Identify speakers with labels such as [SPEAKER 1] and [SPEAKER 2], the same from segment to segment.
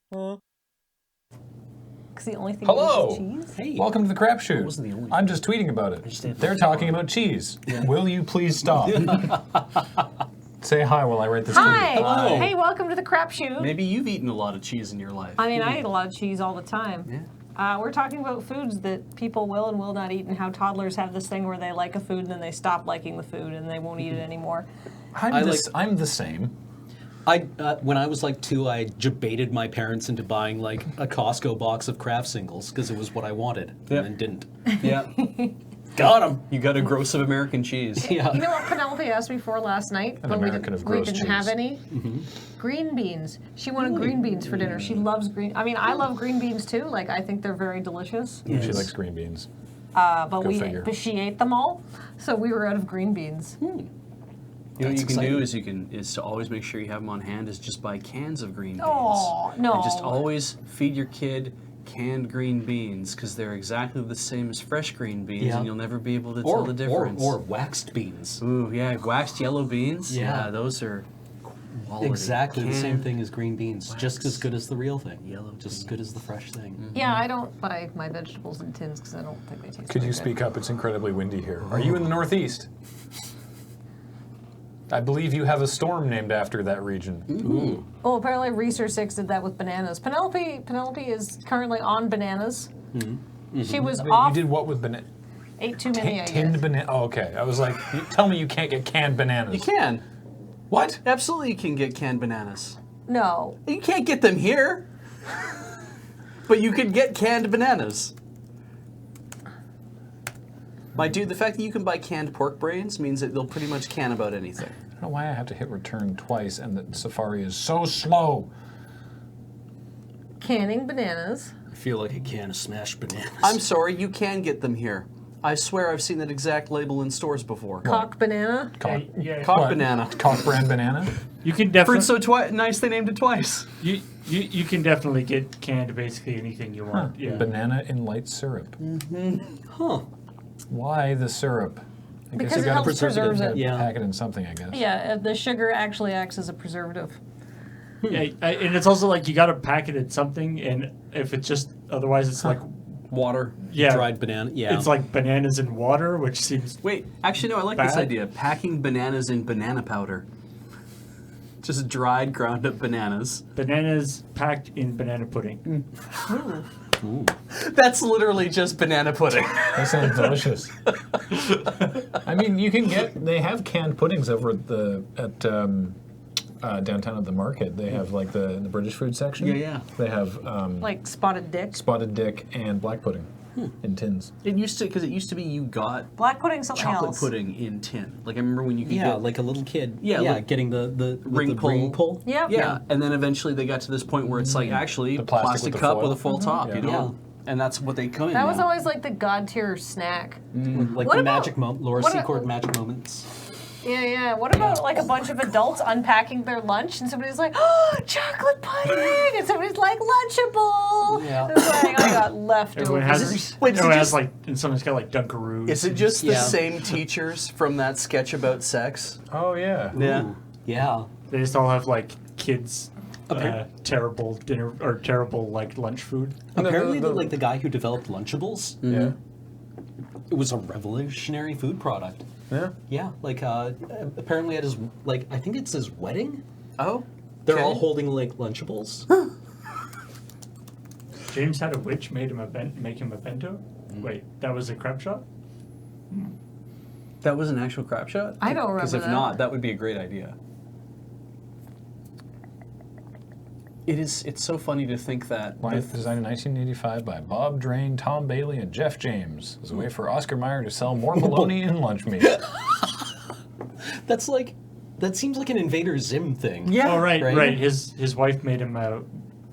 [SPEAKER 1] Because the only thing
[SPEAKER 2] Hello.
[SPEAKER 1] is cheese.
[SPEAKER 3] Hey.
[SPEAKER 2] Welcome to the Crapshoot.
[SPEAKER 3] wasn't the only
[SPEAKER 2] I'm just tweeting about it. They're talking about cheese. Will you please stop? Say hi while I write this
[SPEAKER 1] Hi.
[SPEAKER 2] tweet.
[SPEAKER 3] Hello.
[SPEAKER 1] Hey, welcome to the Crapshoot.
[SPEAKER 3] Maybe you've eaten a lot of cheese in your life.
[SPEAKER 1] I mean, I eat a lot of cheese all the time.
[SPEAKER 3] Yeah.
[SPEAKER 1] We're talking about foods that people will and will not eat, and how toddlers have this thing where they like a food and then they stop liking the food and they won't eat it anymore.
[SPEAKER 2] I'm the same.
[SPEAKER 4] When I was like 2, I debated my parents into buying like a Costco box of Kraft singles because it was what I wanted,
[SPEAKER 3] Yep.
[SPEAKER 4] and then didn't.
[SPEAKER 3] Yeah.
[SPEAKER 4] Got them.
[SPEAKER 3] You got a gross of American cheese.
[SPEAKER 4] Yeah.
[SPEAKER 1] You know what Penelope asked me for last night when we
[SPEAKER 2] American of
[SPEAKER 1] we
[SPEAKER 2] gross
[SPEAKER 1] didn't
[SPEAKER 2] cheese.
[SPEAKER 1] have any? Green beans. She wanted green beans for dinner. She loves green. I mean, I love green beans too. Like, I think they're very delicious.
[SPEAKER 2] She likes green beans.
[SPEAKER 1] But
[SPEAKER 2] figure.
[SPEAKER 1] but she ate them all, so we were out of green beans.
[SPEAKER 3] You know what you can
[SPEAKER 4] exciting.
[SPEAKER 3] do is to always make sure you have them on hand is just buy cans of green beans.
[SPEAKER 1] Oh, no.
[SPEAKER 3] And just always feed your kid canned green beans because they're exactly the same as fresh green beans,
[SPEAKER 4] Yeah.
[SPEAKER 3] and you'll never be able to tell the difference.
[SPEAKER 4] Or waxed beans.
[SPEAKER 3] Ooh, yeah, waxed yellow beans.
[SPEAKER 4] Yeah.
[SPEAKER 3] Those are quality.
[SPEAKER 4] Exactly the same
[SPEAKER 3] Canned
[SPEAKER 4] thing as green beans. Just as good as the real thing.
[SPEAKER 3] Yellow
[SPEAKER 4] Just as good as the fresh thing.
[SPEAKER 1] Yeah, I don't buy my vegetables in tins because I don't think they taste
[SPEAKER 2] Could
[SPEAKER 1] very
[SPEAKER 2] you
[SPEAKER 1] good.
[SPEAKER 2] speak up? It's incredibly windy here. Are you in the Northeast? I believe you have a storm named after that region.
[SPEAKER 4] Ooh.
[SPEAKER 1] Oh, apparently Research 6 did that with bananas. Penelope is currently on bananas. She was off.
[SPEAKER 2] You did what with banana?
[SPEAKER 1] Ate too many, I
[SPEAKER 2] Tinned
[SPEAKER 1] guess.
[SPEAKER 2] banana. Oh, okay. I was like, tell me you can't get canned bananas.
[SPEAKER 3] You can.
[SPEAKER 2] What?
[SPEAKER 3] Absolutely, you can get canned bananas.
[SPEAKER 1] No.
[SPEAKER 3] You can't get them here. But you can get canned bananas. My dude, the fact that you can buy canned pork brains means that they'll pretty much can about anything.
[SPEAKER 2] I don't know why I have to hit return twice and that Safari is so slow.
[SPEAKER 1] Canning bananas.
[SPEAKER 4] I feel like a can of smashed bananas.
[SPEAKER 3] I'm sorry, you can get them here. I swear I've seen that exact label in stores before.
[SPEAKER 1] Cock banana.
[SPEAKER 2] Cock,
[SPEAKER 5] Yeah.
[SPEAKER 3] Cock
[SPEAKER 2] what?
[SPEAKER 3] banana.
[SPEAKER 2] Cock brand banana?
[SPEAKER 5] You can
[SPEAKER 3] Fruit's
[SPEAKER 5] definitely
[SPEAKER 3] so nice they named it twice.
[SPEAKER 5] you can definitely get canned basically anything you want. Yeah.
[SPEAKER 2] Banana in light syrup.
[SPEAKER 4] Huh.
[SPEAKER 2] Why the syrup? I
[SPEAKER 1] Because
[SPEAKER 2] guess
[SPEAKER 1] it
[SPEAKER 2] you gotta
[SPEAKER 1] helps
[SPEAKER 2] preserve
[SPEAKER 1] preserve
[SPEAKER 2] it.
[SPEAKER 1] it.
[SPEAKER 4] Yeah.
[SPEAKER 2] Pack it in something, I guess.
[SPEAKER 1] Yeah, the sugar actually acts as a preservative.
[SPEAKER 5] Yeah, and it's also like you got to pack it in something, and if it's just otherwise it's like
[SPEAKER 3] Water.
[SPEAKER 4] Dried banana. Yeah.
[SPEAKER 5] it's like bananas in water, which seems
[SPEAKER 3] Wait, actually no, I like this
[SPEAKER 5] Bad?
[SPEAKER 3] idea. Packing bananas in banana powder. Just dried, ground up bananas.
[SPEAKER 5] bananas packed in banana pudding.
[SPEAKER 3] That's literally just banana pudding.
[SPEAKER 2] That sounds delicious. I mean, they have canned puddings over at downtown at the market. They have like the British food section.
[SPEAKER 3] Yeah.
[SPEAKER 2] They have
[SPEAKER 1] Like spotted dick.
[SPEAKER 2] spotted dick and black pudding in tins.
[SPEAKER 3] It used to be you got
[SPEAKER 1] Black pudding, something
[SPEAKER 3] chocolate
[SPEAKER 1] else.
[SPEAKER 3] pudding in tin. Like I remember when you could
[SPEAKER 4] Yeah,
[SPEAKER 3] get
[SPEAKER 4] like a little kid.
[SPEAKER 3] Yeah, like
[SPEAKER 4] getting the
[SPEAKER 3] ring pull.
[SPEAKER 4] ring pull.
[SPEAKER 1] Yep.
[SPEAKER 3] Yeah, and then eventually they got to this point where it's like actually
[SPEAKER 2] The plastic
[SPEAKER 3] plastic
[SPEAKER 2] with the
[SPEAKER 3] cup
[SPEAKER 2] foil.
[SPEAKER 3] with a full top,
[SPEAKER 2] Yeah.
[SPEAKER 3] you know? And that's what they come in
[SPEAKER 1] That was
[SPEAKER 3] now.
[SPEAKER 1] always like the god tier snack.
[SPEAKER 4] Like
[SPEAKER 1] What
[SPEAKER 4] the
[SPEAKER 1] about-
[SPEAKER 4] magic moment, Laura
[SPEAKER 1] what
[SPEAKER 4] Secord
[SPEAKER 1] about-
[SPEAKER 4] magic moments.
[SPEAKER 1] Yeah. What about like a bunch of adults unpacking their lunch and somebody's like, oh, chocolate pudding! And somebody's like, Lunchable!
[SPEAKER 4] Yeah.
[SPEAKER 1] It's like, I got
[SPEAKER 5] Everyone
[SPEAKER 1] leftovers.
[SPEAKER 5] has
[SPEAKER 3] Wait, is it
[SPEAKER 5] everyone has
[SPEAKER 3] just-
[SPEAKER 5] like, and someone's got like Dunkaroos.
[SPEAKER 3] Is it just the
[SPEAKER 4] Yeah.
[SPEAKER 3] same teachers from that sketch about sex?
[SPEAKER 2] Oh yeah.
[SPEAKER 3] Yeah.
[SPEAKER 4] Ooh, yeah.
[SPEAKER 5] They just all have like kids.
[SPEAKER 4] Appar-
[SPEAKER 5] Terrible dinner or terrible like lunch food.
[SPEAKER 4] Apparently, the guy who developed Lunchables,
[SPEAKER 2] Yeah.
[SPEAKER 4] it was a revolutionary food product.
[SPEAKER 2] Yeah.
[SPEAKER 4] Yeah, like apparently at his I think it's his wedding.
[SPEAKER 3] Oh.
[SPEAKER 4] They're
[SPEAKER 3] okay.
[SPEAKER 4] all holding like Lunchables.
[SPEAKER 5] James had a witch make him a bento. Wait, that was a crap shot.
[SPEAKER 3] That was an actual crap shot?
[SPEAKER 1] I don't
[SPEAKER 3] Because
[SPEAKER 1] remember
[SPEAKER 3] if
[SPEAKER 1] that.
[SPEAKER 3] not, that would be a great idea. It's so funny to think that
[SPEAKER 2] Line designed in 1985 by Bob Drain, Tom Bailey, and Jeff James. As a way for Oscar Mayer to sell more bologna in lunch meat.
[SPEAKER 4] That seems like an Invader Zim thing.
[SPEAKER 3] Yeah.
[SPEAKER 5] Oh right.
[SPEAKER 4] Right?
[SPEAKER 5] His wife made him a.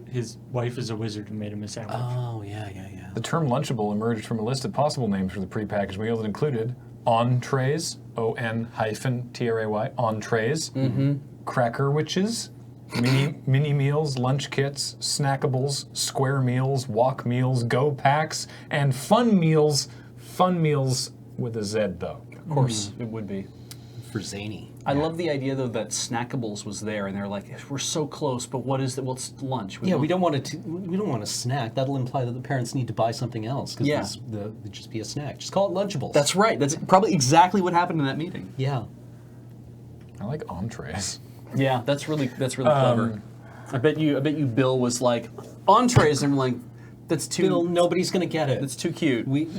[SPEAKER 5] His wife is a wizard and made him a sandwich.
[SPEAKER 4] Oh yeah.
[SPEAKER 2] The term Lunchable emerged from a list of possible names for the prepackaged meal that included entrees, O-N-Tray, entrees, crackerwiches, mini meals, lunch kits, snackables, square meals, walk meals, go packs, and fun meals with a Z though.
[SPEAKER 3] Of course, it would be.
[SPEAKER 4] for zany.
[SPEAKER 3] I love the idea though that Snackables was there, and they're like, we're so close, but what is it? What's lunch?
[SPEAKER 4] Yeah, we don't want to snack. That'll imply that the parents need to buy something else because
[SPEAKER 3] Yeah.
[SPEAKER 4] it'd just be a snack. Just call it Lunchables.
[SPEAKER 3] That's right. That's probably exactly what happened in that meeting.
[SPEAKER 4] yeah.
[SPEAKER 2] I like entrees.
[SPEAKER 3] Yeah, that's really clever. I bet you Bill was like entrees, and I'm like, that's too
[SPEAKER 4] Bill, nobody's gonna get it.
[SPEAKER 3] that's too cute.
[SPEAKER 1] No,
[SPEAKER 4] You've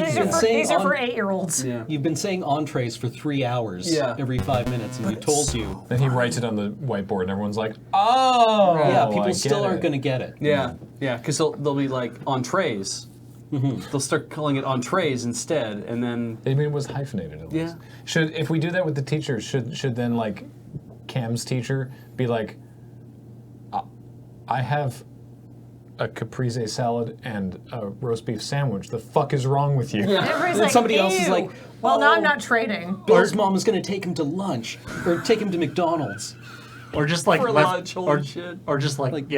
[SPEAKER 1] these
[SPEAKER 4] been
[SPEAKER 1] are for,
[SPEAKER 4] saying
[SPEAKER 1] these are for 8-year-olds.
[SPEAKER 3] Yeah.
[SPEAKER 4] You've been saying entrees for 3 hours every 5 minutes, and we told you.
[SPEAKER 2] Then he writes it on the whiteboard, and everyone's like, "Oh,
[SPEAKER 4] Yeah,
[SPEAKER 2] I
[SPEAKER 4] people
[SPEAKER 2] get
[SPEAKER 4] still aren't
[SPEAKER 2] it."
[SPEAKER 4] gonna get it.
[SPEAKER 3] Yeah, because they'll be like entrees. They'll start calling it entrees instead, and then
[SPEAKER 2] I mean, it was hyphenated at least.
[SPEAKER 3] Yeah.
[SPEAKER 2] If we do that with the teachers, should then like Cam's teacher be like, I have a caprese salad and a roast beef sandwich. The fuck is wrong with you?
[SPEAKER 1] Everybody's
[SPEAKER 4] And
[SPEAKER 1] like,
[SPEAKER 4] somebody else is
[SPEAKER 1] "Ew."
[SPEAKER 4] like,
[SPEAKER 1] well, no,
[SPEAKER 4] "Oh,
[SPEAKER 1] I'm not trading.
[SPEAKER 4] Bill's mom is gonna take him to lunch or take him to McDonald's."
[SPEAKER 5] Or just like
[SPEAKER 3] For
[SPEAKER 5] left,
[SPEAKER 3] lunch, holy shit.
[SPEAKER 5] or just like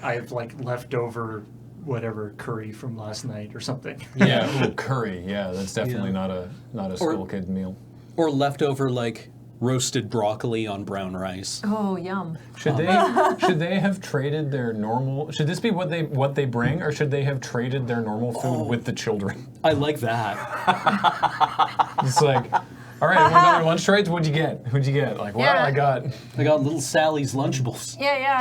[SPEAKER 5] I have like leftover whatever curry from last night or something.
[SPEAKER 2] Yeah, ooh, curry. Yeah, that's definitely not a school kid meal.
[SPEAKER 4] Or leftover like roasted broccoli on brown rice.
[SPEAKER 1] Oh, yum.
[SPEAKER 2] Should they have traded their normal? Should this be what they bring, or should they have traded their normal food with the children?
[SPEAKER 4] I like that.
[SPEAKER 2] It's like, all right, everyone got their lunch trades. What'd you get? Like, well,
[SPEAKER 1] Yeah.
[SPEAKER 2] I got.
[SPEAKER 4] I got little Sally's Lunchables.
[SPEAKER 1] Yeah.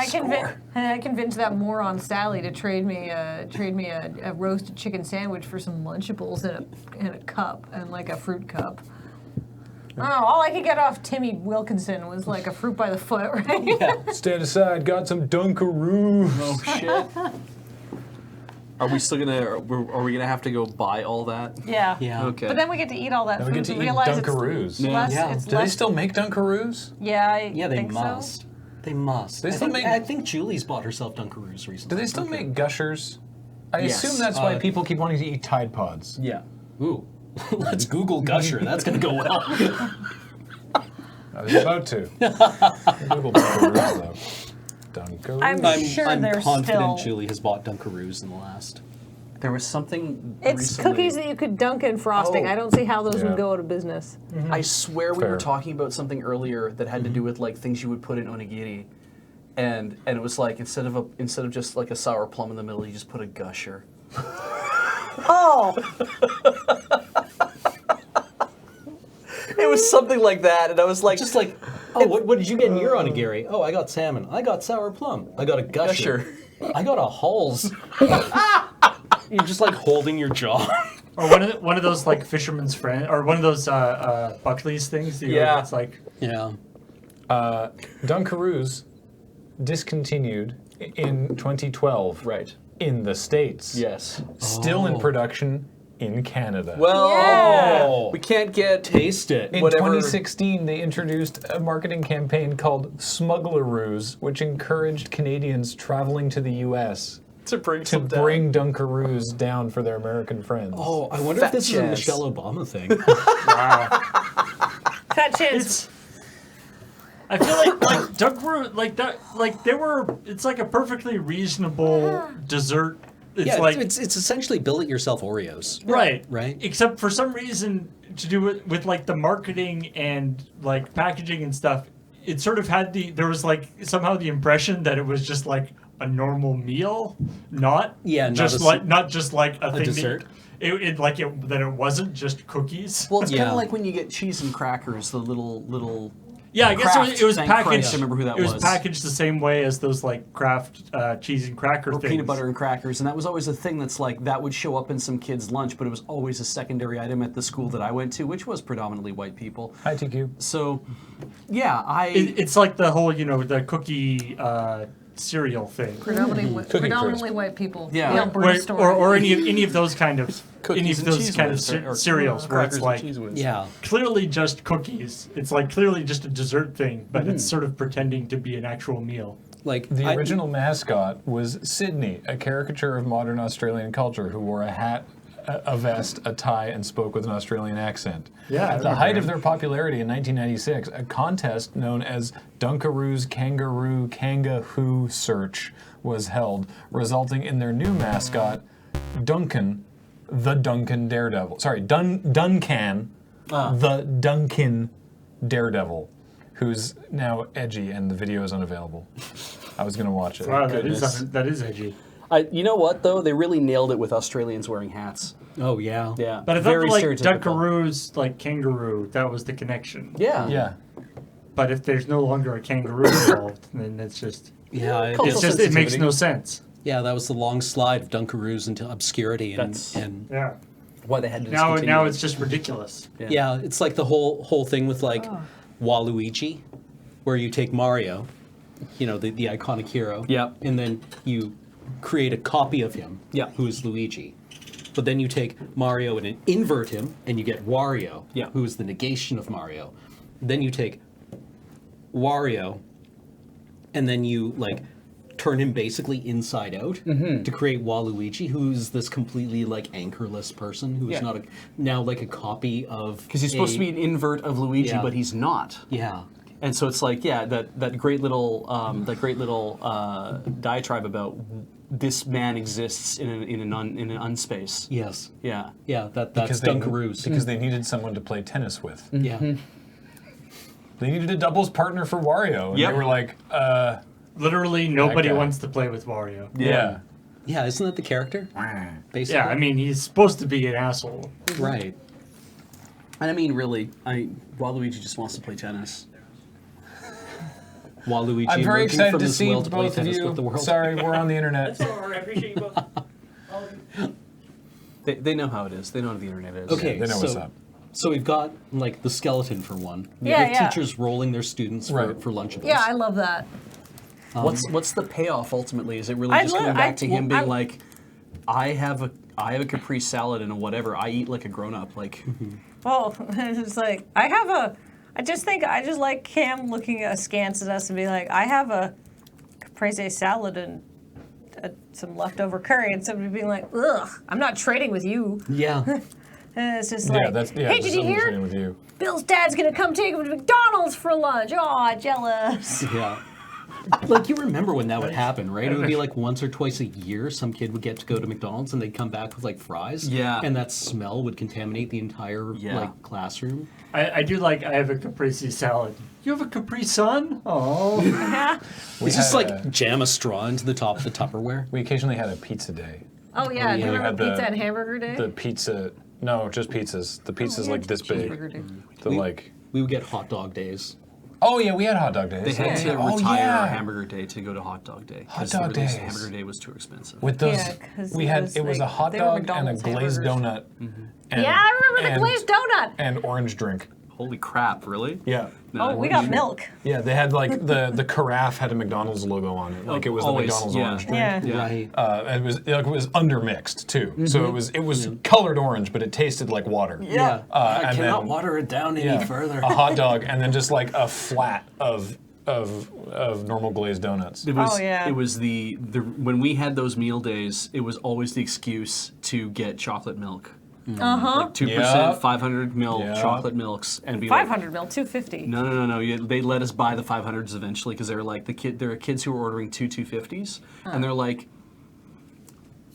[SPEAKER 1] I convinced that moron Sally to trade me a roasted chicken sandwich for some Lunchables and a cup and like a fruit cup. Oh, all I could get off Timmy Wilkinson was like a fruit by the foot, right?
[SPEAKER 2] Stand aside. Got some Dunkaroos.
[SPEAKER 3] oh shit. Are we still gonna? Are we gonna have to go buy all that?
[SPEAKER 1] Yeah.
[SPEAKER 4] Yeah.
[SPEAKER 3] Okay.
[SPEAKER 1] But then we get to eat all that
[SPEAKER 2] Then
[SPEAKER 1] food
[SPEAKER 2] we get to
[SPEAKER 1] and
[SPEAKER 2] eat
[SPEAKER 1] realize
[SPEAKER 2] Dunkaroos.
[SPEAKER 1] it's less.
[SPEAKER 4] Yeah.
[SPEAKER 1] It's
[SPEAKER 2] Do they
[SPEAKER 1] less.
[SPEAKER 2] still make Dunkaroos?
[SPEAKER 1] Yeah, I
[SPEAKER 4] Yeah, they
[SPEAKER 1] think
[SPEAKER 4] must.
[SPEAKER 1] so.
[SPEAKER 4] They must.
[SPEAKER 2] They still make-
[SPEAKER 4] I think Julie's bought herself Dunkaroos recently.
[SPEAKER 2] Do they still make Gushers? I
[SPEAKER 3] Yes.
[SPEAKER 2] assume that's why people keep wanting to eat Tide Pods.
[SPEAKER 3] Yeah.
[SPEAKER 4] Ooh. Let's Google Gusher. That's gonna go well.
[SPEAKER 2] I was about to. Google Dunkaroos, though. Dunkaroos.
[SPEAKER 1] I'm sure
[SPEAKER 4] I'm
[SPEAKER 1] they're
[SPEAKER 4] confident
[SPEAKER 1] still.
[SPEAKER 4] Julie has bought Dunkaroos in the last.
[SPEAKER 3] There was something.
[SPEAKER 1] It's
[SPEAKER 3] recently,
[SPEAKER 1] cookies that you could dunk in frosting.
[SPEAKER 3] Oh.
[SPEAKER 1] I don't see how those
[SPEAKER 2] Yeah.
[SPEAKER 1] would go out of business.
[SPEAKER 3] I swear we
[SPEAKER 2] Fair.
[SPEAKER 3] were talking about something earlier that had to do with like things you would put in onigiri, and it was like instead of just like a sour plum in the middle, you just put a gusher.
[SPEAKER 1] Oh,
[SPEAKER 3] It was something like that, and I was like,
[SPEAKER 4] Just like, oh, what did you get in your onigiri? Oh, I got salmon. I got sour plum. I got a Gusher. I got a Halls. You're just like holding your jaw.
[SPEAKER 5] Or one of those like fisherman's friend, or one of those Buckley's things.
[SPEAKER 3] Yeah.
[SPEAKER 5] It's like
[SPEAKER 4] Yeah.
[SPEAKER 2] Dunkaroos discontinued in 2012.
[SPEAKER 3] right.
[SPEAKER 2] In the States.
[SPEAKER 3] Yes.
[SPEAKER 2] Still in
[SPEAKER 4] Oh.
[SPEAKER 2] production in Canada.
[SPEAKER 3] Well,
[SPEAKER 1] Yeah.
[SPEAKER 3] we can't get.
[SPEAKER 4] Taste it.
[SPEAKER 2] in
[SPEAKER 3] whatever-
[SPEAKER 2] 2016, they introduced a marketing campaign called Smuggleroos, which encouraged Canadians traveling to the U.S.
[SPEAKER 3] to bring
[SPEAKER 2] to
[SPEAKER 3] some down.
[SPEAKER 2] bring Dunkaroos down for their American friends.
[SPEAKER 4] Oh, I wonder
[SPEAKER 3] Fat
[SPEAKER 4] if this is a
[SPEAKER 3] chance.
[SPEAKER 4] Michelle Obama thing.
[SPEAKER 1] fat chance.
[SPEAKER 5] it's. I feel like Dunkaroo like that like they were. It's like a perfectly reasonable dessert. It's
[SPEAKER 4] yeah,
[SPEAKER 5] like
[SPEAKER 4] it's essentially build it yourself Oreos.
[SPEAKER 5] right,
[SPEAKER 4] Right.
[SPEAKER 5] Except for some reason to do it with like the marketing and like packaging and stuff. It sort of had there was like somehow the impression that it was just like a normal meal, not
[SPEAKER 4] Yeah, not
[SPEAKER 5] just
[SPEAKER 4] a
[SPEAKER 5] like not just like a thing
[SPEAKER 4] dessert.
[SPEAKER 5] that it wasn't just cookies.
[SPEAKER 3] Well, it's kind
[SPEAKER 4] Yeah.
[SPEAKER 3] of like when you get cheese and crackers, the little.
[SPEAKER 5] Yeah, I guess
[SPEAKER 3] Kraft,
[SPEAKER 5] it was
[SPEAKER 3] thank
[SPEAKER 5] packaged.
[SPEAKER 3] Christ, I remember who that
[SPEAKER 5] it was
[SPEAKER 3] was.
[SPEAKER 5] packaged the same way as those like Kraft cheese and cracker
[SPEAKER 3] Or
[SPEAKER 5] things.
[SPEAKER 3] peanut butter and crackers, and that was always a thing that's like that would show up in some kid's lunch, but it was always a secondary item at the school that I went to, which was predominantly white people.
[SPEAKER 2] Hi, TQ.
[SPEAKER 3] So, yeah,
[SPEAKER 5] It's like the whole the cookie cereal thing.
[SPEAKER 1] Predominantly white people.
[SPEAKER 3] Yeah.
[SPEAKER 1] The
[SPEAKER 3] Right.
[SPEAKER 1] Alberta story.
[SPEAKER 5] Or any of those kind of
[SPEAKER 3] Cookies and cheese whiz, or
[SPEAKER 5] cereals where
[SPEAKER 3] crackers
[SPEAKER 5] it's like
[SPEAKER 3] and cheese whiz.
[SPEAKER 4] Yeah.
[SPEAKER 5] clearly just cookies. It's like clearly just a dessert thing, but it's sort of pretending to be an actual meal.
[SPEAKER 4] Like
[SPEAKER 2] The original mascot was Sydney, a caricature of modern Australian culture who wore a hat, a vest, a tie, and spoke with an Australian accent.
[SPEAKER 5] Yeah, I
[SPEAKER 2] At the
[SPEAKER 5] remember
[SPEAKER 2] height
[SPEAKER 5] him.
[SPEAKER 2] of their popularity in 1996, a contest known as Dunkaroo's Kangaroo Kangahoo Search was held, resulting in their new mascot, Duncan, the Duncan Daredevil. Sorry, Duncan, the Duncan Daredevil, who's now edgy, and the video is unavailable. I was going to watch it.
[SPEAKER 5] Wow,
[SPEAKER 3] Goodness.
[SPEAKER 5] that is edgy.
[SPEAKER 3] You know what though? They really nailed it with Australians wearing hats.
[SPEAKER 4] Oh yeah.
[SPEAKER 3] Yeah,
[SPEAKER 5] But I thought
[SPEAKER 3] very
[SPEAKER 5] like
[SPEAKER 3] stereotypical.
[SPEAKER 5] Dunkaroos, like kangaroo, that was the connection.
[SPEAKER 3] Yeah,
[SPEAKER 2] Yeah.
[SPEAKER 5] But if there's no longer a kangaroo involved, then it's just
[SPEAKER 4] Yeah,
[SPEAKER 3] Cultural
[SPEAKER 5] it makes
[SPEAKER 3] sensitivity.
[SPEAKER 5] no sense.
[SPEAKER 4] yeah, that was the long slide of Dunkaroos into obscurity, and
[SPEAKER 3] That's-
[SPEAKER 4] and
[SPEAKER 5] Yeah.
[SPEAKER 3] Why they had to
[SPEAKER 5] Now
[SPEAKER 3] discontinue it.
[SPEAKER 5] it's just ridiculous.
[SPEAKER 4] yeah, it's like the whole thing with like Waluigi, where you take Mario, you know, the iconic hero,
[SPEAKER 3] Yep.
[SPEAKER 4] and then you create a copy of him,
[SPEAKER 3] Yep.
[SPEAKER 4] who is Luigi. But then you take Mario and invert him, and you get Wario,
[SPEAKER 3] Yeah.
[SPEAKER 4] who is the negation of Mario. Then you take Wario, and then you like turn him basically inside out to create Waluigi, who's this completely like anchorless person who's
[SPEAKER 3] Yeah.
[SPEAKER 4] not now like a copy of
[SPEAKER 3] Because he's supposed to be an invert of Luigi,
[SPEAKER 4] Yeah.
[SPEAKER 3] but he's not.
[SPEAKER 4] yeah.
[SPEAKER 3] And so it's like, yeah, that great little diatribe about this man exists in an unspace.
[SPEAKER 4] Yes.
[SPEAKER 3] Yeah.
[SPEAKER 4] Yeah, that's
[SPEAKER 2] they,
[SPEAKER 4] Dunkaroos.
[SPEAKER 2] because they needed someone to play tennis with.
[SPEAKER 4] Yeah.
[SPEAKER 2] They needed a doubles partner for Wario. And
[SPEAKER 3] Yep.
[SPEAKER 2] they were like,
[SPEAKER 5] Literally nobody
[SPEAKER 2] guy.
[SPEAKER 5] wants to play with Wario.
[SPEAKER 2] yeah.
[SPEAKER 4] Yeah, isn't that the character? Basically.
[SPEAKER 5] Yeah, I mean he's supposed to be an asshole.
[SPEAKER 4] Right.
[SPEAKER 3] And I mean, really, Waluigi just wants to play tennis.
[SPEAKER 4] Waluigi
[SPEAKER 2] I'm very
[SPEAKER 4] emerging
[SPEAKER 2] excited
[SPEAKER 4] from
[SPEAKER 2] to
[SPEAKER 4] his
[SPEAKER 2] see
[SPEAKER 4] will to play
[SPEAKER 2] both of
[SPEAKER 4] tennis
[SPEAKER 2] you.
[SPEAKER 4] with the world.
[SPEAKER 2] Sorry, we're on the internet.
[SPEAKER 5] Sorry, I appreciate you both.
[SPEAKER 3] They know how it is. They know how the internet is.
[SPEAKER 4] Okay,
[SPEAKER 2] They know
[SPEAKER 4] so,
[SPEAKER 2] what's up.
[SPEAKER 4] So we've got like the skeleton for one. We
[SPEAKER 1] Yeah,
[SPEAKER 4] have
[SPEAKER 1] yeah.
[SPEAKER 4] teachers rolling their students
[SPEAKER 2] Right.
[SPEAKER 4] for Lunchables.
[SPEAKER 1] Yeah, I love that.
[SPEAKER 3] What's the payoff ultimately? Is it really
[SPEAKER 1] I
[SPEAKER 3] just
[SPEAKER 1] lo-
[SPEAKER 3] coming back to
[SPEAKER 1] I-
[SPEAKER 3] him being
[SPEAKER 1] I-
[SPEAKER 3] like, I have a Capri salad and a whatever. I eat like a grown up. Like,
[SPEAKER 1] Well, it's like I just like Cam looking askance at us and being like, I have a caprese salad and some leftover curry, and somebody being like, ugh, I'm not trading with you.
[SPEAKER 4] Yeah.
[SPEAKER 1] And it's just
[SPEAKER 2] Yeah,
[SPEAKER 1] like,
[SPEAKER 2] that's
[SPEAKER 1] hey, did you hear?
[SPEAKER 2] with you.
[SPEAKER 1] Bill's dad's gonna come take him to McDonald's for lunch. Aw, jealous.
[SPEAKER 4] Yeah. Like, you remember when that would happen, right? It would be like once or twice a year, some kid would get to go to McDonald's and they'd come back with like fries.
[SPEAKER 3] Yeah.
[SPEAKER 4] And that smell would contaminate the entire
[SPEAKER 3] Yeah.
[SPEAKER 4] like classroom.
[SPEAKER 5] I do like I have a caprese salad. You have a Capri Sun? Oh.
[SPEAKER 2] We
[SPEAKER 4] It's just
[SPEAKER 2] had
[SPEAKER 4] like jam a straw into the top of the Tupperware.
[SPEAKER 2] we occasionally had a pizza day.
[SPEAKER 1] Oh yeah, do you
[SPEAKER 2] We
[SPEAKER 1] remember
[SPEAKER 2] had
[SPEAKER 1] pizza and hamburger day?
[SPEAKER 2] The pizza, no, just pizzas. The pizza's
[SPEAKER 1] Yeah,
[SPEAKER 2] like this big.
[SPEAKER 1] cheeseburger day.
[SPEAKER 2] The like,
[SPEAKER 4] We would get hot dog days.
[SPEAKER 2] oh yeah, we had hot dog days.
[SPEAKER 3] they had to
[SPEAKER 2] Oh,
[SPEAKER 3] retire
[SPEAKER 2] yeah.
[SPEAKER 3] Hamburger Day to go to Hot Dog Day.
[SPEAKER 2] Hot
[SPEAKER 3] 'cause
[SPEAKER 2] dog
[SPEAKER 3] the release of
[SPEAKER 2] days.
[SPEAKER 3] Hamburger Day was too expensive.
[SPEAKER 2] With those,
[SPEAKER 1] Yeah, 'cause
[SPEAKER 2] we
[SPEAKER 1] it
[SPEAKER 2] had
[SPEAKER 1] was
[SPEAKER 2] it was a
[SPEAKER 1] like-
[SPEAKER 2] hot
[SPEAKER 1] they were
[SPEAKER 2] dog and a
[SPEAKER 1] McDonald's
[SPEAKER 2] glazed
[SPEAKER 1] hamburgers.
[SPEAKER 2] donut. And,
[SPEAKER 1] Yeah, I remember
[SPEAKER 2] and-
[SPEAKER 1] the glazed donut.
[SPEAKER 2] and orange drink.
[SPEAKER 3] Holy crap! Really?
[SPEAKER 2] Yeah.
[SPEAKER 3] No,
[SPEAKER 1] Oh, we got milk.
[SPEAKER 2] Yeah, they had like the carafe had a McDonald's logo on it, like it was
[SPEAKER 3] Always,
[SPEAKER 2] the McDonald's
[SPEAKER 3] yeah.
[SPEAKER 2] orange drink.
[SPEAKER 1] Yeah.
[SPEAKER 3] Yeah.
[SPEAKER 4] Right.
[SPEAKER 2] It was undermixed too, so it was colored orange, but it tasted like water.
[SPEAKER 4] Yeah. I
[SPEAKER 2] and
[SPEAKER 4] cannot
[SPEAKER 2] then-
[SPEAKER 4] water it down any further.
[SPEAKER 2] a hot dog, and then just like a flat of normal glazed donuts.
[SPEAKER 3] It was,
[SPEAKER 1] Oh, yeah.
[SPEAKER 3] It was the when we had those meal days, it was always the excuse to get chocolate milk. Like 2%,
[SPEAKER 2] Yep.
[SPEAKER 3] 500 mil
[SPEAKER 2] Yep.
[SPEAKER 3] chocolate milks, and be like,
[SPEAKER 1] 500 mil, 250.
[SPEAKER 3] no. They let us buy the 500s eventually because they were like there are kids who were ordering 250s, and they're like,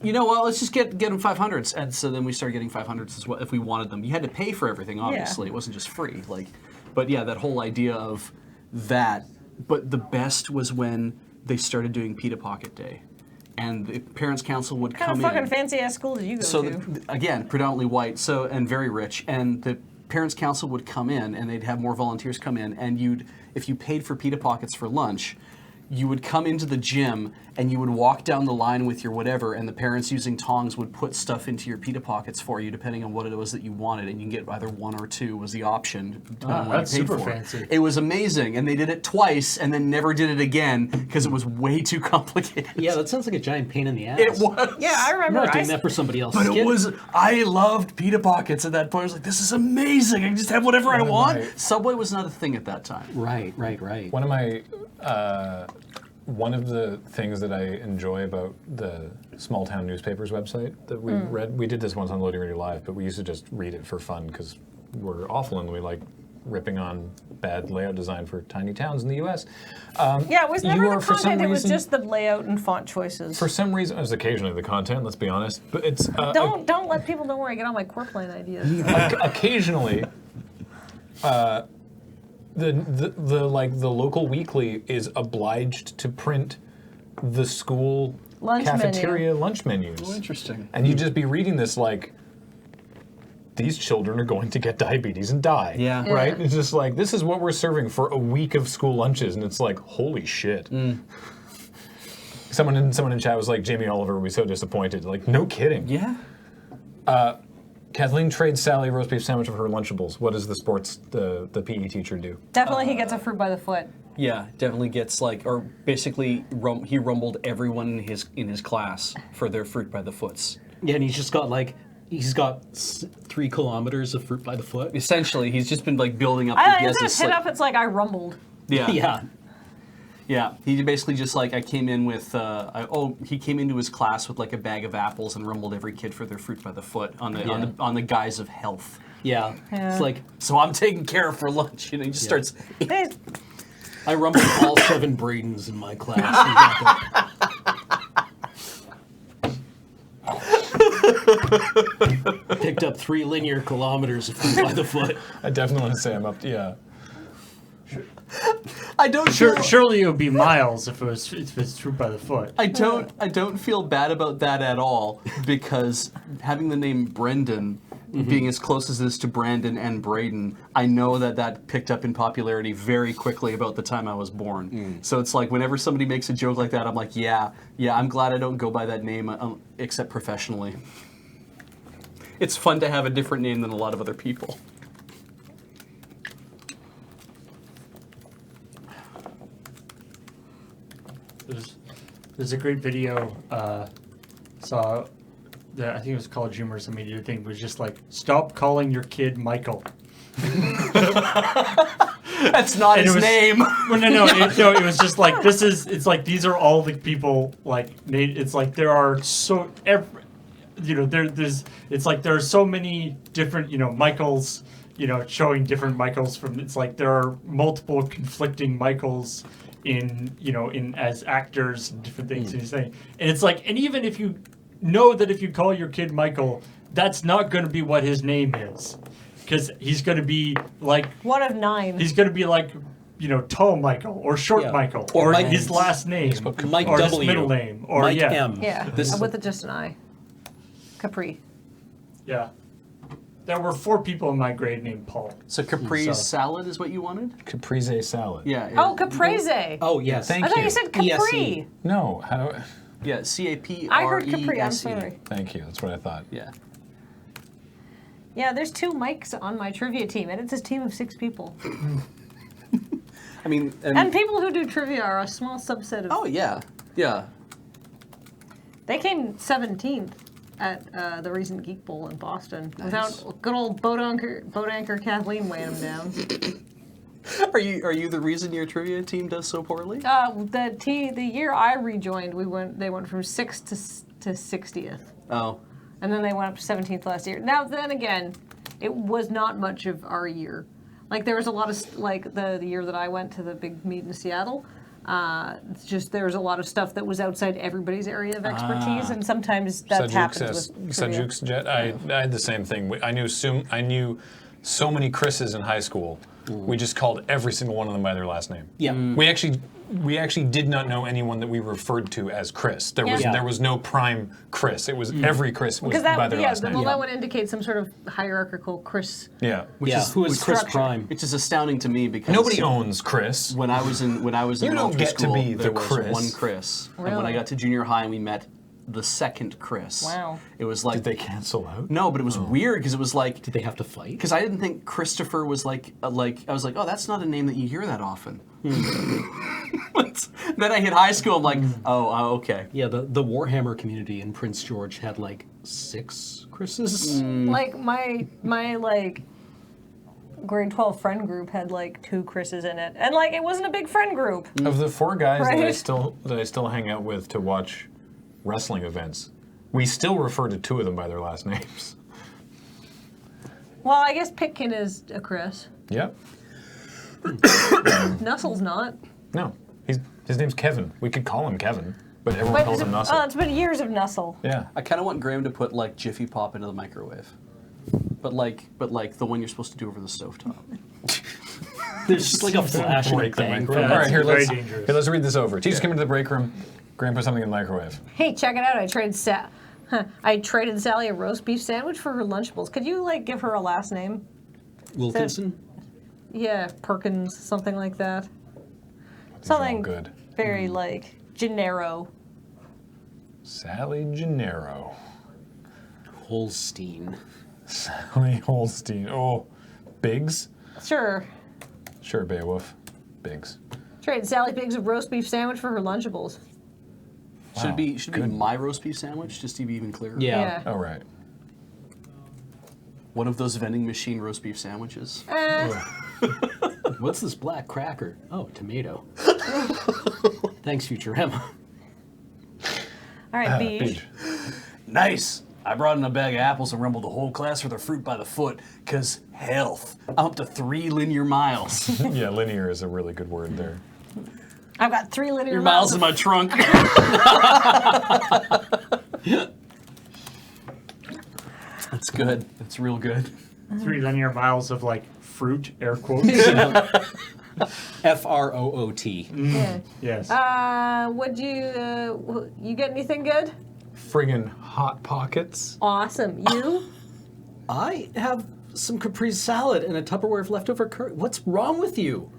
[SPEAKER 3] you know what? Let's just get them 500s, and so then we started getting 500s as well if we wanted them. You had to pay for everything, obviously. It wasn't just free. But yeah, that whole idea of that. But the best was when they started doing Pita Pocket Day, and the parents' council would
[SPEAKER 1] What kind
[SPEAKER 3] come
[SPEAKER 1] of fucking
[SPEAKER 3] in.
[SPEAKER 1] fancy ass school did you go
[SPEAKER 3] So
[SPEAKER 1] to?
[SPEAKER 3] again, predominantly white, so and very rich, and the parents' council would come in, and they'd have more volunteers come in, and if you paid for pita pockets for lunch, you would come into the gym and you would walk down the line with your whatever, and the parents using tongs would put stuff into your pita pockets for you, depending on what it was that you wanted, and you can get either one or two was the option, depending on what
[SPEAKER 5] that's
[SPEAKER 3] you paid
[SPEAKER 5] super
[SPEAKER 3] for.
[SPEAKER 5] fancy.
[SPEAKER 3] It was amazing, and they did it twice, and then never did it again because it was way too complicated.
[SPEAKER 4] Yeah, that sounds like a giant pain in the ass.
[SPEAKER 3] It was.
[SPEAKER 1] Yeah, I
[SPEAKER 4] I'm
[SPEAKER 1] remember.
[SPEAKER 4] not doing that for somebody else.
[SPEAKER 3] But it was, I loved pita pockets at that point. I was like, this is amazing. I can just have whatever I want.
[SPEAKER 2] Right.
[SPEAKER 3] Subway was not a thing at that time.
[SPEAKER 4] Right.
[SPEAKER 2] One of the things that I enjoy about the small town newspapers website that we read, we did this once on Loading Radio Live, but we used to just read it for fun because we're awful and we like ripping on bad layout design for tiny towns in the U.S.
[SPEAKER 1] Yeah, it was never
[SPEAKER 2] You
[SPEAKER 1] the
[SPEAKER 2] are, for some
[SPEAKER 1] content, it was
[SPEAKER 2] reason-
[SPEAKER 1] just the layout and font choices.
[SPEAKER 2] For some reason, it was occasionally the content. Let's be honest, but it's
[SPEAKER 1] Don't let people know where I get all my quirk line ideas.
[SPEAKER 2] occasionally, the local weekly is obliged to print the school
[SPEAKER 1] Lunch
[SPEAKER 2] cafeteria lunch menus.
[SPEAKER 3] Oh, interesting.
[SPEAKER 2] And you'd just be reading this like, these children are going to get diabetes and die.
[SPEAKER 3] Yeah.
[SPEAKER 2] Right? It's just like, this is what we're serving for a week of school lunches, and it's like, holy shit. Someone in chat was like, Jamie Oliver would be so disappointed. Like, no kidding.
[SPEAKER 3] Yeah.
[SPEAKER 2] Kathleen trades Sally a roast beef sandwich of her Lunchables. What does the PE teacher do?
[SPEAKER 1] Definitely he gets a fruit by the foot.
[SPEAKER 3] Yeah, definitely gets like, or basically he rumbled everyone in his class for their fruit by the foots.
[SPEAKER 4] Yeah, and he's got 3 kilometers of fruit by the foot.
[SPEAKER 3] Essentially, he's just been like building up.
[SPEAKER 1] Instead of sit up, it's like I rumbled.
[SPEAKER 3] Yeah.
[SPEAKER 4] Yeah.
[SPEAKER 3] Yeah, he basically just like, I came in with, he came into his class with like a bag of apples and rumbled every kid for their fruit by the foot on the guise of health.
[SPEAKER 4] Yeah.
[SPEAKER 1] Yeah.
[SPEAKER 4] It's like,
[SPEAKER 3] So I'm taking care of for lunch. You know, he just starts.
[SPEAKER 4] I rumbled all 7 Bradens in my class. Picked up 3 linear kilometers of fruit by the foot.
[SPEAKER 2] I definitely want to say I'm up to, yeah.
[SPEAKER 3] I don't.
[SPEAKER 5] Surely it would be miles if it's fruit by the foot.
[SPEAKER 3] I don't feel bad about that at all, because having the name Brendan being as close as this to Brandon and Braden, I know that picked up in popularity very quickly about the time I was born. So it's like whenever somebody makes a joke like that, I'm like, yeah, I'm glad I don't go by that name except professionally. It's fun to have a different name than a lot of other people.
[SPEAKER 5] There's a great video. Saw that I think it was College Humor or some media thing. Was just like, stop calling your kid Michael.
[SPEAKER 3] That's not his name.
[SPEAKER 5] Well, no. It was just like it's like these are all the people like it's like there are so it's like there are so many different Michaels, showing different Michaels from, it's like there are multiple conflicting Michaels in as actors and different things he's saying. And it's like, and even if you know that if you call your kid Michael, that's not going to be what his name is, because he's going to be like
[SPEAKER 1] One of 9.
[SPEAKER 5] he's going to be like tall Michael or short Michael
[SPEAKER 4] Or
[SPEAKER 5] or
[SPEAKER 4] Mike-
[SPEAKER 5] his last name
[SPEAKER 4] Mike
[SPEAKER 5] or his
[SPEAKER 4] W.
[SPEAKER 5] middle name or
[SPEAKER 4] Mike M.
[SPEAKER 1] Yeah,
[SPEAKER 4] This-
[SPEAKER 1] with just an I. Capri.
[SPEAKER 5] Yeah. There were 4 people in my grade named Paul.
[SPEAKER 3] So Capri's
[SPEAKER 5] So-
[SPEAKER 3] salad is what you wanted?
[SPEAKER 2] Caprese salad.
[SPEAKER 3] Yeah.
[SPEAKER 1] Oh, caprese.
[SPEAKER 4] Oh, yes.
[SPEAKER 2] Thank
[SPEAKER 1] I thought
[SPEAKER 2] you.
[SPEAKER 1] you said Capri.
[SPEAKER 4] ESE.
[SPEAKER 2] No, how?
[SPEAKER 3] Yeah, CAPRESE.
[SPEAKER 1] I heard Capri. I'm sorry.
[SPEAKER 2] Thank you. That's what I thought.
[SPEAKER 3] Yeah.
[SPEAKER 1] Yeah, there's 2 Mikes on my trivia team, and it's a team of 6 people.
[SPEAKER 3] I mean,
[SPEAKER 1] And people who do trivia are a small subset of.
[SPEAKER 3] oh yeah, yeah.
[SPEAKER 1] They came 17th at the recent Geek Bowl in Boston without good old boat anchor Kathleen weighing them down.
[SPEAKER 3] Are you the reason your trivia team does so poorly?
[SPEAKER 1] The year I rejoined, they went from 6th to 60th,
[SPEAKER 3] Oh,
[SPEAKER 1] and then they went up to 17th last year. Now then again, it was not much of our year. Like there was a lot of like the year that I went to the big meet in Seattle. It's just there was a lot of stuff that was outside everybody's area of expertise, and sometimes that happens with trivia.
[SPEAKER 2] Sajuk's jet. I had the same thing. I knew so many Chris's in high school. We just called every single one of them by their last name.
[SPEAKER 4] Yeah.
[SPEAKER 2] We actually did not know anyone that we referred to as Chris. There was no prime Chris. It was every Chris was
[SPEAKER 1] Because
[SPEAKER 2] by their last name.
[SPEAKER 1] that would indicate some sort of hierarchical Chris.
[SPEAKER 2] Yeah.
[SPEAKER 4] Who is Chris
[SPEAKER 1] structure.
[SPEAKER 4] Prime?
[SPEAKER 3] which is astounding to me because
[SPEAKER 2] Nobody owns Chris.
[SPEAKER 3] when I was in
[SPEAKER 2] You don't
[SPEAKER 3] elementary
[SPEAKER 2] get to
[SPEAKER 3] school,
[SPEAKER 2] be the
[SPEAKER 3] there was
[SPEAKER 2] Chris.
[SPEAKER 3] one Chris, and when I
[SPEAKER 1] Really?
[SPEAKER 3] got to junior high and we met the second Chris.
[SPEAKER 1] Wow.
[SPEAKER 3] It was like
[SPEAKER 2] Did they cancel out?
[SPEAKER 3] no, but it was weird because it was like
[SPEAKER 4] Did they have to fight?
[SPEAKER 3] because I didn't think Christopher was like I was like, oh, that's not a name that you hear that often. Then I hit high school. I'm like, oh, okay.
[SPEAKER 4] Yeah, the Warhammer community in Prince George had like 6 Chris's.
[SPEAKER 1] Like my like grade 12 friend group had like 2 Chris's in it, and like it wasn't a big friend group.
[SPEAKER 2] Of the 4 guys that I
[SPEAKER 1] Right.
[SPEAKER 2] still hang out with to watch wrestling events, we still refer to 2 of them by their last names.
[SPEAKER 1] Well, I guess Pitkin is a Chris.
[SPEAKER 2] Yep.
[SPEAKER 1] Nussle's not.
[SPEAKER 2] No, his name's Kevin. We could call him Kevin, but everyone calls him Nussle.
[SPEAKER 1] It's been years of Nussle.
[SPEAKER 2] Yeah.
[SPEAKER 3] I kind of want Graham to put like Jiffy Pop into the microwave, but like the one you're supposed to do over the stovetop.
[SPEAKER 4] There's just like a flash and a
[SPEAKER 2] Break the
[SPEAKER 4] bang.
[SPEAKER 2] microwave.
[SPEAKER 5] Yeah,
[SPEAKER 2] All right, here,
[SPEAKER 5] very
[SPEAKER 2] let's,
[SPEAKER 5] dangerous.
[SPEAKER 2] here, let's read this over. Teachers came into the break room. Graham put something in the microwave.
[SPEAKER 1] Hey, check it out. I traded Sally a roast beef sandwich for her Lunchables. Could you like give her a last name?
[SPEAKER 4] Wilkinson?
[SPEAKER 1] Yeah, Perkins, something like that.
[SPEAKER 2] These are all
[SPEAKER 1] Something
[SPEAKER 2] good.
[SPEAKER 1] very like Gennaro.
[SPEAKER 2] Sally Gennaro.
[SPEAKER 4] Holstein.
[SPEAKER 2] Sally Holstein. Oh, Biggs?
[SPEAKER 1] Sure.
[SPEAKER 2] Sure, Beowulf. Biggs.
[SPEAKER 1] Traded Sally Biggs a roast beef sandwich for her Lunchables.
[SPEAKER 3] Should it be
[SPEAKER 2] good.
[SPEAKER 3] my roast beef sandwich, just to be even clearer?
[SPEAKER 4] Yeah.
[SPEAKER 2] Oh, right.
[SPEAKER 3] One of those vending machine roast beef sandwiches.
[SPEAKER 4] What's this black cracker? Oh, tomato. Thanks, Futurama.
[SPEAKER 1] All right, Beej.
[SPEAKER 3] Nice. I brought in a bag of apples and rumbled the whole class with their fruit by the foot, 'cause health. I'm up to 3 linear miles.
[SPEAKER 2] Yeah, linear is a really good word there.
[SPEAKER 1] I've got 3 linear
[SPEAKER 3] Your miles in my trunk. That's good. That's real good.
[SPEAKER 5] 3 linear miles of like fruit, air quotes.
[SPEAKER 4] F-R-O-O-T.
[SPEAKER 1] Yeah.
[SPEAKER 5] Yes.
[SPEAKER 1] Would you get anything good?
[SPEAKER 2] Friggin' Hot Pockets.
[SPEAKER 1] Awesome. You?
[SPEAKER 4] I have some caprese salad and a Tupperware of leftover curry. What's wrong with you?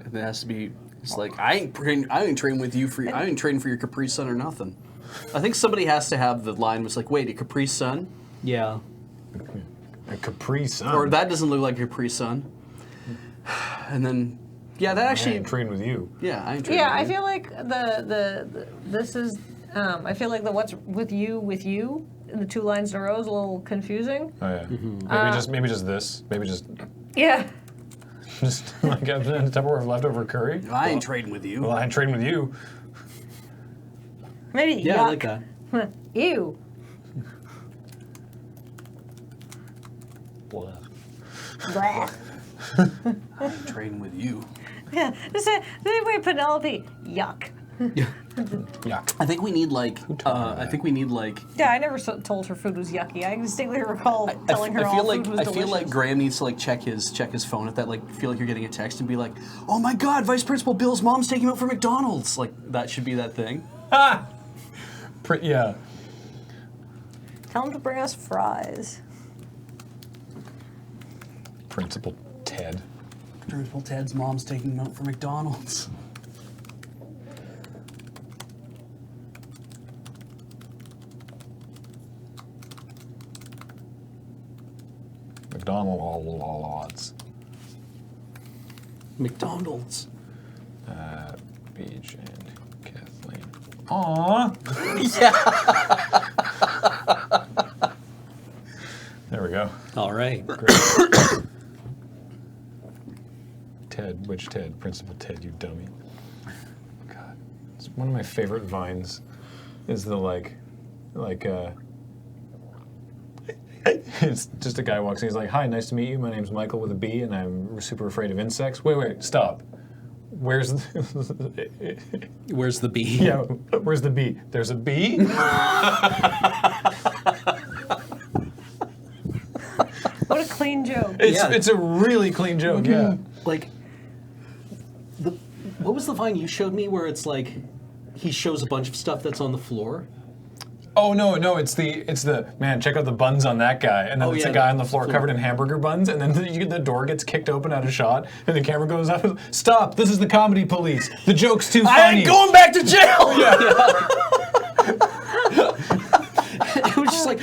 [SPEAKER 3] It has to be. It's like I ain't trading with you for. I ain't trading for your Capri Sun or nothing. I think somebody has to have the line was like, wait, a Capri Sun,
[SPEAKER 4] Yeah.
[SPEAKER 2] A Capri Sun.
[SPEAKER 3] or that doesn't look like a Capri Sun. And then, yeah, that
[SPEAKER 2] I
[SPEAKER 3] actually.
[SPEAKER 2] ain't trading with you.
[SPEAKER 3] Yeah, I ain't trading.
[SPEAKER 1] Yeah, I
[SPEAKER 3] with you.
[SPEAKER 1] feel like this is. I feel like the what's with you, in the 2 lines in a row is a little confusing.
[SPEAKER 2] Oh, yeah. Maybe just this. Maybe just
[SPEAKER 1] Yeah.
[SPEAKER 2] like a Tupperware of leftover curry.
[SPEAKER 3] I ain't trading with you.
[SPEAKER 2] Well, I ain't trading with you.
[SPEAKER 1] Maybe.
[SPEAKER 4] Yeah,
[SPEAKER 1] yuck.
[SPEAKER 4] I like that.
[SPEAKER 1] Ew.
[SPEAKER 2] Blah.
[SPEAKER 1] Blah.
[SPEAKER 3] I ain't trading with you.
[SPEAKER 1] Yeah. This is wait, Penelope. Yuck.
[SPEAKER 2] Yuck.
[SPEAKER 3] I think we need like.
[SPEAKER 2] told her
[SPEAKER 3] I think we need like.
[SPEAKER 1] Yeah, I never told her food was yucky. I distinctly recall telling her
[SPEAKER 3] I
[SPEAKER 1] all
[SPEAKER 3] feel like
[SPEAKER 1] food was
[SPEAKER 3] I
[SPEAKER 1] delicious.
[SPEAKER 3] feel like Graham needs to like check his phone at that. Like, feel like you're getting a text and be like, "Oh my God, Vice Principal Bill's mom's taking him out for McDonald's." Like that should be that thing.
[SPEAKER 2] Yeah.
[SPEAKER 1] Tell him to bring us fries.
[SPEAKER 2] Principal Ted.
[SPEAKER 3] Principal Ted's mom's taking him out for McDonald's.
[SPEAKER 2] McDonald's.
[SPEAKER 3] McDonald's.
[SPEAKER 2] Beach and Kathleen. Aww. There we go.
[SPEAKER 4] All right.
[SPEAKER 2] Great. Ted, which Ted? Principal Ted, you dummy. God, it's one of my favorite vines. Is the it's just a guy walks in. He's like, "Hi, nice to meet you. My name's Michael with a B, and I'm super afraid of insects." Wait, stop. Where's the
[SPEAKER 4] Where's the bee?
[SPEAKER 2] yeah? Where's the bee? There's a bee.
[SPEAKER 1] What a clean joke.
[SPEAKER 2] It's a really clean joke. Yeah.
[SPEAKER 4] Like, what was the vine you showed me where it's like he shows a bunch of stuff that's on the floor?
[SPEAKER 2] Oh no, it's the man. Check out the buns on that guy, and then it's
[SPEAKER 4] yeah,
[SPEAKER 2] a guy on
[SPEAKER 4] the
[SPEAKER 2] the floor
[SPEAKER 4] floor.
[SPEAKER 2] covered in hamburger buns, and then the door gets kicked open out of shot, and the camera goes up. Stop! This is the comedy police. The joke's too funny.
[SPEAKER 3] I ain't going back to jail.
[SPEAKER 4] It was just like,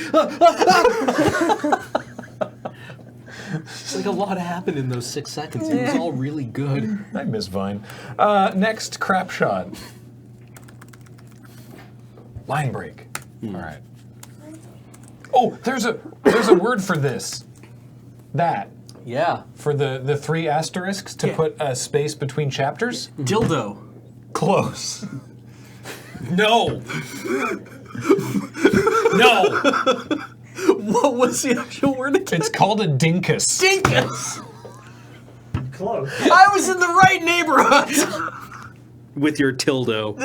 [SPEAKER 4] it's like a lot happened in those 6 seconds. It was all really good.
[SPEAKER 2] I miss Vine. Next, crap shot. Line break. All right. Oh, there's a word for this. That.
[SPEAKER 3] Yeah.
[SPEAKER 2] For the 3 asterisks to put a space between chapters.
[SPEAKER 3] Dildo.
[SPEAKER 2] Close.
[SPEAKER 4] No. No.
[SPEAKER 3] What was the actual word again?
[SPEAKER 2] It's called a dinkus.
[SPEAKER 3] Dinkus.
[SPEAKER 5] Close.
[SPEAKER 3] I was in the right neighborhood.
[SPEAKER 4] With your tildo.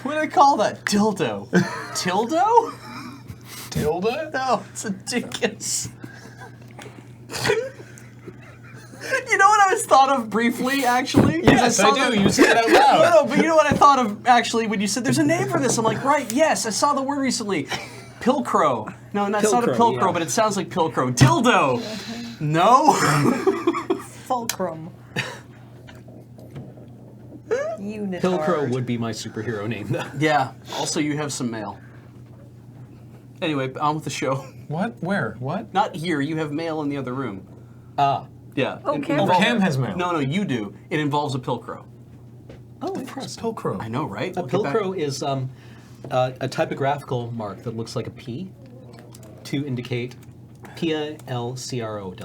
[SPEAKER 3] What do I call that? Dildo. Tildo?
[SPEAKER 2] Tilda?
[SPEAKER 3] No, it's a dinkus. just thought of briefly, actually.
[SPEAKER 2] Yes, I do. You said it out loud.
[SPEAKER 3] No, but you know what I thought of actually when you said there's a name for this? I'm like, right, yes, I saw the word recently. Pilcrow. No, that's not a
[SPEAKER 4] Pilcrow,
[SPEAKER 3] pilcrow,
[SPEAKER 4] yeah.
[SPEAKER 3] but it sounds like pilcrow. Dildo. No.
[SPEAKER 1] Fulcrum. Unitar.
[SPEAKER 4] Pilcrow would be my superhero name, though.
[SPEAKER 3] Yeah. Also, you have some mail. Anyway, on with the show.
[SPEAKER 2] What? Where? What?
[SPEAKER 3] Not here. You have mail in the other room.
[SPEAKER 4] Ah.
[SPEAKER 3] Yeah.
[SPEAKER 1] Oh,
[SPEAKER 3] It
[SPEAKER 1] Cam-
[SPEAKER 3] involves-
[SPEAKER 2] Cam has mail.
[SPEAKER 3] No, you do. It involves a pilcrow.
[SPEAKER 4] Oh, interesting.
[SPEAKER 2] Pilcrow.
[SPEAKER 3] I know, right?
[SPEAKER 4] A
[SPEAKER 3] We'll get back-
[SPEAKER 4] pilcrow is a typographical mark that looks like a P to indicate Pilcrow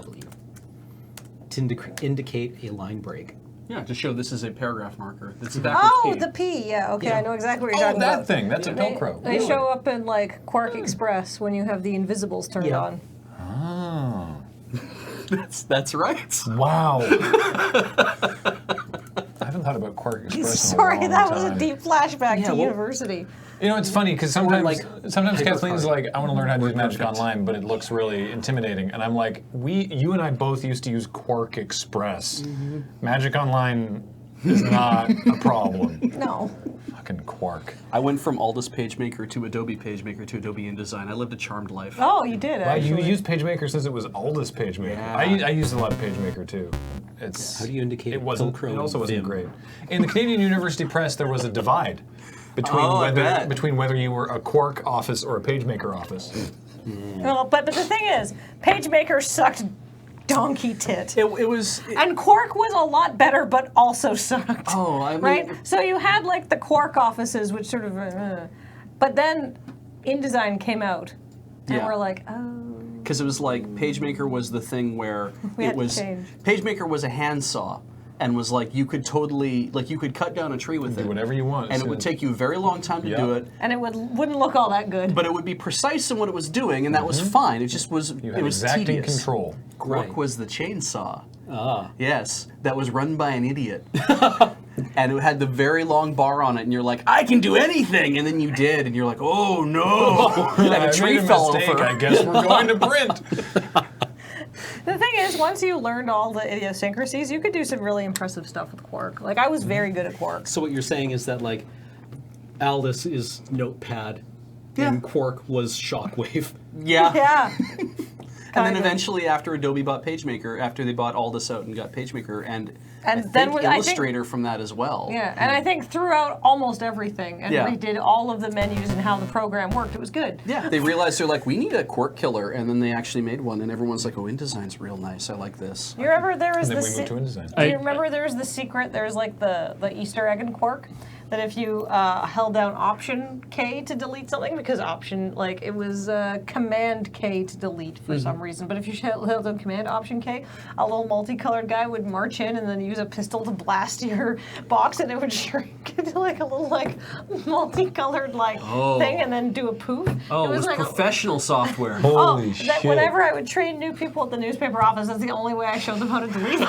[SPEAKER 4] to indicate a line break.
[SPEAKER 3] Yeah, to show this is a paragraph marker. That's a backwards
[SPEAKER 1] Oh,
[SPEAKER 3] P.
[SPEAKER 1] the P. Yeah. Okay,
[SPEAKER 4] Yeah.
[SPEAKER 1] I know exactly what you're
[SPEAKER 2] Oh,
[SPEAKER 1] talking
[SPEAKER 2] that
[SPEAKER 1] about.
[SPEAKER 2] thing. That's a
[SPEAKER 1] They,
[SPEAKER 2] Pilcrow.
[SPEAKER 1] they show up in like Quark Express when you have the invisibles turned
[SPEAKER 4] Yeah.
[SPEAKER 1] on.
[SPEAKER 2] Oh.
[SPEAKER 3] That's right.
[SPEAKER 2] Wow. I haven't thought about Quark Express in a
[SPEAKER 1] Sorry,
[SPEAKER 2] long
[SPEAKER 1] that was a
[SPEAKER 2] time.
[SPEAKER 1] deep flashback
[SPEAKER 4] Yeah,
[SPEAKER 1] to
[SPEAKER 4] well-
[SPEAKER 1] university.
[SPEAKER 2] You know, it's funny because sometimes,
[SPEAKER 4] like
[SPEAKER 2] Kathleen's
[SPEAKER 4] hypercard.
[SPEAKER 2] like, I want to learn how to use Magic
[SPEAKER 3] Perfect.
[SPEAKER 2] Online, but it looks really intimidating. And I'm like, you and I both used to use Quark Express. Magic Online is not a problem.
[SPEAKER 1] No.
[SPEAKER 2] Fucking Quark.
[SPEAKER 3] I went from Aldus PageMaker to Adobe PageMaker to Adobe InDesign. I lived a charmed life.
[SPEAKER 1] Oh, you did
[SPEAKER 2] Wow, you
[SPEAKER 1] actually.
[SPEAKER 2] used PageMaker since it was Aldus PageMaker.
[SPEAKER 3] Yeah.
[SPEAKER 2] I used a lot of PageMaker too. It's
[SPEAKER 4] How do you indicate
[SPEAKER 2] it wasn't.
[SPEAKER 4] Pilcrow
[SPEAKER 2] It also wasn't
[SPEAKER 4] Vim?
[SPEAKER 2] great. In the Canadian University Press, there was a divide between
[SPEAKER 3] Oh, I bet.
[SPEAKER 2] whether you were a Quark office or a PageMaker office.
[SPEAKER 1] Well, but the thing is, PageMaker sucked donkey tit.
[SPEAKER 3] It was.
[SPEAKER 1] And Quark was a lot better, but also sucked.
[SPEAKER 3] Oh, I mean-
[SPEAKER 1] right. So you had like the Quark offices, which sort of, but then InDesign came out, and
[SPEAKER 3] Yeah.
[SPEAKER 1] we're like, oh,
[SPEAKER 3] Because it was like PageMaker was the thing where
[SPEAKER 1] We
[SPEAKER 3] it
[SPEAKER 1] had to
[SPEAKER 3] was.
[SPEAKER 1] change.
[SPEAKER 3] PageMaker was a handsaw, and was like you could totally you could cut down a tree with
[SPEAKER 2] Do
[SPEAKER 3] it,
[SPEAKER 2] whatever you want.
[SPEAKER 3] and it would take you a very long time to
[SPEAKER 2] Yep.
[SPEAKER 3] do it.
[SPEAKER 1] and it wouldn't look all that good.
[SPEAKER 3] But it would be precise in what it was doing, and that was fine. It just was.
[SPEAKER 2] You
[SPEAKER 3] it
[SPEAKER 2] had
[SPEAKER 3] was
[SPEAKER 2] exacting
[SPEAKER 3] tedious.
[SPEAKER 2] control.
[SPEAKER 3] Quark
[SPEAKER 4] Right.
[SPEAKER 3] was the chainsaw.
[SPEAKER 4] Ah.
[SPEAKER 3] Yes, that was run by an idiot. And it had the very long bar on it, and you're like, I can do anything! And then you did, and you're like, oh no! And
[SPEAKER 2] I
[SPEAKER 3] a tree
[SPEAKER 2] made a
[SPEAKER 3] fell
[SPEAKER 2] mistake.
[SPEAKER 3] over.
[SPEAKER 2] I guess we're going to print.
[SPEAKER 1] The thing is, once you learned all the idiosyncrasies, you could do some really impressive stuff with Quark. Like, I was very good at Quark.
[SPEAKER 4] So what you're saying is that like Aldus is Notepad,
[SPEAKER 3] Yeah.
[SPEAKER 4] and Quark was Shockwave.
[SPEAKER 3] Yeah.
[SPEAKER 1] Yeah.
[SPEAKER 3] And then
[SPEAKER 1] Kinda.
[SPEAKER 3] eventually, after Adobe bought PageMaker, after they bought Aldus out and got PageMaker, and
[SPEAKER 1] And
[SPEAKER 3] I
[SPEAKER 1] then
[SPEAKER 3] think
[SPEAKER 1] with- I think-
[SPEAKER 3] Illustrator from that as well.
[SPEAKER 1] Yeah, and I think throughout almost everything, and
[SPEAKER 3] Yeah.
[SPEAKER 1] redid all of the menus and how the program worked, it was good.
[SPEAKER 3] Yeah, they realized they're like, we need a Quark killer, and then they actually made one, and everyone's like, oh, InDesign's real nice. I like this.
[SPEAKER 1] You remember there was
[SPEAKER 2] And then
[SPEAKER 1] the
[SPEAKER 2] we moved to InDesign.
[SPEAKER 1] Do you remember there was the secret? There was like the Easter egg in Quark that if you held down Option K to delete something, because Option like it was Command K to delete for some reason, but if you held down Command Option K, a little multicolored guy would march in and then use a pistol to blast your box, and it would shrink into like a little like multicolored like thing, and then do a poof.
[SPEAKER 3] Oh, it was
[SPEAKER 1] like
[SPEAKER 3] professional software.
[SPEAKER 2] Holy
[SPEAKER 1] that
[SPEAKER 2] shit.
[SPEAKER 1] whenever I would train new people at the newspaper office, that's the only way I showed them how to delete it.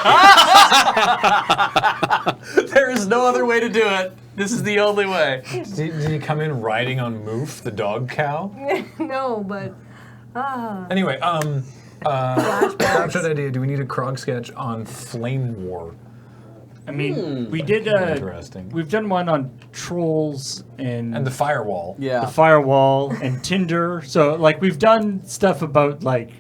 [SPEAKER 3] There is no other way to do it. This is the only way.
[SPEAKER 2] Did he come in riding on Moof, the dog cow?
[SPEAKER 1] No, but
[SPEAKER 2] Anyway, Crapshoot idea. Do we need a Krog sketch on Flame War?
[SPEAKER 5] I mean, we did.
[SPEAKER 2] Interesting.
[SPEAKER 5] We've done one on trolls and
[SPEAKER 2] And the firewall.
[SPEAKER 3] Yeah.
[SPEAKER 5] the firewall and Tinder. So like we've done stuff about like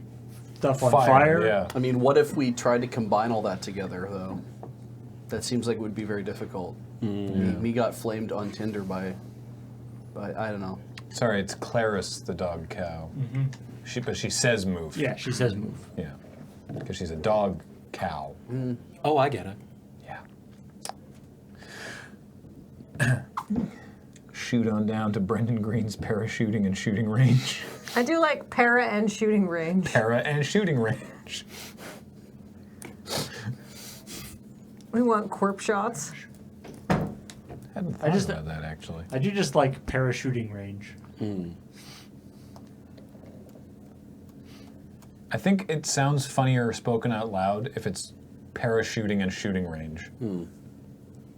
[SPEAKER 5] stuff on fire.
[SPEAKER 2] Yeah.
[SPEAKER 3] I mean, what if we tried to combine all that together, though? That seems like it would be very difficult. Me got flamed on Tinder by I don't know.
[SPEAKER 2] Sorry, it's Clarice, the dog cow. But she says move.
[SPEAKER 5] Yeah, she says move.
[SPEAKER 2] Yeah. Because she's a dog cow.
[SPEAKER 4] Oh, I get it.
[SPEAKER 2] Yeah. Shoot on down to Brendan Green's parachuting and shooting range.
[SPEAKER 1] I do like para and shooting range.
[SPEAKER 2] Para and shooting range.
[SPEAKER 1] We want corp shots.
[SPEAKER 2] Hadn't thought
[SPEAKER 5] just-
[SPEAKER 2] about that actually.
[SPEAKER 5] I do just like parachuting range.
[SPEAKER 2] I think it sounds funnier spoken out loud if it's parachuting and shooting range.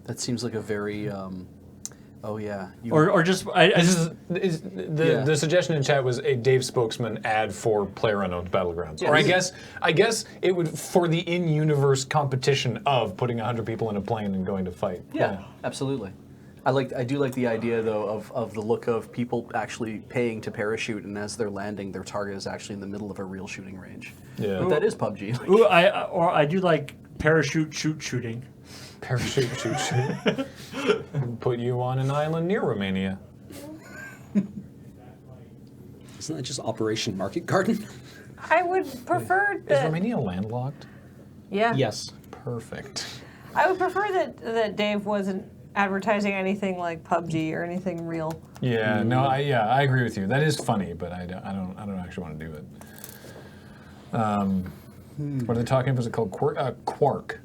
[SPEAKER 3] That seems like a very Oh yeah.
[SPEAKER 5] Or just I
[SPEAKER 2] This
[SPEAKER 5] just
[SPEAKER 2] is the suggestion in chat was a Dave Spokesman ad for PlayerUnknown's Battlegrounds. Or I guess it would for the in-universe competition of putting 100 people in a plane and going to fight.
[SPEAKER 3] Yeah, absolutely. I do like the idea though of the look of people actually paying to parachute, and as they're landing, their target is actually in the middle of a real shooting range.
[SPEAKER 2] Yeah.
[SPEAKER 3] But that is PUBG. Like,
[SPEAKER 5] ooh, I do like parachute shooting.
[SPEAKER 2] Parachute shoot. Put you on an island near Romania.
[SPEAKER 4] Isn't that just Operation Market Garden?
[SPEAKER 1] I would prefer
[SPEAKER 2] Is
[SPEAKER 1] that.
[SPEAKER 2] Romania landlocked?
[SPEAKER 1] Yeah.
[SPEAKER 4] Yes.
[SPEAKER 2] Perfect.
[SPEAKER 1] I would prefer that Dave wasn't advertising anything like PUBG or anything real.
[SPEAKER 2] Yeah, no, I agree with you. That is funny, but I don't actually want to do it. What are they talking about? Is it called Quark?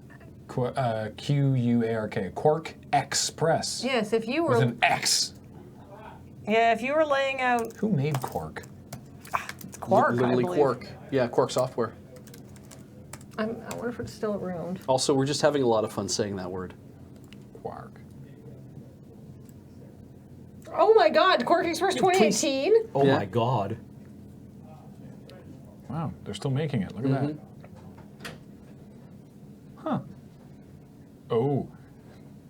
[SPEAKER 2] Q-U-A-R-K. Quark Express.
[SPEAKER 1] Yes, if you
[SPEAKER 2] With
[SPEAKER 1] were
[SPEAKER 2] an X.
[SPEAKER 1] if you were laying out
[SPEAKER 2] Who made Quark?
[SPEAKER 1] Quark,
[SPEAKER 3] literally
[SPEAKER 1] I believe.
[SPEAKER 3] Quark. Yeah, Quark software.
[SPEAKER 1] I wonder if it's still around.
[SPEAKER 3] Also, we're just having a lot of fun saying that word.
[SPEAKER 2] Quark.
[SPEAKER 1] Oh my God, Quark Express 2018.
[SPEAKER 4] Oh
[SPEAKER 3] Yeah.
[SPEAKER 4] my God.
[SPEAKER 2] Wow, they're still making it. Look at that. Huh. Oh,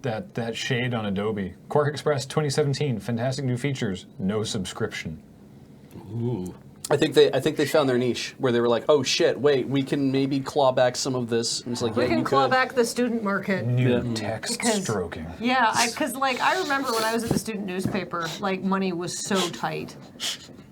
[SPEAKER 2] that shade on Adobe. Quark Express 2017, fantastic new features, no subscription.
[SPEAKER 4] Ooh.
[SPEAKER 3] I think they found their niche where they were like, oh shit, wait, we can maybe claw back some of this. And it's like,
[SPEAKER 1] We
[SPEAKER 3] yeah,
[SPEAKER 1] can
[SPEAKER 3] you
[SPEAKER 1] claw
[SPEAKER 3] could.
[SPEAKER 1] back the student market.
[SPEAKER 2] New text
[SPEAKER 1] Because-
[SPEAKER 2] stroking.
[SPEAKER 1] Yeah, because I remember when I was at the student newspaper, like money was so tight,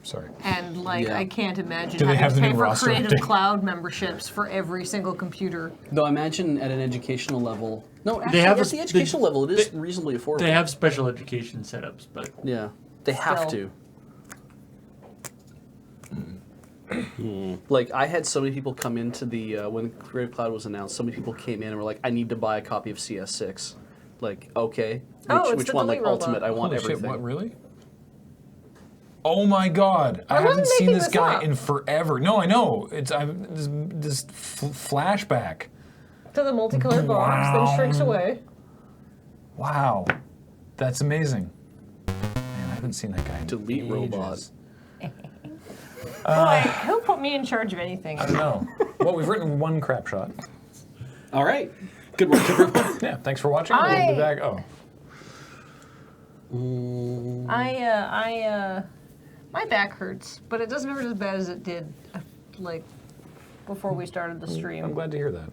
[SPEAKER 2] Sorry.
[SPEAKER 1] and like
[SPEAKER 3] Yeah.
[SPEAKER 1] I can't imagine
[SPEAKER 2] Do they
[SPEAKER 1] having
[SPEAKER 2] have
[SPEAKER 1] to
[SPEAKER 2] the
[SPEAKER 1] pay
[SPEAKER 2] new
[SPEAKER 1] for
[SPEAKER 2] roster
[SPEAKER 1] Creative
[SPEAKER 2] update?
[SPEAKER 1] Cloud memberships for every single computer.
[SPEAKER 3] Though I imagine at an educational level, no, actually,
[SPEAKER 5] have
[SPEAKER 3] at
[SPEAKER 5] a-
[SPEAKER 3] the educational level, it is
[SPEAKER 5] they-
[SPEAKER 3] reasonably affordable.
[SPEAKER 5] They have special education setups, but
[SPEAKER 3] Yeah, they have
[SPEAKER 1] Still.
[SPEAKER 3] to. Like, I had so many people come into the, when Creative Cloud was announced, so many people came in and were like, I need to buy a copy of CS6. Like, okay.
[SPEAKER 1] Oh, it's
[SPEAKER 3] which
[SPEAKER 1] the
[SPEAKER 3] one? Like,
[SPEAKER 1] delete robot.
[SPEAKER 3] Ultimate, I want
[SPEAKER 2] Holy
[SPEAKER 3] everything.
[SPEAKER 2] shit, what, really? Oh my God! I
[SPEAKER 1] I wasn't
[SPEAKER 2] haven't seen
[SPEAKER 1] making
[SPEAKER 2] this
[SPEAKER 1] this
[SPEAKER 2] guy
[SPEAKER 1] up.
[SPEAKER 2] in forever. No, I know. It's this flashback.
[SPEAKER 1] To the multicolored box,
[SPEAKER 2] Wow.
[SPEAKER 1] then shrinks away.
[SPEAKER 2] Wow, that's amazing. Man, I haven't seen that guy in
[SPEAKER 3] Delete
[SPEAKER 2] ages.
[SPEAKER 3] robot.
[SPEAKER 1] Boy, he'll put me in charge of anything.
[SPEAKER 2] I don't know. Well, we've written one crap shot.
[SPEAKER 4] All right. Good work, everyone.
[SPEAKER 2] Yeah, thanks for watching. We'll be back. Oh,
[SPEAKER 1] My back hurts, but it doesn't hurt as bad as it did, like, before we started the
[SPEAKER 2] I'm
[SPEAKER 1] stream.
[SPEAKER 2] glad to hear that.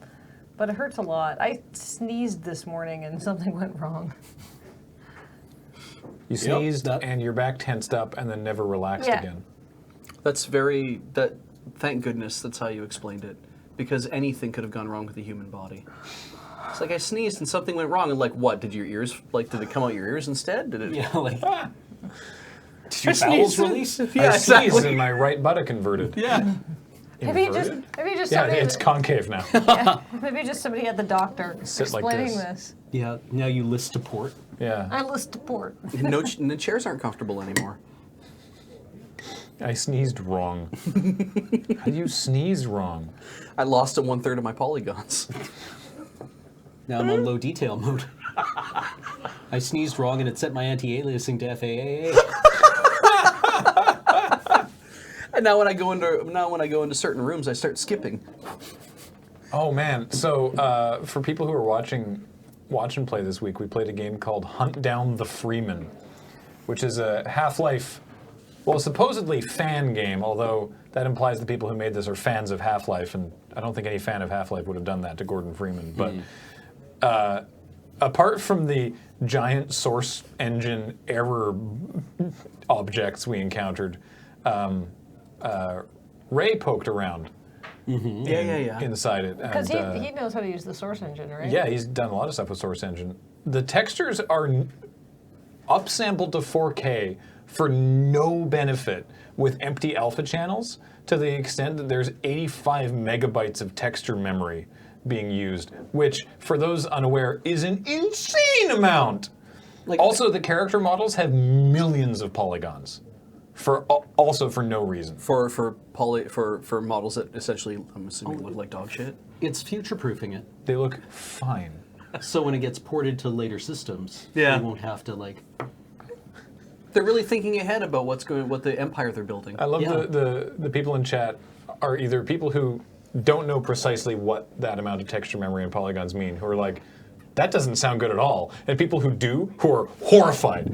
[SPEAKER 1] But it hurts a lot. I sneezed this morning and something went wrong.
[SPEAKER 2] You sneezed
[SPEAKER 4] that-
[SPEAKER 2] and your back tensed up and then never relaxed
[SPEAKER 1] Yeah.
[SPEAKER 2] again.
[SPEAKER 3] That's thank goodness that's how you explained it. Because anything could have gone wrong with the human body. It's like I sneezed and something went wrong, and like, what? Did your ears, like, did it come out your ears instead? Did it?
[SPEAKER 4] Yeah, like. Did your
[SPEAKER 3] I
[SPEAKER 4] bowels
[SPEAKER 3] sneezed.
[SPEAKER 4] release?
[SPEAKER 3] Yeah,
[SPEAKER 2] I sneezed
[SPEAKER 3] exactly.
[SPEAKER 2] and my right buttock inverted.
[SPEAKER 3] Yeah.
[SPEAKER 1] Maybe just
[SPEAKER 2] Yeah,
[SPEAKER 1] somebody.
[SPEAKER 2] it's concave now.
[SPEAKER 1] Maybe just somebody at the doctor
[SPEAKER 2] Sit like
[SPEAKER 1] explaining
[SPEAKER 2] this.
[SPEAKER 1] this.
[SPEAKER 4] Yeah, now you list to port.
[SPEAKER 2] Yeah.
[SPEAKER 1] I list support.
[SPEAKER 3] No, the chairs aren't comfortable anymore.
[SPEAKER 2] I sneezed wrong. How do you sneeze wrong?
[SPEAKER 3] I lost 1/3 of my polygons.
[SPEAKER 4] Now I'm on low detail mode. I sneezed wrong and it set my anti-aliasing to FAAA.
[SPEAKER 3] And now when I go into certain rooms, I start skipping.
[SPEAKER 2] Oh man! So for people who are watch and play this week, we played a game called Hunt Down the Freeman, which is a Half-Life, well, supposedly fan game. Although that implies the people who made this are fans of Half-Life, and I don't think any fan of Half-Life would have done that to Gordon Freeman. But apart from the giant source engine error objects we encountered, Ray poked around.
[SPEAKER 3] Yeah.
[SPEAKER 2] Inside it.
[SPEAKER 1] Because
[SPEAKER 2] and,
[SPEAKER 1] he knows how to use the source engine, right?
[SPEAKER 2] yeah, he's done a lot of stuff with Source Engine. The textures are upsampled to 4K for no benefit with empty alpha channels, to the extent that there's 85 megabytes of texture memory being used, which, for those unaware, is an insane amount.
[SPEAKER 4] Like-
[SPEAKER 2] Also, the character models have millions of polygons, also for no reason.
[SPEAKER 3] For models that essentially, I'm assuming, look like dog shit.
[SPEAKER 4] It's future-proofing it.
[SPEAKER 2] They look fine.
[SPEAKER 4] So when it gets ported to later systems,
[SPEAKER 3] Yeah.
[SPEAKER 4] they won't have to, like,
[SPEAKER 3] They're really thinking ahead about what the empire they're building.
[SPEAKER 2] I love
[SPEAKER 4] Yeah.
[SPEAKER 2] the people in chat are either people who don't know precisely what that amount of texture memory and polygons mean, who are like, that doesn't sound good at all, and people who do, who are horrified.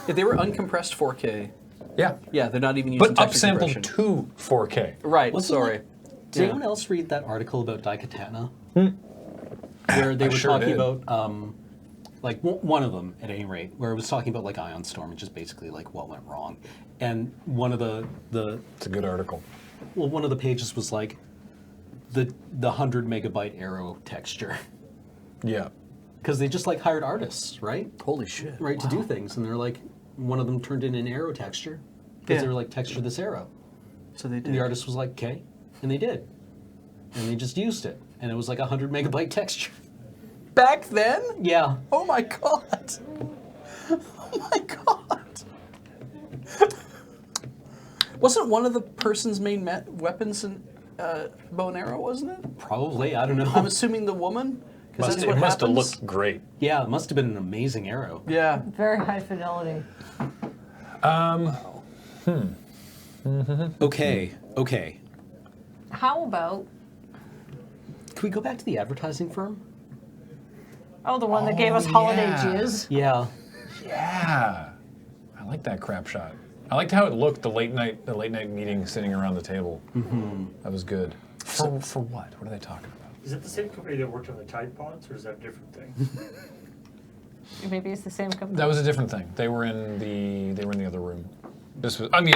[SPEAKER 3] If they were uncompressed 4K,
[SPEAKER 2] Yeah.
[SPEAKER 3] yeah, they're not even using
[SPEAKER 2] But
[SPEAKER 3] texture
[SPEAKER 2] upsampled
[SPEAKER 3] compression.
[SPEAKER 2] to 4K.
[SPEAKER 3] Right,
[SPEAKER 4] Wasn't
[SPEAKER 3] sorry.
[SPEAKER 4] Did
[SPEAKER 3] Yeah.
[SPEAKER 4] anyone else read that article about Daikatana? Where they
[SPEAKER 2] I
[SPEAKER 4] were
[SPEAKER 2] sure
[SPEAKER 4] talking
[SPEAKER 2] did.
[SPEAKER 4] about, like one of them at any rate, where it was talking about like Ion Storm and just basically like what went wrong. And one of the
[SPEAKER 2] It's a good article.
[SPEAKER 4] well, one of the pages was like the 100 megabyte arrow texture.
[SPEAKER 2] Yeah.
[SPEAKER 4] Because they just like hired artists, right?
[SPEAKER 3] Holy shit.
[SPEAKER 4] Right, to do things. And they're like, one of them turned in an arrow texture. Because
[SPEAKER 3] Yeah.
[SPEAKER 4] they were like, texture this arrow.
[SPEAKER 3] So they did.
[SPEAKER 4] And the artist was like, okay. And they did. And they just used it. And it was like 100 megabyte texture.
[SPEAKER 3] Back then?
[SPEAKER 4] Yeah.
[SPEAKER 3] Oh my god. Oh my god. Wasn't one of the person's main weapons in bow and arrow, wasn't it?
[SPEAKER 4] Probably. I don't know.
[SPEAKER 3] I'm assuming the woman? Because that's what
[SPEAKER 2] It must have
[SPEAKER 3] happens.
[SPEAKER 2] looked great.
[SPEAKER 4] Yeah, it must have been an amazing arrow.
[SPEAKER 3] Yeah.
[SPEAKER 1] Very high fidelity.
[SPEAKER 4] Okay.
[SPEAKER 1] How about
[SPEAKER 4] Can we go back to the advertising firm?
[SPEAKER 1] the one that gave us
[SPEAKER 2] Oh,
[SPEAKER 1] holiday
[SPEAKER 2] yeah.
[SPEAKER 1] jizz?
[SPEAKER 4] Yeah.
[SPEAKER 2] Yeah. I like that crap shot. I liked how it looked, the late night meeting sitting around the table. Mm-hmm. That was good. For what? What are they talking about?
[SPEAKER 5] Is it the same company that worked on the Tide Pods, or is that a different thing?
[SPEAKER 1] Maybe it's the same company.
[SPEAKER 2] That was a different thing. They were in the other room. This was, I mean,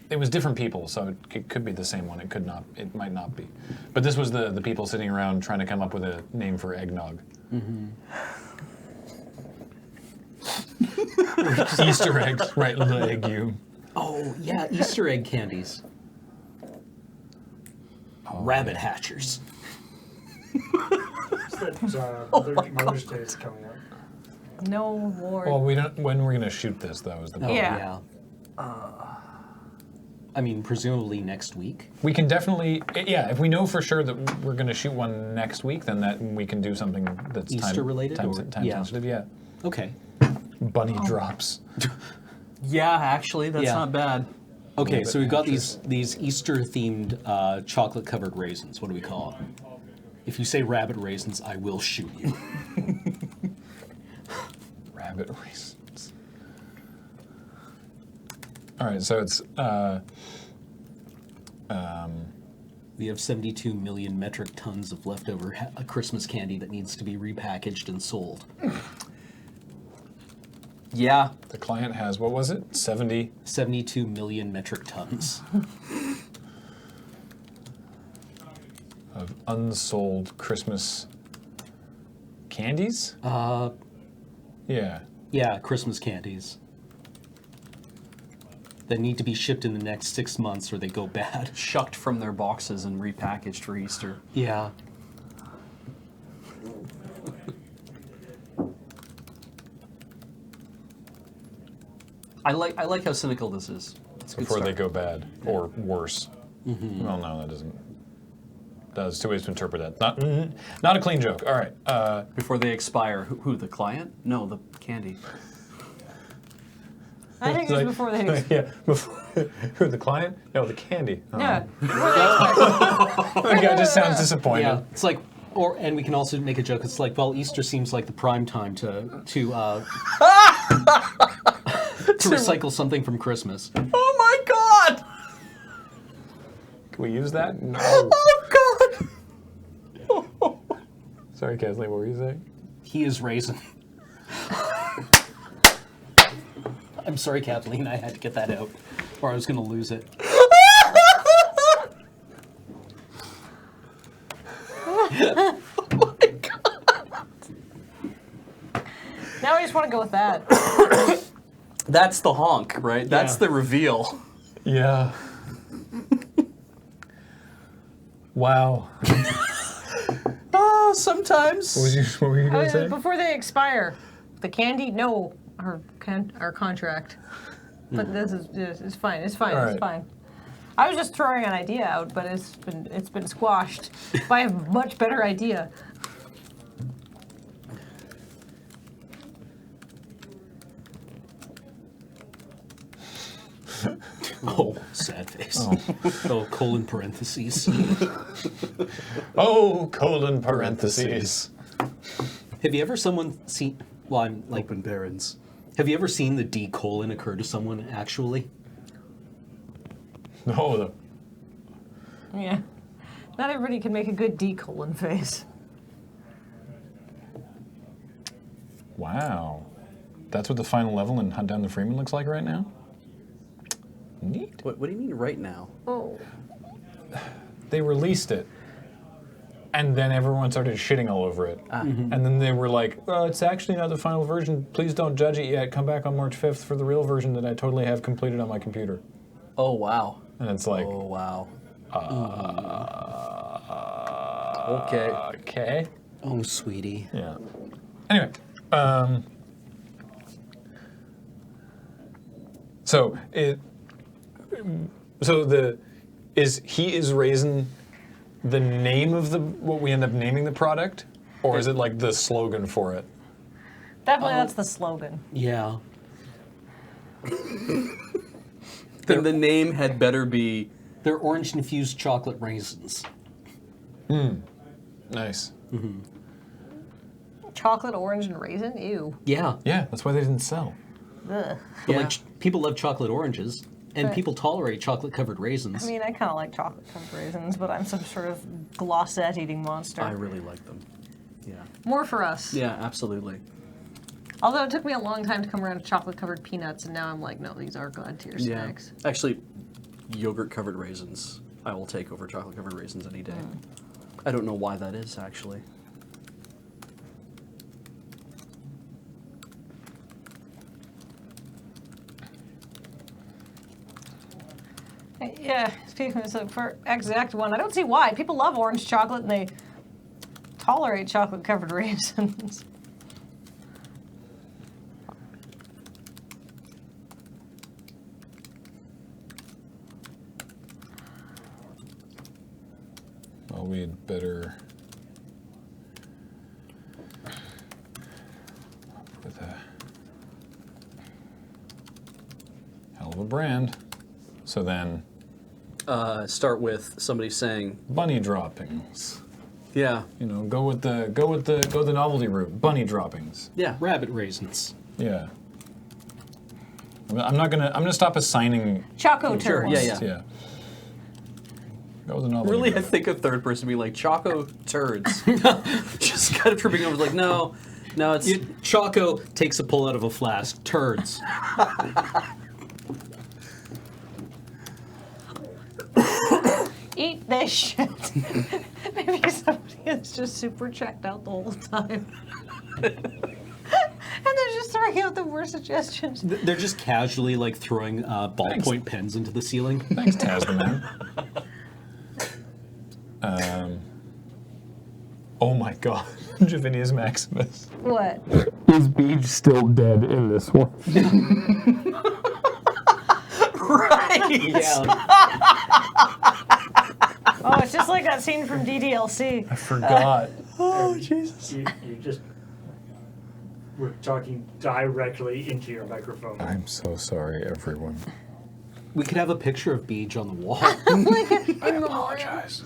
[SPEAKER 2] it was different people, so it could be the same one. It could not, it might not be. But this was the people sitting around trying to come up with a name for eggnog. Easter eggs, right, little egg you.
[SPEAKER 4] Oh, yeah, Easter egg candies. Rabbit hatchers.
[SPEAKER 5] It's that Mother's Day is coming up.
[SPEAKER 1] No, Lord.
[SPEAKER 2] Well, we don't, when we're gonna shoot this, though, is the
[SPEAKER 4] Oh,
[SPEAKER 2] problem.
[SPEAKER 1] Yeah.
[SPEAKER 4] I mean, presumably next week.
[SPEAKER 2] We can definitely, yeah, if we know for sure that we're gonna shoot one next week, then that we can do something that's
[SPEAKER 4] Easter related,
[SPEAKER 2] time
[SPEAKER 4] or- yeah.
[SPEAKER 2] sensitive, yeah.
[SPEAKER 4] Okay.
[SPEAKER 2] Bunny drops.
[SPEAKER 3] Yeah, actually, that's
[SPEAKER 4] Yeah.
[SPEAKER 3] not bad.
[SPEAKER 4] Okay,
[SPEAKER 2] Rabbit
[SPEAKER 4] so we've got
[SPEAKER 2] hatchers.
[SPEAKER 4] these Easter-themed chocolate-covered raisins. What do we call them? If you say rabbit raisins, I will shoot you.
[SPEAKER 2] Rabbit raisins. All right, so it's
[SPEAKER 4] We have 72 million metric tons of leftover Christmas candy that needs to be repackaged and sold.
[SPEAKER 3] Yeah.
[SPEAKER 2] the client has, what was it? 70.
[SPEAKER 4] 72 million metric tons.
[SPEAKER 2] Of unsold Christmas candies? Yeah.
[SPEAKER 4] Yeah, Christmas candies. That need to be shipped in the next 6 months or they go bad.
[SPEAKER 3] Shucked from their boxes and repackaged for Easter.
[SPEAKER 4] Yeah.
[SPEAKER 3] I like how cynical this is. It's a good
[SPEAKER 2] Before they
[SPEAKER 3] start.
[SPEAKER 2] go bad or worse. Well, no, that doesn't. There's two ways to interpret that. Not a clean joke. All right.
[SPEAKER 3] Before they expire. Who, the client? No, the candy.
[SPEAKER 1] I think it was
[SPEAKER 2] Like-
[SPEAKER 1] before they.
[SPEAKER 2] Yeah. Before, who, the client? No, the candy. Oh.
[SPEAKER 1] Yeah. Before they
[SPEAKER 2] The guy just sounds disappointed.
[SPEAKER 4] Yeah, it's like, and we can also make a joke. It's like, well, Easter seems like the prime time to recycle something from Christmas.
[SPEAKER 3] Oh my god!
[SPEAKER 2] Can we use that? No.
[SPEAKER 3] Oh god!
[SPEAKER 2] Sorry, Kathleen, what were you saying?
[SPEAKER 4] He is raisin. I'm sorry, Kathleen. I had to get that out, or I was going to lose it.
[SPEAKER 1] Now I just want to go with that.
[SPEAKER 3] That's the honk, right? That's
[SPEAKER 4] Yeah.
[SPEAKER 3] the reveal.
[SPEAKER 2] Yeah. Wow.
[SPEAKER 3] Sometimes.
[SPEAKER 2] What were you going to say?
[SPEAKER 1] Before they expire, the candy. No, our contract. But this is it's fine. It's fine.
[SPEAKER 2] All
[SPEAKER 1] It's
[SPEAKER 2] right.
[SPEAKER 1] fine. I was just throwing an idea out, but it's been squashed by a much better idea.
[SPEAKER 4] sad face. Oh, colon parentheses.
[SPEAKER 2] Oh, colon parentheses.
[SPEAKER 4] Have you ever seen? Well, I'm like.
[SPEAKER 3] Open barons.
[SPEAKER 4] Have you ever seen the D colon occur to someone actually?
[SPEAKER 2] No,
[SPEAKER 1] Yeah. Not everybody can make a good D colon face.
[SPEAKER 2] wow. That's what the final level in Hunt Down the Freeman looks like right now? Neat.
[SPEAKER 3] What do you mean right now?
[SPEAKER 1] Oh.
[SPEAKER 2] They released it, and then everyone started shitting all over it. And then they were like, well, it's actually not the final version. Please don't judge it yet. Come back on March 5th for the real version that I totally have completed on my computer.
[SPEAKER 3] Oh, wow.
[SPEAKER 2] And it's like,
[SPEAKER 3] Oh, wow. Okay.
[SPEAKER 2] okay.
[SPEAKER 4] Oh, sweetie.
[SPEAKER 2] Yeah. Anyway, so he is Raisin the name of what we end up naming the product, or is it like the slogan for it?
[SPEAKER 1] Definitely that's the slogan.
[SPEAKER 4] Yeah.
[SPEAKER 3] Then the name had better be...
[SPEAKER 4] They're orange infused chocolate raisins.
[SPEAKER 2] Nice.
[SPEAKER 1] Chocolate, orange, and raisin? Ew.
[SPEAKER 4] Yeah.
[SPEAKER 2] Yeah, that's why they didn't sell.
[SPEAKER 1] Ugh.
[SPEAKER 4] But
[SPEAKER 3] Yeah.
[SPEAKER 4] like people love chocolate oranges, and
[SPEAKER 1] Right.
[SPEAKER 4] people tolerate chocolate covered raisins.
[SPEAKER 1] I mean, I kind of like chocolate covered raisins, but I'm some sort of glossette eating monster.
[SPEAKER 3] I really like them. Yeah.
[SPEAKER 1] More for us.
[SPEAKER 3] Yeah, absolutely.
[SPEAKER 1] Although it took me a long time to come around to chocolate covered peanuts, and now I'm like, no, these are God tier
[SPEAKER 3] Yeah.
[SPEAKER 1] snacks.
[SPEAKER 3] Actually, yogurt covered raisins I will take over chocolate covered raisins any day. I don't know why that is, actually.
[SPEAKER 1] Yeah, speaking of, so for exact one, I don't see why. People love orange chocolate and they tolerate chocolate covered raisins.
[SPEAKER 2] Well, we'd better with a hell of a brand. So then,
[SPEAKER 3] Start with somebody saying,
[SPEAKER 2] bunny droppings.
[SPEAKER 3] yeah,
[SPEAKER 2] You know, go the novelty route. Bunny droppings.
[SPEAKER 3] yeah.
[SPEAKER 4] Rabbit raisins.
[SPEAKER 2] Yeah. I'm gonna stop assigning.
[SPEAKER 1] Choco
[SPEAKER 3] Sure,
[SPEAKER 1] turds.
[SPEAKER 3] yeah.
[SPEAKER 2] Yeah. Go with the novelty
[SPEAKER 3] Really, I
[SPEAKER 2] route.
[SPEAKER 3] think a third person would be like, Choco turds. Just kind of tripping over, like, no, it's...
[SPEAKER 4] Choco takes a pull out of a flask. Turds.
[SPEAKER 1] Eat this shit. Maybe somebody is just super checked out the whole time. And they're just throwing out the worst suggestions.
[SPEAKER 4] They're just casually like throwing ballpoint pens into the ceiling.
[SPEAKER 2] Thanks, Taz the man. Oh my God, Javinius Maximus.
[SPEAKER 1] What?
[SPEAKER 2] Is Beach still dead in this one?
[SPEAKER 4] Yeah.
[SPEAKER 1] Oh, it's just like that scene from DDLC.
[SPEAKER 2] I forgot.
[SPEAKER 3] Oh, Jesus.
[SPEAKER 5] You just were talking directly into your microphone.
[SPEAKER 2] I'm so sorry, everyone.
[SPEAKER 4] We could have a picture of Beej on the wall.
[SPEAKER 2] Apologize.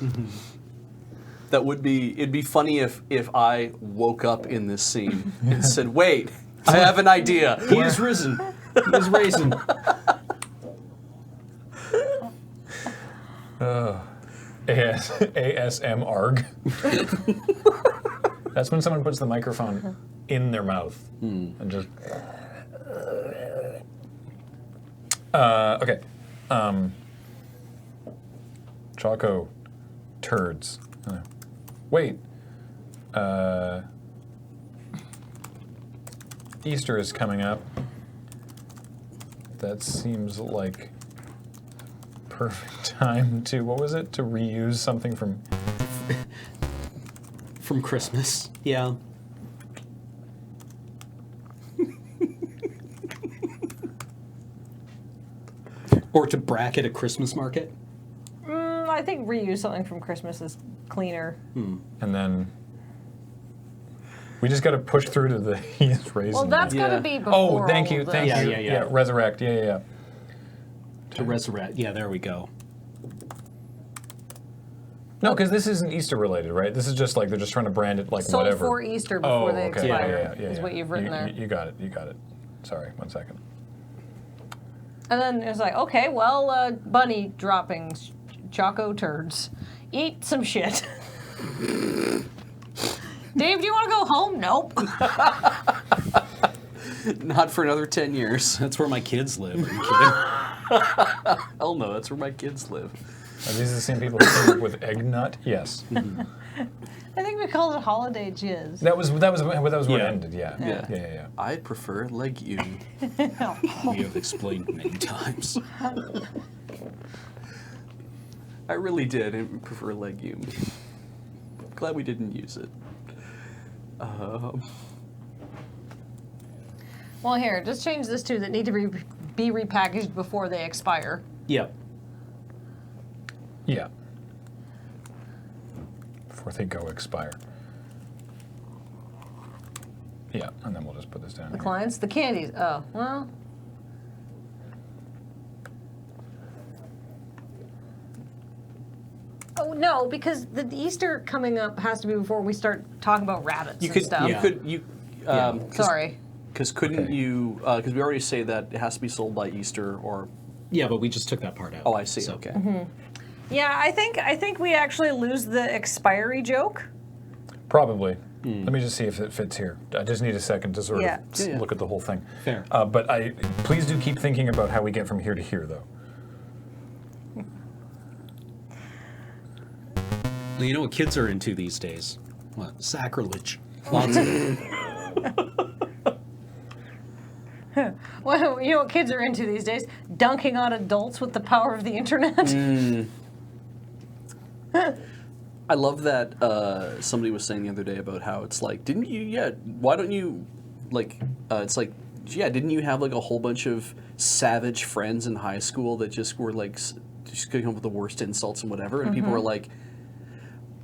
[SPEAKER 3] It'd be funny if I woke up in this scene and said, wait, I have an idea.
[SPEAKER 4] He is risen. He is raisin.
[SPEAKER 2] ASM ARG. That's when someone puts the microphone in their mouth and just. Okay. Choco turds. Wait. Easter is coming up. That seems like perfect time to, what was it? To reuse something from...
[SPEAKER 4] From Christmas. Yeah. Or to bracket a Christmas market.
[SPEAKER 1] I think reuse something from Christmas is cleaner.
[SPEAKER 2] And then... We just got to push through to the he's raisin.
[SPEAKER 1] Well, that's
[SPEAKER 3] Yeah.
[SPEAKER 1] got to be before.
[SPEAKER 2] Oh, thank
[SPEAKER 1] all
[SPEAKER 2] you,
[SPEAKER 1] of
[SPEAKER 2] thank
[SPEAKER 1] this.
[SPEAKER 2] you.
[SPEAKER 4] Yeah.
[SPEAKER 2] Resurrect, yeah.
[SPEAKER 4] To resurrect. Yeah, there we go.
[SPEAKER 2] No, because this isn't Easter related, right? This is just like they're just trying to brand it like
[SPEAKER 1] Sold
[SPEAKER 2] whatever.
[SPEAKER 1] for Easter before they
[SPEAKER 2] okay.
[SPEAKER 1] expire
[SPEAKER 2] Yeah,
[SPEAKER 1] is what you've written there.
[SPEAKER 2] You got it. You got it. Sorry, 1 second.
[SPEAKER 1] And then it's like, okay, well, bunny droppings, choco turds. Eat some shit. Dave, do you want to go home? Nope.
[SPEAKER 3] Not for another 10 years.
[SPEAKER 4] That's where my kids live. Are you kidding?
[SPEAKER 3] Hell no, that's where my kids live.
[SPEAKER 2] Are these the same people who came up with egg nut? Yes.
[SPEAKER 1] I think we called it holiday jizz.
[SPEAKER 2] That was where it
[SPEAKER 4] Yeah.
[SPEAKER 2] ended. Yeah.
[SPEAKER 3] I prefer legume.
[SPEAKER 4] We have explained many times.
[SPEAKER 3] I really did. I prefer legume. Glad we didn't use it.
[SPEAKER 1] Well, here, just change this to that need to be repackaged before they expire.
[SPEAKER 4] Yeah.
[SPEAKER 2] Yeah. Before they go expire. Yeah, and then we'll just put this down
[SPEAKER 1] The
[SPEAKER 2] here.
[SPEAKER 1] clients, the candies. Oh, well. Oh, no, because the Easter coming up has to be before we start talking about rabbits
[SPEAKER 3] You
[SPEAKER 1] and
[SPEAKER 3] could,
[SPEAKER 1] stuff.
[SPEAKER 3] you could, you.
[SPEAKER 1] Sorry.
[SPEAKER 3] Because couldn't
[SPEAKER 2] Okay.
[SPEAKER 3] you? Because we already say that it has to be sold by Easter, or
[SPEAKER 4] Yeah, but we just took that part out.
[SPEAKER 3] oh, I see.
[SPEAKER 4] So-
[SPEAKER 3] Okay.
[SPEAKER 1] Yeah, I think we actually lose the expiry joke.
[SPEAKER 2] Probably. Let me just see if it fits here. I just need a second to sort
[SPEAKER 1] Yeah.
[SPEAKER 2] of
[SPEAKER 3] Yeah, yeah.
[SPEAKER 2] look at the whole thing.
[SPEAKER 4] Fair.
[SPEAKER 2] But please do keep thinking about how we get from here to here, though.
[SPEAKER 4] Well, you know what kids are into these days? What? Sacrilege. Lots of it.
[SPEAKER 1] Well, you know what kids are into these days? Dunking on adults with the power of the internet.
[SPEAKER 3] I love that somebody was saying the other day about how it's like, didn't you? Yeah. Why don't you? Like, it's like, yeah. Didn't you have like a whole bunch of savage friends in high school that just were like, just coming up with the worst insults and whatever? And people were like,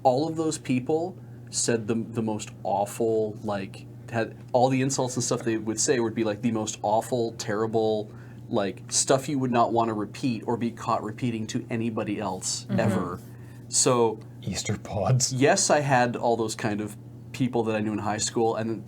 [SPEAKER 3] all of those people said the most awful, like, had all the insults and stuff they would say would be like the most awful, terrible, like stuff you would not want to repeat or be caught repeating to anybody else ever. So
[SPEAKER 2] Easter pods.
[SPEAKER 3] yes, I had all those kind of people that I knew in high school, and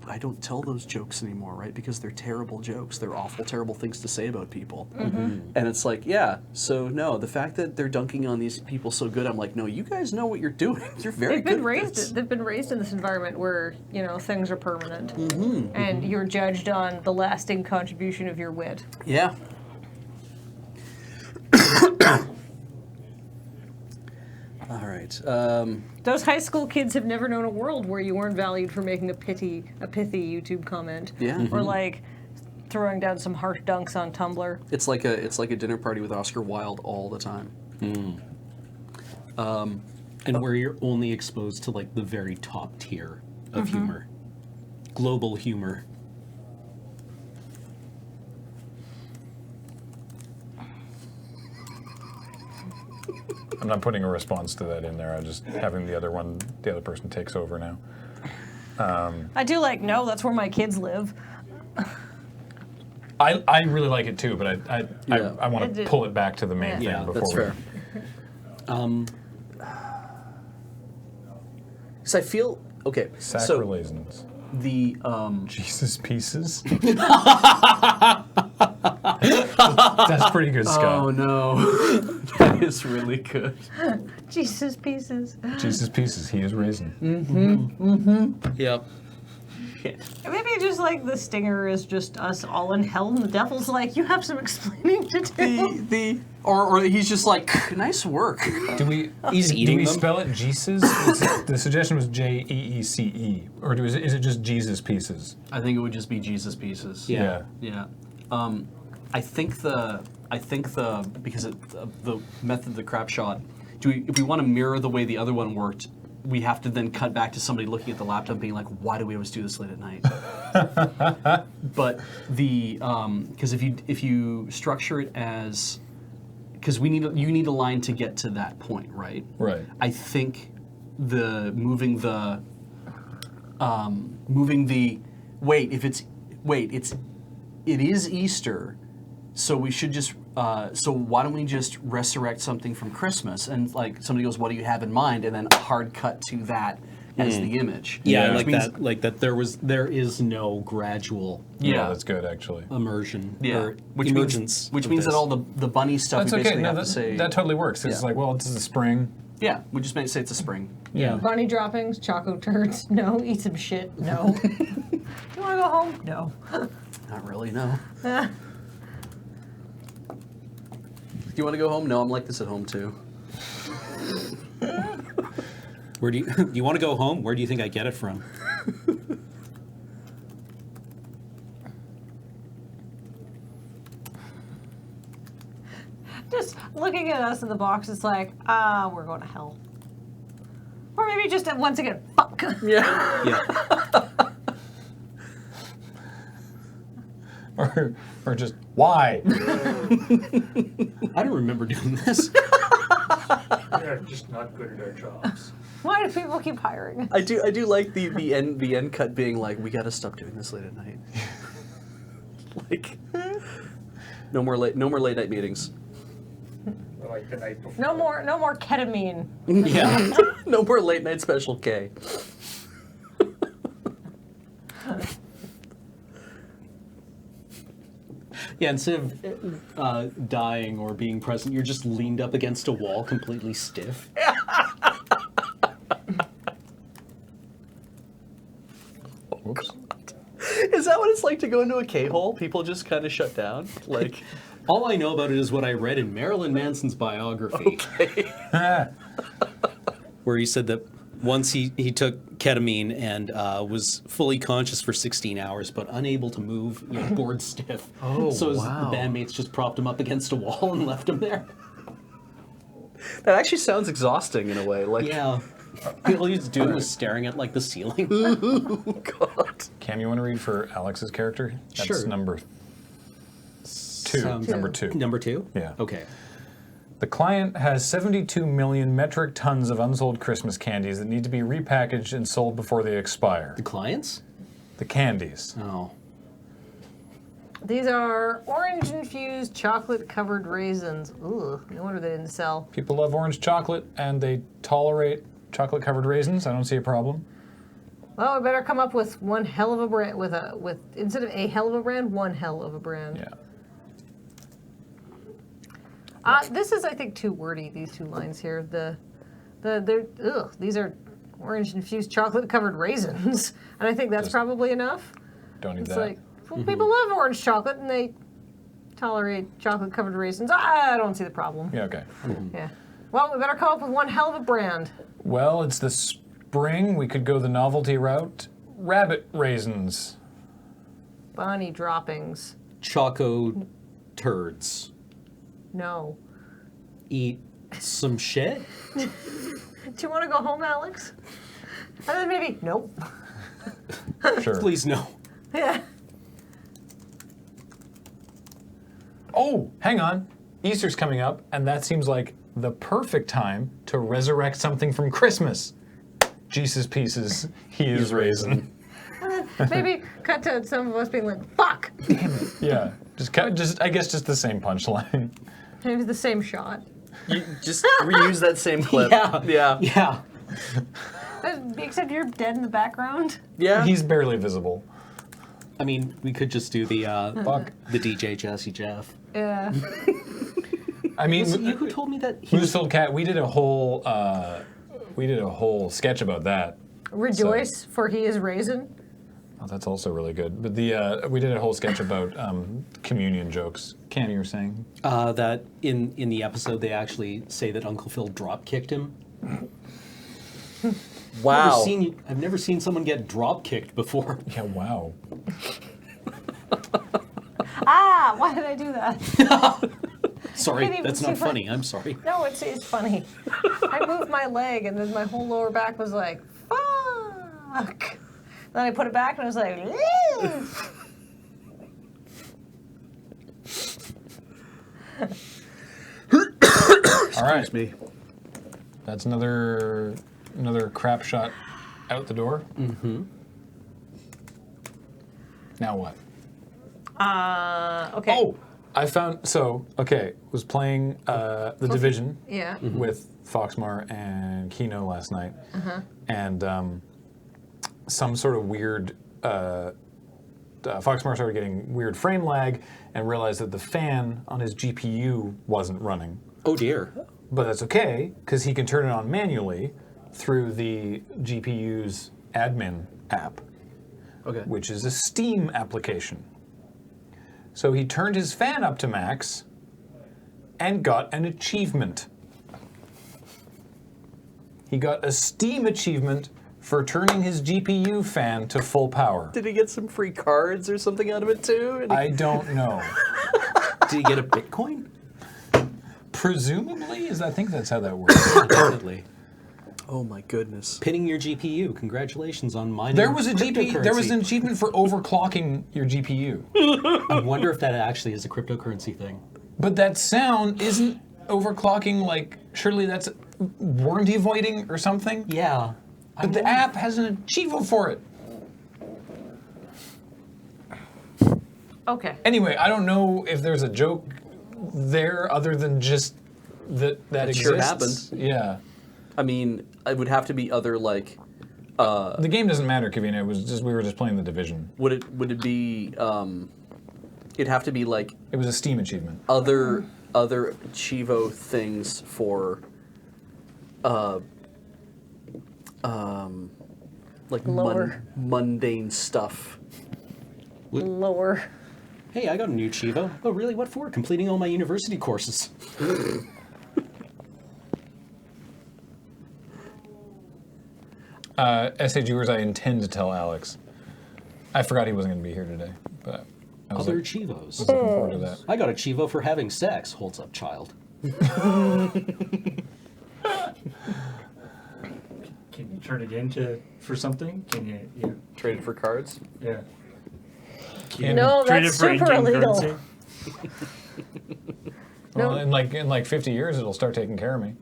[SPEAKER 3] I don't tell those jokes anymore, right? Because they're terrible jokes. They're awful, terrible things to say about people. And it's like, yeah, so no, the fact that they're dunking on these people so good, I'm like, no, you guys know what you're doing. You're very
[SPEAKER 1] They've
[SPEAKER 3] good
[SPEAKER 1] been
[SPEAKER 3] at
[SPEAKER 1] raised.
[SPEAKER 3] this.
[SPEAKER 1] They've been raised in this environment where things are permanent, and you're judged on the lasting contribution of your wit.
[SPEAKER 3] Yeah. All right.
[SPEAKER 1] Those high school kids have never known a world where you weren't valued for making a pithy YouTube comment,
[SPEAKER 3] Yeah.
[SPEAKER 1] or like throwing down some harsh dunks on Tumblr.
[SPEAKER 3] It's like a dinner party with Oscar Wilde all the time.
[SPEAKER 4] And where you're only exposed to like the very top tier of humor. Global humor.
[SPEAKER 2] I'm not putting a response to that in there. I'm just having the other person takes over now.
[SPEAKER 1] I do like, no, that's where my kids live.
[SPEAKER 2] I really like it too, but I
[SPEAKER 3] Yeah.
[SPEAKER 2] want to pull it back to the main
[SPEAKER 1] Yeah.
[SPEAKER 2] thing before
[SPEAKER 3] That's
[SPEAKER 2] we.
[SPEAKER 3] fair. Because I feel okay. So
[SPEAKER 2] Sacrilegans.
[SPEAKER 3] the
[SPEAKER 2] Jesus pieces. That's pretty good, Scott.
[SPEAKER 3] oh no, that is really good.
[SPEAKER 1] Jesus pieces.
[SPEAKER 2] Jesus pieces. He is risen.
[SPEAKER 4] Yep.
[SPEAKER 1] Maybe just like the stinger is just us all in hell, and the devil's like, you have some explaining to do.
[SPEAKER 3] Or he's just like, nice work.
[SPEAKER 2] Do we?
[SPEAKER 4] He's
[SPEAKER 2] do
[SPEAKER 4] eating
[SPEAKER 2] we
[SPEAKER 4] them.
[SPEAKER 2] spell it Jesus? The suggestion was Jeece, or is it just Jesus pieces?
[SPEAKER 3] I think it would just be Jesus pieces.
[SPEAKER 4] Yeah.
[SPEAKER 3] Yeah. I think the because the method of the crap shot. If we want to mirror the way the other one worked, we have to then cut back to somebody looking at the laptop being like, why do we always do this late at night? But because if you structure it as, because you need a line to get to that point, right?
[SPEAKER 2] Right.
[SPEAKER 3] I think moving the it is Easter, So we should just. So why don't we just resurrect something from Christmas? And like somebody goes, "What do you have in mind?" And then a hard cut to that as the image.
[SPEAKER 4] Yeah,
[SPEAKER 2] Yeah.
[SPEAKER 4] like
[SPEAKER 3] Which means-
[SPEAKER 4] that. Like that. There is no gradual
[SPEAKER 2] Yeah, that's good actually.
[SPEAKER 4] immersion.
[SPEAKER 3] Yeah,
[SPEAKER 4] Or
[SPEAKER 3] which
[SPEAKER 4] emergence.
[SPEAKER 3] means
[SPEAKER 4] of
[SPEAKER 3] that
[SPEAKER 4] this.
[SPEAKER 3] all the bunny stuff
[SPEAKER 2] That's
[SPEAKER 3] we
[SPEAKER 2] okay.
[SPEAKER 3] basically
[SPEAKER 2] No,
[SPEAKER 3] have to say.
[SPEAKER 2] that totally works. It's
[SPEAKER 3] Yeah.
[SPEAKER 2] like, well, this is the spring.
[SPEAKER 3] Yeah, we just say it's a spring.
[SPEAKER 4] Yeah.
[SPEAKER 1] Bunny droppings, choco turds. No. Eat some shit. No. You want to go home? No.
[SPEAKER 3] Not really, no. Do you want to go home? No, I'm like this at home too.
[SPEAKER 4] Where do you do you want to go home? Where do you think I get it from?
[SPEAKER 1] Just looking at us in the box, it's like, we're going to hell. Or maybe just once again, fuck.
[SPEAKER 3] Yeah.
[SPEAKER 4] Yeah.
[SPEAKER 2] Or just why?
[SPEAKER 4] I don't remember doing this.
[SPEAKER 5] We're just not good at our jobs.
[SPEAKER 1] Why do people keep hiring?
[SPEAKER 3] I do like the end cut being like, we gotta stop doing this late at night. Like no more late night meetings.
[SPEAKER 5] Or like the night before.
[SPEAKER 1] No more ketamine.
[SPEAKER 4] Yeah.
[SPEAKER 3] No more late night special K.
[SPEAKER 4] Yeah, instead of dying or being present, you're just leaned up against a wall, completely stiff.
[SPEAKER 2] Whoops.
[SPEAKER 3] Is that what it's like to go into a K-hole? People just kind of shut down? Like,
[SPEAKER 4] All I know about it is what I read in Marilyn Manson's biography, where he said that once he took ketamine and was fully conscious for 16 hours, but unable to move, bored stiff.
[SPEAKER 3] Oh,
[SPEAKER 4] so
[SPEAKER 3] wow.
[SPEAKER 4] the bandmates just propped him up against a wall and left him there.
[SPEAKER 3] that actually sounds exhausting in a way. Like,
[SPEAKER 4] Yeah. All he was doing was staring at like the ceiling.
[SPEAKER 3] God.
[SPEAKER 2] Cam, you want to read for Alex's character? That's
[SPEAKER 4] Sure.
[SPEAKER 2] number 2.
[SPEAKER 4] Sounds-
[SPEAKER 2] Number 2.
[SPEAKER 4] Number 2?
[SPEAKER 2] Yeah.
[SPEAKER 4] Okay.
[SPEAKER 2] The client has 72 million metric tons of unsold Christmas candies that need to be repackaged and sold before they expire.
[SPEAKER 4] The clients?
[SPEAKER 2] The candies.
[SPEAKER 4] Oh.
[SPEAKER 1] These are orange-infused chocolate-covered raisins. Ooh, no wonder they didn't sell.
[SPEAKER 2] People love orange chocolate and they tolerate chocolate-covered raisins. I don't see a problem.
[SPEAKER 1] Well, we better come up with one hell of a brand with instead of a hell of a brand, one hell of a brand.
[SPEAKER 2] Yeah.
[SPEAKER 1] This is, I think, too wordy. These two lines here. These are orange-infused chocolate-covered raisins, and I think that's
[SPEAKER 2] Just-
[SPEAKER 1] probably enough.
[SPEAKER 2] Don't need
[SPEAKER 1] It's
[SPEAKER 2] that.
[SPEAKER 1] like, well, people love orange chocolate and they tolerate chocolate-covered raisins. I don't see the problem.
[SPEAKER 2] Yeah, okay.
[SPEAKER 1] Yeah. Well, we better come up with one hell of a brand.
[SPEAKER 2] Well, it's the spring. We could go the novelty route. Rabbit raisins.
[SPEAKER 1] Bunny droppings.
[SPEAKER 4] Choco turds.
[SPEAKER 1] No.
[SPEAKER 4] Eat some shit?
[SPEAKER 1] Do you want to go home, Alex? And then maybe, nope.
[SPEAKER 2] Sure.
[SPEAKER 4] Please no.
[SPEAKER 1] Yeah.
[SPEAKER 2] Oh, hang on. Easter's coming up, and that seems like the perfect time to resurrect something from Christmas. Jesus pieces, he is raisin.
[SPEAKER 1] Maybe cut to some of us being like, fuck!
[SPEAKER 2] Yeah, I guess just the same punchline.
[SPEAKER 1] Maybe the same shot.
[SPEAKER 3] You just reuse that same clip.
[SPEAKER 4] Yeah.
[SPEAKER 3] Yeah.
[SPEAKER 4] Yeah.
[SPEAKER 1] Except you're dead in the background.
[SPEAKER 3] Yeah.
[SPEAKER 2] He's barely visible.
[SPEAKER 4] I mean, we could just do the
[SPEAKER 2] Fuck.
[SPEAKER 4] the DJ Jesse Jeff.
[SPEAKER 1] Yeah.
[SPEAKER 2] I mean,
[SPEAKER 4] Was it you who told me that he was
[SPEAKER 2] Moose-filled cat. We did a whole sketch about that.
[SPEAKER 1] Rejoice, for he is raisin.
[SPEAKER 2] Oh, that's also really good. But we did a whole sketch about communion jokes. Cam, you were saying?
[SPEAKER 4] that in the episode they actually say that Uncle Phil drop kicked him.
[SPEAKER 3] Wow.
[SPEAKER 4] I've never seen someone get drop kicked before.
[SPEAKER 2] Yeah. Wow.
[SPEAKER 1] Why did I do that?
[SPEAKER 4] Sorry,
[SPEAKER 1] can't even
[SPEAKER 4] that's
[SPEAKER 1] see
[SPEAKER 4] not
[SPEAKER 1] my-
[SPEAKER 4] funny. I'm sorry.
[SPEAKER 1] No, it's funny. I moved my leg and then my whole lower back was like, fuck. Then I put it back and I was like,
[SPEAKER 2] All right.
[SPEAKER 3] Excuse me.
[SPEAKER 2] That's another crap shot out the door. Mm-hmm. Now what?
[SPEAKER 1] okay.
[SPEAKER 2] Oh, I found was playing The Division
[SPEAKER 1] Yeah.
[SPEAKER 2] with Foxmar and Kino last night, and some sort of weird. Foxmar started getting weird frame lag and realized that the fan on his GPU wasn't running.
[SPEAKER 4] Oh dear.
[SPEAKER 2] But that's okay, because he can turn it on manually through the GPU's admin app,
[SPEAKER 3] Okay.
[SPEAKER 2] which is a Steam application. So he turned his fan up to max and got an achievement. He got a Steam achievement for turning his GPU fan to full power.
[SPEAKER 3] Did he get some free cards or something out of it too?
[SPEAKER 2] I don't know.
[SPEAKER 4] Did he get a Bitcoin?
[SPEAKER 2] Presumably, I think that's how that works.
[SPEAKER 4] Definitely.
[SPEAKER 3] Oh my goodness.
[SPEAKER 4] Pinning your GPU. Congratulations on mining.
[SPEAKER 2] There was a GPU. There was
[SPEAKER 4] cryptocurrency.
[SPEAKER 2] an achievement for overclocking your GPU.
[SPEAKER 4] I wonder if that actually is a cryptocurrency thing.
[SPEAKER 2] But that sound isn't overclocking. Like, surely that's warranty voiding or something.
[SPEAKER 4] Yeah.
[SPEAKER 2] But the app has an achievement for it.
[SPEAKER 1] Okay.
[SPEAKER 2] Anyway, I don't know if there's a joke there other than just that
[SPEAKER 3] It
[SPEAKER 2] exists.
[SPEAKER 3] sure happens.
[SPEAKER 2] Yeah.
[SPEAKER 3] I mean, it would have to be other like.
[SPEAKER 2] The game doesn't matter, Kavina. It was just we were just playing The Division.
[SPEAKER 3] Would it be? It'd have to be like
[SPEAKER 2] It was a Steam achievement.
[SPEAKER 3] other Chivo things for. Like
[SPEAKER 1] Lower.
[SPEAKER 3] mundane stuff.
[SPEAKER 1] Lower.
[SPEAKER 4] Hey, I got a new Chivo. Oh, really? What for? Completing all my university courses.
[SPEAKER 2] SA Viewers, I intend to tell Alex. I forgot he wasn't going to be here today, but I was
[SPEAKER 4] Other
[SPEAKER 2] like,
[SPEAKER 4] Chivos.
[SPEAKER 2] looking forward to that.
[SPEAKER 4] I got a Chivo for having sex. Holds up, child.
[SPEAKER 5] Can you turn it into for something? Can you? Yeah.
[SPEAKER 3] Traded for cards.
[SPEAKER 5] Yeah.
[SPEAKER 1] No,
[SPEAKER 5] Trade
[SPEAKER 1] that's
[SPEAKER 5] it for
[SPEAKER 1] super
[SPEAKER 5] in-game
[SPEAKER 1] illegal.
[SPEAKER 5] currency?
[SPEAKER 2] Well, in like 50 years, it'll start taking care of me.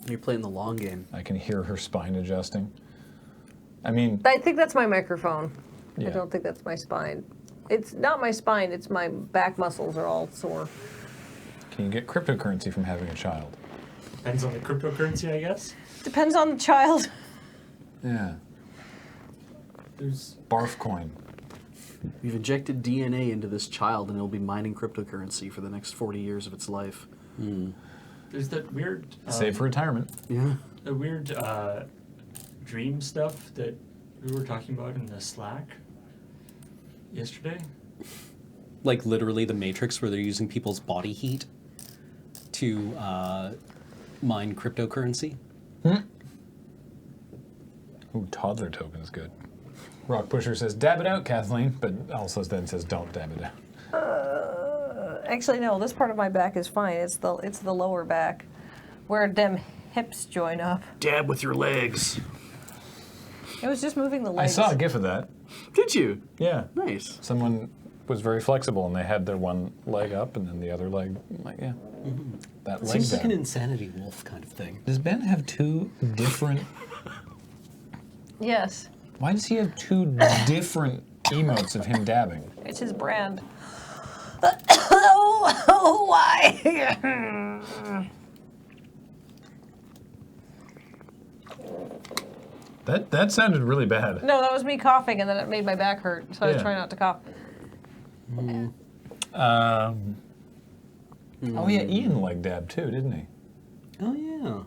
[SPEAKER 3] You're playing the long game.
[SPEAKER 2] I can hear her spine adjusting. I mean,
[SPEAKER 1] I think that's my microphone.
[SPEAKER 2] Yeah.
[SPEAKER 1] I don't think that's my spine. It's not my spine, it's my back muscles are all sore.
[SPEAKER 2] can you get cryptocurrency from having a child?
[SPEAKER 5] Depends on the cryptocurrency, I guess.
[SPEAKER 1] Depends on the child.
[SPEAKER 2] Yeah.
[SPEAKER 5] There's
[SPEAKER 2] Barf coin.
[SPEAKER 3] We've injected DNA into this child, and it'll be mining cryptocurrency for the next 40 years of its life.
[SPEAKER 5] there's that weird
[SPEAKER 2] Save for retirement.
[SPEAKER 3] Yeah.
[SPEAKER 5] the weird dream stuff that we were talking about in the Slack yesterday.
[SPEAKER 4] Like literally the Matrix, where they're using people's body heat to mine cryptocurrency.
[SPEAKER 2] Ooh, toddler token is good. Rock Pusher says, dab it out, Kathleen, but also then says, don't dab it out.
[SPEAKER 1] Actually, no, this part of my back is fine. It's the lower back where them hips join up.
[SPEAKER 3] Dab with your legs.
[SPEAKER 1] It was just moving the
[SPEAKER 2] I
[SPEAKER 1] legs.
[SPEAKER 2] saw a gif of that.
[SPEAKER 3] Did you?
[SPEAKER 2] Yeah.
[SPEAKER 3] Nice.
[SPEAKER 2] Someone was very flexible, and they had their one leg up, and then the other leg, like, yeah. That leg
[SPEAKER 4] Seems like
[SPEAKER 2] down.
[SPEAKER 4] an insanity wolf kind of thing.
[SPEAKER 2] Does Ben have two different...
[SPEAKER 1] Yes,
[SPEAKER 2] Why does he have two different emotes of him dabbing?
[SPEAKER 1] it's his brand. Oh, why?
[SPEAKER 2] That sounded really bad.
[SPEAKER 1] No, that was me coughing, and then it made my back hurt, so I was
[SPEAKER 2] Yeah.
[SPEAKER 1] trying not to cough.
[SPEAKER 2] Oh yeah, Ian leg dabbed too, didn't he?
[SPEAKER 4] Oh yeah.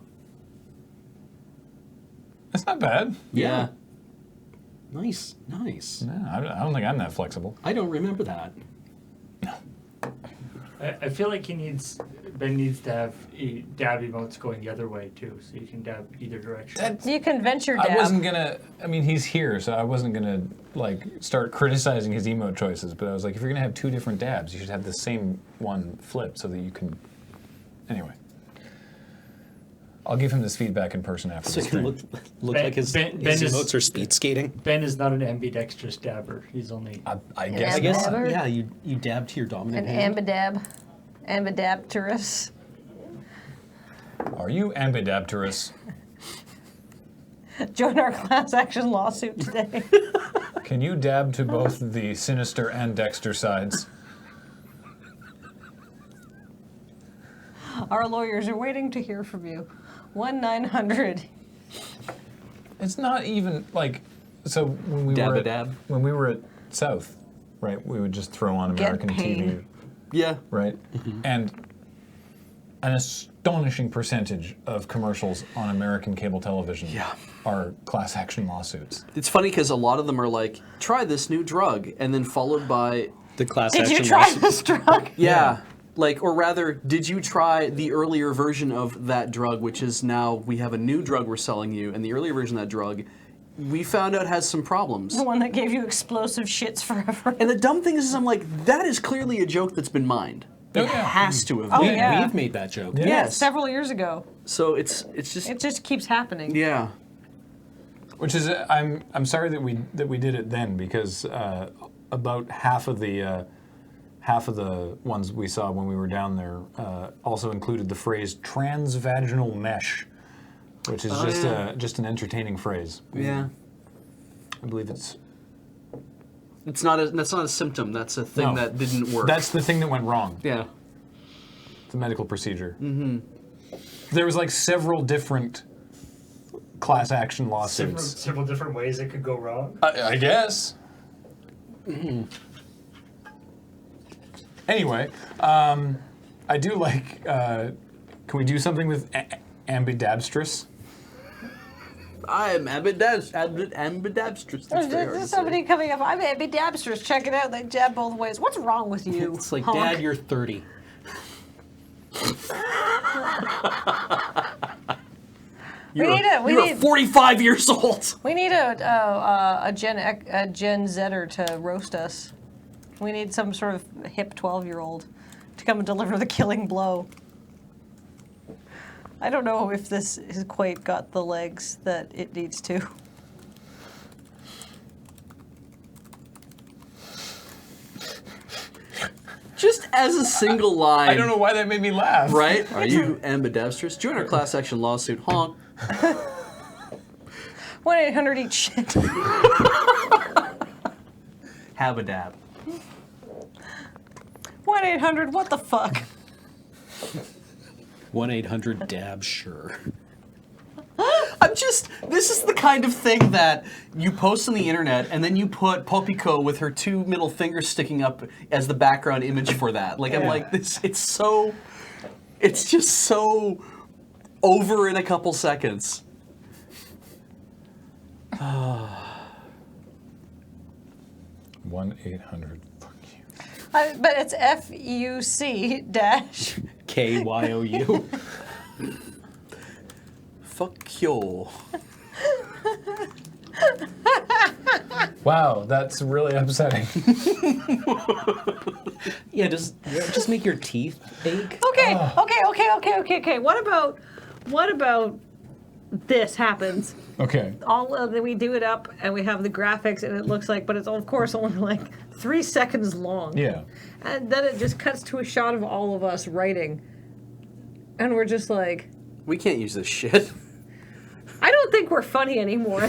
[SPEAKER 2] That's not bad.
[SPEAKER 3] Yeah.
[SPEAKER 4] Nice, nice.
[SPEAKER 2] No, I don't think I'm that flexible.
[SPEAKER 4] I don't remember that.
[SPEAKER 5] I feel like Ben needs to have dab emotes going the other way too, so you can dab either direction.
[SPEAKER 1] You can venture dab.
[SPEAKER 2] I wasn't gonna. I mean, he's here, so I wasn't gonna like start criticizing his emote choices. But I was like, if you're gonna have two different dabs, you should have the same one flipped so that you can. Anyway, I'll give him this feedback in person after
[SPEAKER 4] So
[SPEAKER 2] the
[SPEAKER 4] it can
[SPEAKER 2] stream.
[SPEAKER 4] look
[SPEAKER 5] Ben-
[SPEAKER 4] like his
[SPEAKER 5] Ben is-
[SPEAKER 4] emotes are speed skating.
[SPEAKER 5] Ben is not an ambidextrous dabber. He's only
[SPEAKER 2] I guess.
[SPEAKER 4] I guess,
[SPEAKER 1] Dabber?
[SPEAKER 4] yeah, you dab to your dominant
[SPEAKER 1] An
[SPEAKER 4] hand.
[SPEAKER 1] ambidapterous.
[SPEAKER 2] Are you ambidapterous?
[SPEAKER 1] Join our class action lawsuit today.
[SPEAKER 2] Can you dab to both the sinister and Dexter sides?
[SPEAKER 1] Our lawyers are waiting to hear from you. 1-900.
[SPEAKER 2] It's not even like so when we were
[SPEAKER 3] Dab-a-dab.
[SPEAKER 2] when we were at South, right? We would just throw on
[SPEAKER 1] Get
[SPEAKER 2] American
[SPEAKER 1] paid.
[SPEAKER 2] TV,
[SPEAKER 3] Yeah.
[SPEAKER 2] right? And an astonishing percentage of commercials on American cable television
[SPEAKER 3] Yeah.
[SPEAKER 2] are class action lawsuits.
[SPEAKER 3] It's funny because a lot of them are like, try this new drug, and then followed by,
[SPEAKER 4] The class
[SPEAKER 1] Did you
[SPEAKER 4] action
[SPEAKER 1] try
[SPEAKER 4] lawsuit.
[SPEAKER 1] this drug?
[SPEAKER 3] yeah. Like, or rather, did you try the earlier version of that drug, which is now we have a new drug we're selling you, and the earlier version of that drug, we found out has some problems.
[SPEAKER 1] The one that gave you explosive shits forever.
[SPEAKER 3] And the dumb thing is I'm like, that is clearly a joke that's been mined.
[SPEAKER 2] Oh,
[SPEAKER 3] It
[SPEAKER 2] yeah.
[SPEAKER 3] has to have
[SPEAKER 1] Oh,
[SPEAKER 3] been.
[SPEAKER 1] yeah.
[SPEAKER 4] We've made that joke.
[SPEAKER 2] Yeah.
[SPEAKER 3] Yes.
[SPEAKER 1] Several years ago.
[SPEAKER 3] So it's just,
[SPEAKER 1] It just keeps happening.
[SPEAKER 3] yeah.
[SPEAKER 2] Which is I'm sorry that we did it then because about half of the ones we saw when we were down there also included the phrase transvaginal mesh, which is just an entertaining phrase.
[SPEAKER 3] Yeah.
[SPEAKER 2] I believe it's
[SPEAKER 3] That's not a symptom. That's a thing
[SPEAKER 2] No.
[SPEAKER 3] that didn't work.
[SPEAKER 2] that's the thing that went wrong.
[SPEAKER 3] yeah.
[SPEAKER 2] The medical procedure. Mm-hmm. There was like several different class action lawsuits.
[SPEAKER 5] Several different ways it could go wrong.
[SPEAKER 2] I guess. Anyway, I do like. Can we do something with ambidextrous?
[SPEAKER 3] I am ambidextrous. That's very hard to
[SPEAKER 1] There's
[SPEAKER 3] say.
[SPEAKER 1] somebody coming up. I'm ambidextrous. Check it out. They jab both ways. What's wrong with you?
[SPEAKER 4] It's like,
[SPEAKER 1] honk?
[SPEAKER 4] Dad, you're 30.
[SPEAKER 1] We need
[SPEAKER 3] You're 45 years old.
[SPEAKER 1] We need a Gen Zer to roast us. We need some sort of hip 12-year-old to come and deliver the killing blow. I don't know if this has quite got the legs that it needs to.
[SPEAKER 3] Just as a single line.
[SPEAKER 2] I don't know why that made me laugh.
[SPEAKER 3] Right? Are you ambidextrous? Join our class action lawsuit. Honk.
[SPEAKER 1] 1-800 eat shit.
[SPEAKER 3] Have a dab.
[SPEAKER 1] 1-800 what the fuck?
[SPEAKER 4] 1-800-DAB, sure.
[SPEAKER 3] This is the kind of thing that you post on the internet and then you put Popico with her two middle fingers sticking up as the background image for that. Like, I'm
[SPEAKER 2] Yeah.
[SPEAKER 3] like, it's just so over in a couple seconds.
[SPEAKER 2] 1-800. Fuck you.
[SPEAKER 1] But it's FUC dash.
[SPEAKER 4] KYOU.
[SPEAKER 3] Fuck you.
[SPEAKER 2] Wow, that's really upsetting.
[SPEAKER 4] Yeah, just make your teeth ache.
[SPEAKER 1] Okay. What about this happens?
[SPEAKER 2] Okay.
[SPEAKER 1] We do it up and we have the graphics and it looks like, but it's of course only like 3 seconds long.
[SPEAKER 2] Yeah.
[SPEAKER 1] And then it just cuts to a shot of all of us writing, and we're just like,
[SPEAKER 3] We can't use this shit.
[SPEAKER 1] I don't think we're funny anymore.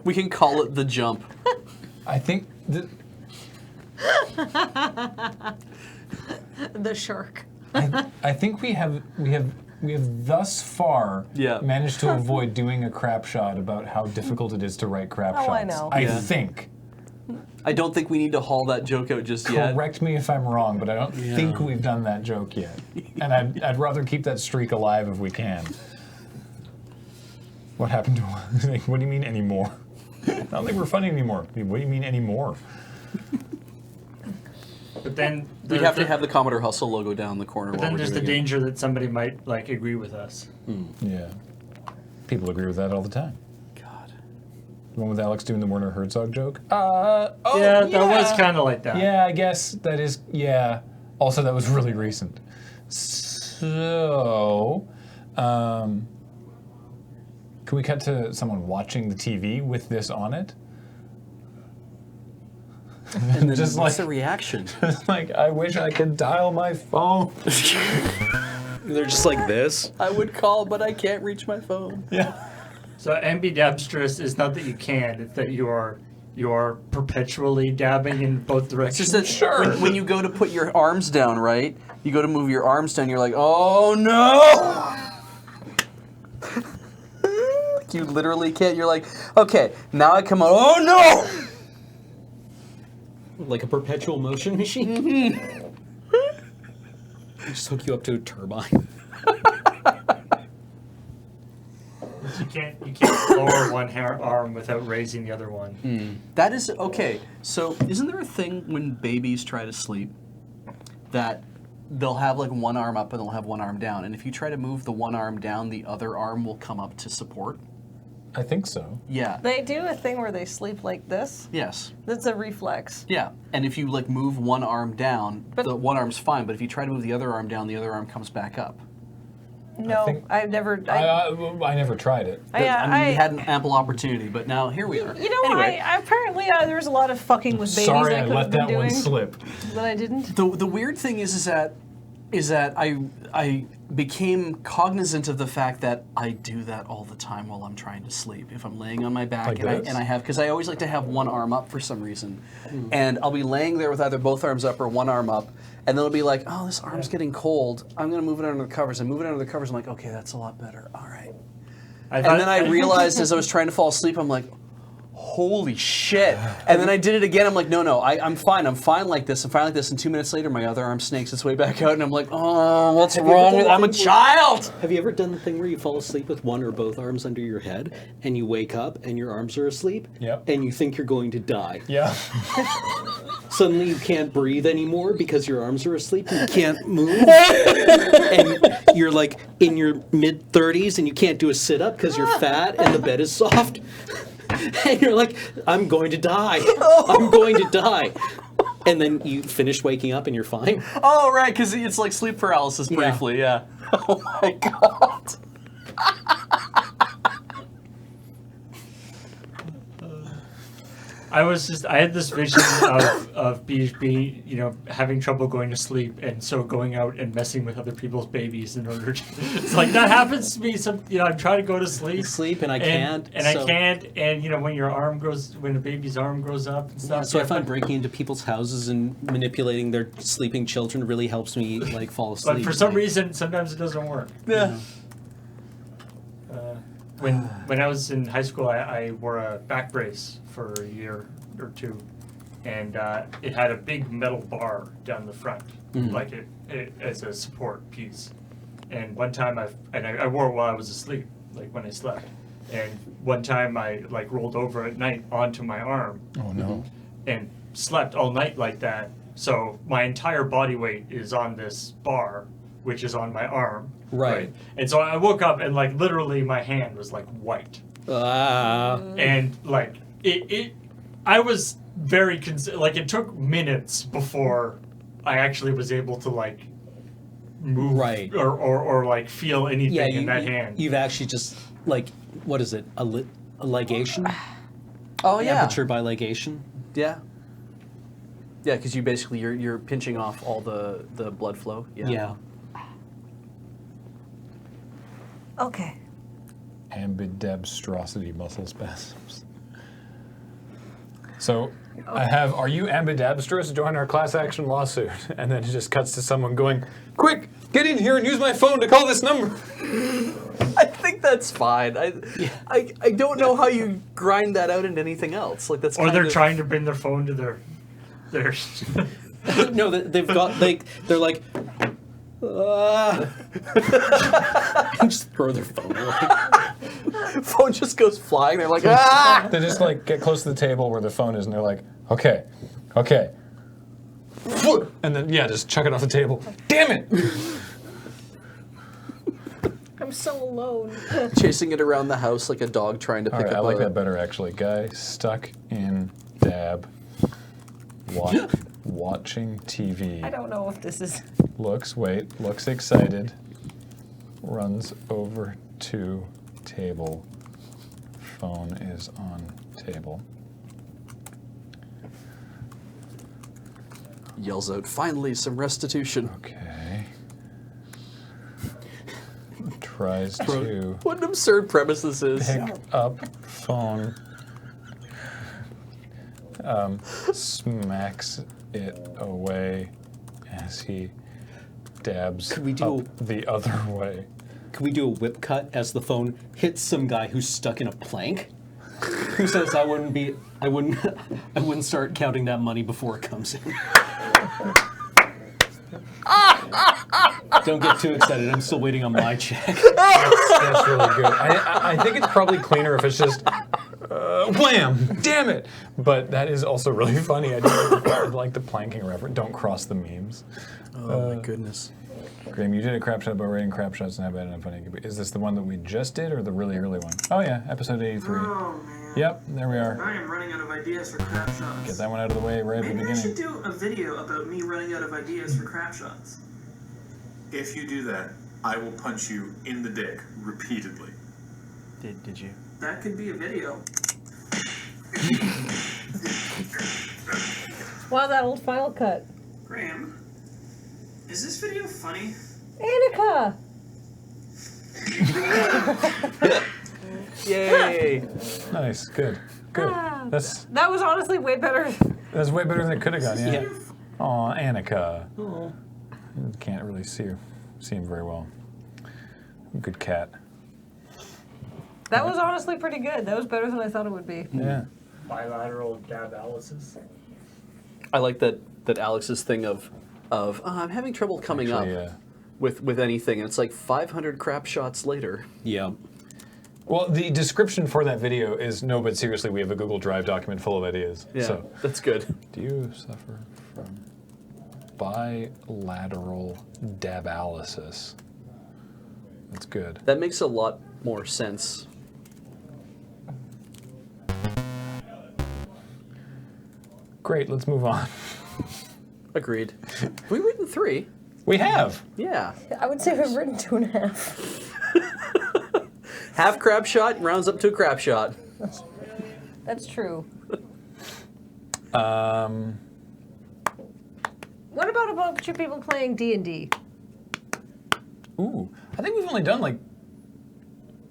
[SPEAKER 3] We can call it the jump.
[SPEAKER 2] I think
[SPEAKER 1] The shark.
[SPEAKER 2] I think we have thus far
[SPEAKER 3] Yeah.
[SPEAKER 2] managed to avoid doing a crap shot about how difficult it is to write crap
[SPEAKER 1] Oh,
[SPEAKER 2] shots.
[SPEAKER 1] I know.
[SPEAKER 2] I
[SPEAKER 3] Yeah.
[SPEAKER 2] think.
[SPEAKER 3] I don't think we need to haul that joke out just yet.
[SPEAKER 2] Correct me if I'm wrong, but I don't think we've done that joke yet. And I'd rather keep that streak alive if we can. What happened to like, what do you mean anymore? I don't think we're funny anymore. What do you mean anymore?
[SPEAKER 5] But then
[SPEAKER 3] We'd have to have the Commodore Hustle logo down the corner
[SPEAKER 5] But
[SPEAKER 3] while
[SPEAKER 5] then
[SPEAKER 3] we're
[SPEAKER 5] there's the
[SPEAKER 3] doing it.
[SPEAKER 5] danger that somebody might like agree with us.
[SPEAKER 2] Yeah. People agree with that all the time.
[SPEAKER 3] God.
[SPEAKER 2] The one with Alex doing the Werner Herzog joke?
[SPEAKER 5] Yeah, that was kind of like that.
[SPEAKER 2] Yeah, I guess that is, yeah. Also, that was really recent. So, can we cut to someone watching the TV with this on it?
[SPEAKER 3] And then
[SPEAKER 2] Just
[SPEAKER 3] what's
[SPEAKER 2] like-
[SPEAKER 3] the reaction?
[SPEAKER 2] It's like, I wish I could dial my phone.
[SPEAKER 4] They're just like this.
[SPEAKER 3] I would call, but I can't reach my phone.
[SPEAKER 2] Yeah.
[SPEAKER 5] So ambidextrous is not that you can; it's that you you're perpetually dabbing in both
[SPEAKER 3] It's
[SPEAKER 5] directions.
[SPEAKER 3] just that when you go to put your arms down, right? You go to move your arms down, you're like, oh no! You literally can't. You're like, okay, now I come out, oh no!
[SPEAKER 4] Like a perpetual motion machine. Just hook you up to a turbine.
[SPEAKER 5] You can't lower one arm without raising the other one.
[SPEAKER 3] That is, okay, so isn't there a thing when babies try to sleep that they'll have like one arm up and they'll have one arm down, and if you try to move the one arm down, the other arm will come up to support?
[SPEAKER 2] I think so.
[SPEAKER 3] Yeah.
[SPEAKER 1] They do a thing where they sleep like this.
[SPEAKER 3] Yes.
[SPEAKER 1] That's a reflex.
[SPEAKER 3] Yeah, and if you like move one arm down,
[SPEAKER 1] But-
[SPEAKER 3] the one arm's fine, but if you try to move the other arm down, the other arm comes back up.
[SPEAKER 1] No,
[SPEAKER 2] think-
[SPEAKER 1] I've never.
[SPEAKER 2] I never tried it.
[SPEAKER 3] I mean, we had an ample opportunity, but now here we are.
[SPEAKER 1] You know,
[SPEAKER 3] anyway,
[SPEAKER 1] I apparently there's a lot of fucking with babies
[SPEAKER 2] Sorry,
[SPEAKER 1] I
[SPEAKER 2] I
[SPEAKER 1] could
[SPEAKER 2] let
[SPEAKER 1] have been
[SPEAKER 2] that
[SPEAKER 1] doing
[SPEAKER 2] one slip.
[SPEAKER 1] that I didn't.
[SPEAKER 3] the weird thing is that I became cognizant of the fact that I do that all the time while I'm trying to sleep. If I'm laying on my back
[SPEAKER 2] Like this?
[SPEAKER 3] and I have, because I always like to have one arm up for some reason, and I'll be laying there with either both arms up or one arm up, and then it'll be like, oh, this arm's getting cold. I'm gonna move it under the covers. I move it under the covers. I'm like, okay, that's a lot better. All right. And then I realized as I was trying to fall asleep, I'm like, holy shit. And then I did it again. I'm like, no, I'm fine. I'm fine like this. I'm fine like this. And 2 minutes later, my other arm snakes its way back out. And I'm like, oh, what's
[SPEAKER 4] Have you ever
[SPEAKER 3] wrong
[SPEAKER 4] done
[SPEAKER 3] with
[SPEAKER 4] the
[SPEAKER 3] I'm a
[SPEAKER 4] thing
[SPEAKER 3] child.
[SPEAKER 4] Have you ever done the thing where you fall asleep with one or both arms under your head, and you wake up and your arms are asleep,
[SPEAKER 2] Yep.
[SPEAKER 4] and you think you're going to die?
[SPEAKER 2] Yeah.
[SPEAKER 4] Suddenly you can't breathe anymore because your arms are asleep, and you can't move, and you're like in your mid-30s and you can't do a sit-up because you're fat and the bed is soft. And you're like, I'm going to die. I'm going to die. And then you finish waking up and you're fine.
[SPEAKER 3] Oh, right, because it's like sleep paralysis briefly, yeah. Oh my God.
[SPEAKER 5] I had this vision of being, having trouble going to sleep, and so going out and messing with other people's babies in order to. It's like that happens to me. I'm trying to go to sleep.
[SPEAKER 4] And I can't.
[SPEAKER 5] And I can't. And when a baby's arm grows up and stuff.
[SPEAKER 4] Yeah, so I find breaking into people's houses and manipulating their sleeping children really helps me like fall asleep.
[SPEAKER 5] But for some reason, sometimes it doesn't work.
[SPEAKER 3] Yeah.
[SPEAKER 5] When I was in high school, I wore a back brace for a year or two, and it had a big metal bar down the front, like it as a support piece. And one time I wore it while I was asleep, like when I slept. And one time I like rolled over at night onto my arm.
[SPEAKER 2] Oh no.
[SPEAKER 5] And slept all night like that. So my entire body weight is on this bar, which is on my arm.
[SPEAKER 4] Right.
[SPEAKER 5] And so I woke up and like literally my hand was like white. And like I was very it took minutes before I actually was able to like move
[SPEAKER 4] Right.
[SPEAKER 5] or like feel anything in that hand.
[SPEAKER 4] You've actually just like, what is it? A ligation?
[SPEAKER 3] Oh, yeah.
[SPEAKER 4] Aperture by ligation?
[SPEAKER 3] Yeah. Yeah, because you basically, you're pinching off all the blood flow.
[SPEAKER 4] Yeah.
[SPEAKER 1] Okay.
[SPEAKER 2] Ambidextrosity muscle spasms. So, are you ambidextrous? Join our class action lawsuit. And then it just cuts to someone going, quick, get in here and use my phone to call this number.
[SPEAKER 3] I think that's fine. I don't know how you grind that out into anything else. Like that's.
[SPEAKER 5] Or they're trying to bring their phone to their.
[SPEAKER 4] No, they've got they're like, and just throw their phone away.
[SPEAKER 3] phone just goes flying. They're like, ah!
[SPEAKER 2] They just like get close to the table where the phone is and they're like, okay. And then, just chuck it off the table. Damn it!
[SPEAKER 1] I'm so alone.
[SPEAKER 3] Chasing it around the house like a dog trying to pick
[SPEAKER 2] Alright,
[SPEAKER 3] up
[SPEAKER 2] I like
[SPEAKER 3] a...
[SPEAKER 2] that better actually. Guy stuck in dab, watching TV.
[SPEAKER 1] I don't know if this is.
[SPEAKER 2] Looks excited, runs over to table, phone is on table.
[SPEAKER 3] Yells out, finally, some restitution.
[SPEAKER 2] Okay. Tries to
[SPEAKER 3] What an absurd premise this is.
[SPEAKER 2] pick up phone. Smacks it away as he dabs
[SPEAKER 4] Could we do-
[SPEAKER 2] up the other way.
[SPEAKER 4] Can we do a whip cut as the phone hits some guy who's stuck in a plank? Who says I wouldn't start counting that money before it comes in. Don't get too excited. I'm still waiting on my check.
[SPEAKER 2] That's really good. I think it's probably cleaner if it's just wham! Damn it! But that is also really funny. I like the planking reference. Don't cross the memes.
[SPEAKER 3] Oh my goodness.
[SPEAKER 2] Graham, you did a crap shot about rating crap shots and how bad and funny it could be. Is this the one that we just did or the really early one? Oh yeah, episode 83.
[SPEAKER 6] Oh man.
[SPEAKER 2] Yep, there we are.
[SPEAKER 6] I am running out of ideas for crap shots.
[SPEAKER 2] Get that one out of the way right at the
[SPEAKER 6] Maybe I should
[SPEAKER 2] beginning.
[SPEAKER 6] do a video about me running out of ideas for crap shots.
[SPEAKER 7] If you do that, I will punch you in the dick repeatedly.
[SPEAKER 3] Did you?
[SPEAKER 6] That could be a video.
[SPEAKER 1] Wow, that old Final Cut.
[SPEAKER 6] Graham, is this video funny?
[SPEAKER 1] Annika!
[SPEAKER 3] Yay!
[SPEAKER 2] Nice, good. Good.
[SPEAKER 1] Ah.
[SPEAKER 2] That's
[SPEAKER 1] That was honestly way better.
[SPEAKER 2] way better than it could have gone, yeah.
[SPEAKER 4] Yeah.
[SPEAKER 2] Aw, Annika. Can't really see him very well. Good cat.
[SPEAKER 1] That was honestly pretty good. That was better than I thought it would be.
[SPEAKER 2] Yeah.
[SPEAKER 5] Bilateral dab analysis.
[SPEAKER 3] I like that Alex's thing of I'm having trouble coming
[SPEAKER 2] Actually,
[SPEAKER 3] up with anything, and it's like 500 crap shots later.
[SPEAKER 4] Yeah.
[SPEAKER 2] Well, the description for that video is no, but seriously, we have a Google Drive document full of ideas.
[SPEAKER 3] Yeah,
[SPEAKER 2] So,
[SPEAKER 3] that's good.
[SPEAKER 2] do you suffer from bilateral dabalysis? That's good.
[SPEAKER 3] That makes a lot more sense.
[SPEAKER 2] Great, let's move on.
[SPEAKER 3] Agreed. We've written 3.
[SPEAKER 2] We have.
[SPEAKER 3] Yeah.
[SPEAKER 1] I would say we've written 2.5.
[SPEAKER 3] Half crap shot rounds up to a crap shot.
[SPEAKER 1] That's true.
[SPEAKER 2] Um,
[SPEAKER 1] What about a bunch of people playing D&D?
[SPEAKER 2] ooh, I think we've only done like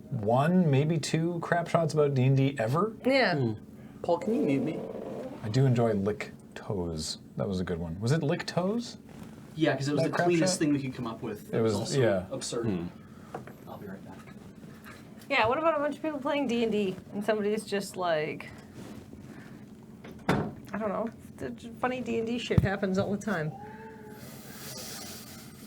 [SPEAKER 2] 1, maybe 2 crap shots about D&D ever.
[SPEAKER 1] Yeah.
[SPEAKER 3] Paul, can you mute me?
[SPEAKER 2] I do enjoy Lick Toes. That was a good one. Was it Lick Toes?
[SPEAKER 3] Yeah, because it was
[SPEAKER 2] That
[SPEAKER 3] the
[SPEAKER 2] crap
[SPEAKER 3] cleanest
[SPEAKER 2] shot?
[SPEAKER 3] thing we could come up with.
[SPEAKER 2] It was,
[SPEAKER 3] also
[SPEAKER 2] yeah.
[SPEAKER 3] absurd. I'll be right back.
[SPEAKER 1] Yeah, what about a bunch of people playing D&D and somebody's just like, I don't know, funny D&D shit happens all the time.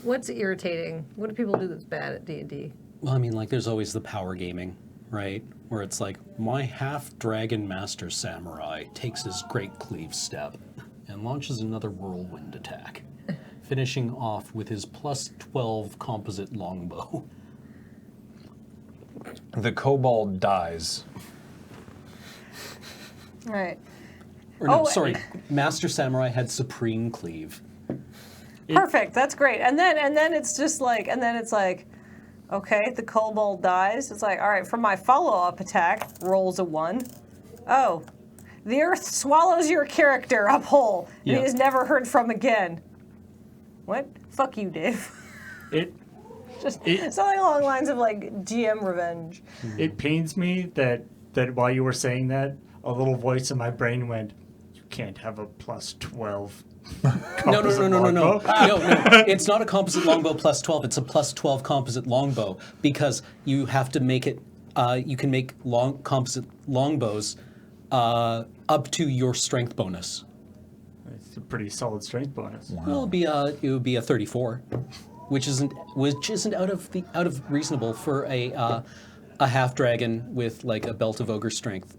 [SPEAKER 1] What's irritating? What do people do that's bad at D&D?
[SPEAKER 4] Well, I mean, like, there's always the power gaming, right? Where it's like, my half-dragon master samurai takes his great cleave step and launches another whirlwind attack, finishing off with his plus 12 composite longbow.
[SPEAKER 2] The kobold dies.
[SPEAKER 1] Right.
[SPEAKER 4] Or no,
[SPEAKER 1] Oh,
[SPEAKER 4] sorry, master samurai had supreme cleave.
[SPEAKER 1] Perfect. That's great. And then it's just like, okay, the kobold dies. It's like, all right, for my follow-up attack, rolls a 1. Oh, the earth swallows your character up whole, and
[SPEAKER 4] Yeah.
[SPEAKER 1] he is never heard from again. What? Fuck you, Dave.
[SPEAKER 5] It
[SPEAKER 1] Just something along the lines of like GM revenge.
[SPEAKER 5] it pains me that while you were saying that, a little voice in my brain went, "You can't have a plus 12."
[SPEAKER 4] No.
[SPEAKER 5] longbow."
[SPEAKER 4] No, it's not a composite longbow plus 12. It's a plus 12 composite longbow because you have to make it. You can make composite longbows up to your strength bonus.
[SPEAKER 5] It's a pretty solid strength bonus.
[SPEAKER 4] Well, it would be a 34, which isn't out of reasonable for a half dragon with like a belt of ogre strength.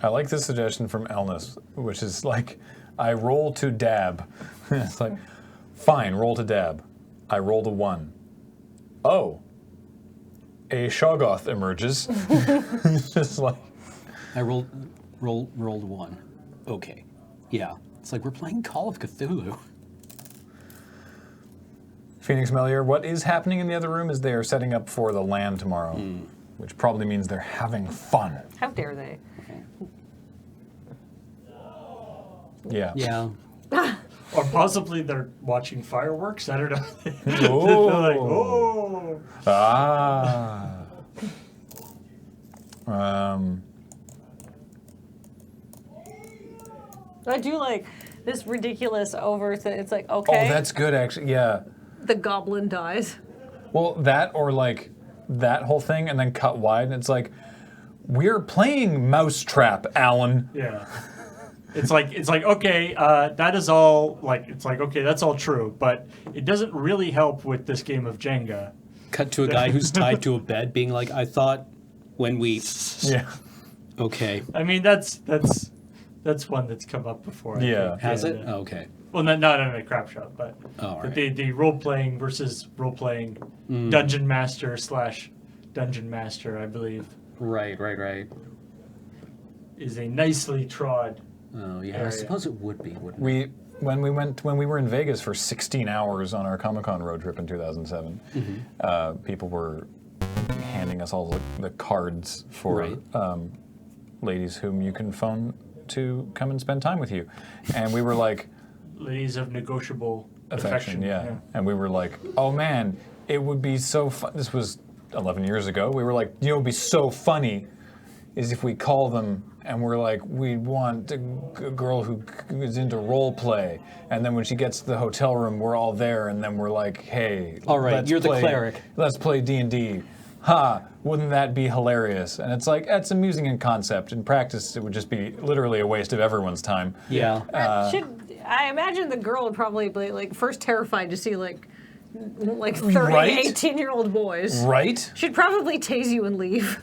[SPEAKER 2] I like this suggestion from Elnis, which is like, I roll to dab. It's like, fine, roll to dab. I rolled a 1. Oh, a Shoggoth emerges. It's just like,
[SPEAKER 4] I rolled 1. Okay, yeah. It's like we're playing Call of Cthulhu.
[SPEAKER 2] Phoenix Melior, what is happening in the other room is they are setting up for the land tomorrow, which probably means they're having fun.
[SPEAKER 1] How dare they?
[SPEAKER 2] Yeah.
[SPEAKER 4] Yeah.
[SPEAKER 5] Or possibly they're watching fireworks. I don't know.
[SPEAKER 2] Oh.
[SPEAKER 5] They're like, oh.
[SPEAKER 2] Ah.
[SPEAKER 1] I do like this ridiculous over thing. It's like,
[SPEAKER 2] Oh,
[SPEAKER 1] okay,
[SPEAKER 2] that's good, actually. Yeah.
[SPEAKER 1] the goblin dies.
[SPEAKER 2] Well, that or like that whole thing, and then cut wide, and it's like, we're playing Mousetrap, Alan.
[SPEAKER 5] Yeah. It's like okay, that is all like it's like okay, that's all true, but it doesn't really help with this game of Jenga.
[SPEAKER 4] Cut to a guy who's tied to a bed, being like, "I thought when we."
[SPEAKER 2] Yeah.
[SPEAKER 4] Okay.
[SPEAKER 5] I mean, that's one that's come up before. I
[SPEAKER 2] Yeah.
[SPEAKER 5] think.
[SPEAKER 4] Has it?
[SPEAKER 5] Yeah.
[SPEAKER 4] Oh, okay.
[SPEAKER 5] Well, not in a Crapshoot, but
[SPEAKER 4] Oh, all right.
[SPEAKER 5] the role playing versus role playing dungeon master / dungeon master, I believe,
[SPEAKER 4] Right.
[SPEAKER 5] is a nicely trod.
[SPEAKER 4] Oh, yeah. I
[SPEAKER 5] Area.
[SPEAKER 4] suppose it would be, wouldn't it?
[SPEAKER 2] When we were in Vegas for 16 hours on our Comic-Con road trip in 2007, people were handing us all the cards for
[SPEAKER 4] Right.
[SPEAKER 2] ladies whom you can phone to come and spend time with you, and we were like,
[SPEAKER 5] Ladies of negotiable
[SPEAKER 2] affection, yeah. And we were like, oh man, it would be so fun. This was 11 years ago. We were like, you know, it would be so funny is if we call them and we're like, we want a girl who is into role play, and then when she gets to the hotel room, we're all there, and then we're like, hey,
[SPEAKER 4] All right, you're the cleric.
[SPEAKER 2] Let's play D&D. Ha! Wouldn't that be hilarious? And it's like, that's amusing in concept. In practice, it would just be literally a waste of everyone's time.
[SPEAKER 4] Yeah.
[SPEAKER 1] I imagine the girl would probably be like first terrified to see like 30,
[SPEAKER 2] Right?
[SPEAKER 1] 18-year-old boys.
[SPEAKER 2] Right?
[SPEAKER 1] She'd probably tase you and leave.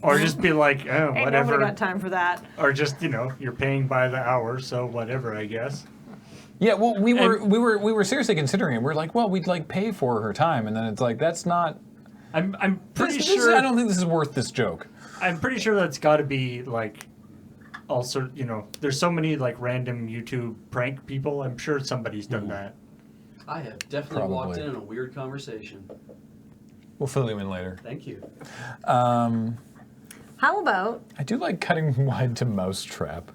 [SPEAKER 5] Or just be like, oh,
[SPEAKER 1] Ain't
[SPEAKER 5] whatever.
[SPEAKER 1] nobody got time for that.
[SPEAKER 5] Or just, you're paying by the hour, so whatever, I guess.
[SPEAKER 2] Yeah, well, we were seriously considering it. We're like, well, we'd like pay for her time, and then it's like, that's not.
[SPEAKER 5] I'm pretty
[SPEAKER 2] This
[SPEAKER 5] sure.
[SPEAKER 2] I don't think this is worth this joke.
[SPEAKER 5] I'm pretty sure that's got to be like, also, there's so many like random YouTube prank people. I'm sure somebody's done that.
[SPEAKER 3] I have definitely walked
[SPEAKER 2] Probably.
[SPEAKER 3] in on a weird conversation.
[SPEAKER 2] We'll fill you in later.
[SPEAKER 3] Thank you.
[SPEAKER 1] How about
[SPEAKER 2] I do like cutting wide to Mousetrap.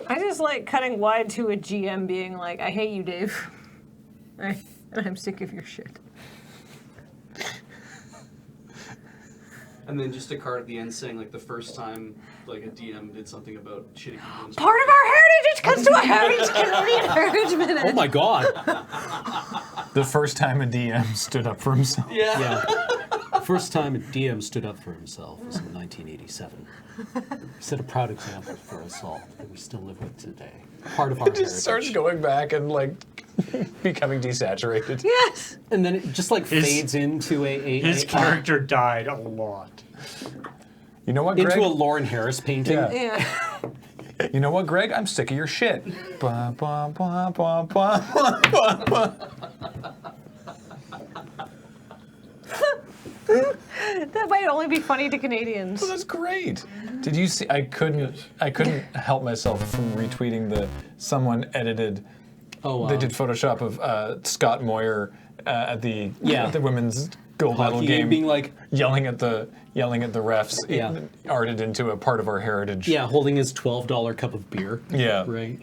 [SPEAKER 1] I just like cutting wide to a GM being like, I hate you, Dave. And I'm sick of your shit.
[SPEAKER 3] And then just a card at the end saying like the first time like a DM did something about shitting people.
[SPEAKER 1] Part of our heritage, it comes to a heritage Canadian heritage minute.
[SPEAKER 4] Oh my god.
[SPEAKER 2] The first time a DM stood up for himself.
[SPEAKER 3] Yeah.
[SPEAKER 4] Yeah. First time a DM stood up for himself was in 1987. He set a proud example for us all that we still live with today. Part of our
[SPEAKER 2] It just starts
[SPEAKER 4] heritage.
[SPEAKER 2] going back and like becoming desaturated.
[SPEAKER 1] Yes.
[SPEAKER 4] And then it just like fades into
[SPEAKER 5] His character died a lot.
[SPEAKER 2] You know what, Greg?
[SPEAKER 4] into a Lauren Harris painting.
[SPEAKER 2] Yeah.
[SPEAKER 1] Yeah.
[SPEAKER 2] You know what, Greg? I'm sick of your shit. Ba, ba, ba, ba, ba, ba, ba, ba.
[SPEAKER 1] That might only be funny to Canadians.
[SPEAKER 2] Well, that's great. Did you see? I couldn't help myself from retweeting someone edited.
[SPEAKER 4] Oh, wow.
[SPEAKER 2] They did Photoshop of Scott Moyer at the women's gold medal
[SPEAKER 4] Hockey
[SPEAKER 2] game,
[SPEAKER 4] being like,
[SPEAKER 2] yelling at the refs,
[SPEAKER 4] Yeah.
[SPEAKER 2] arted into a part of our heritage.
[SPEAKER 4] yeah, holding his $12 cup of beer.
[SPEAKER 2] Yeah.
[SPEAKER 4] Right.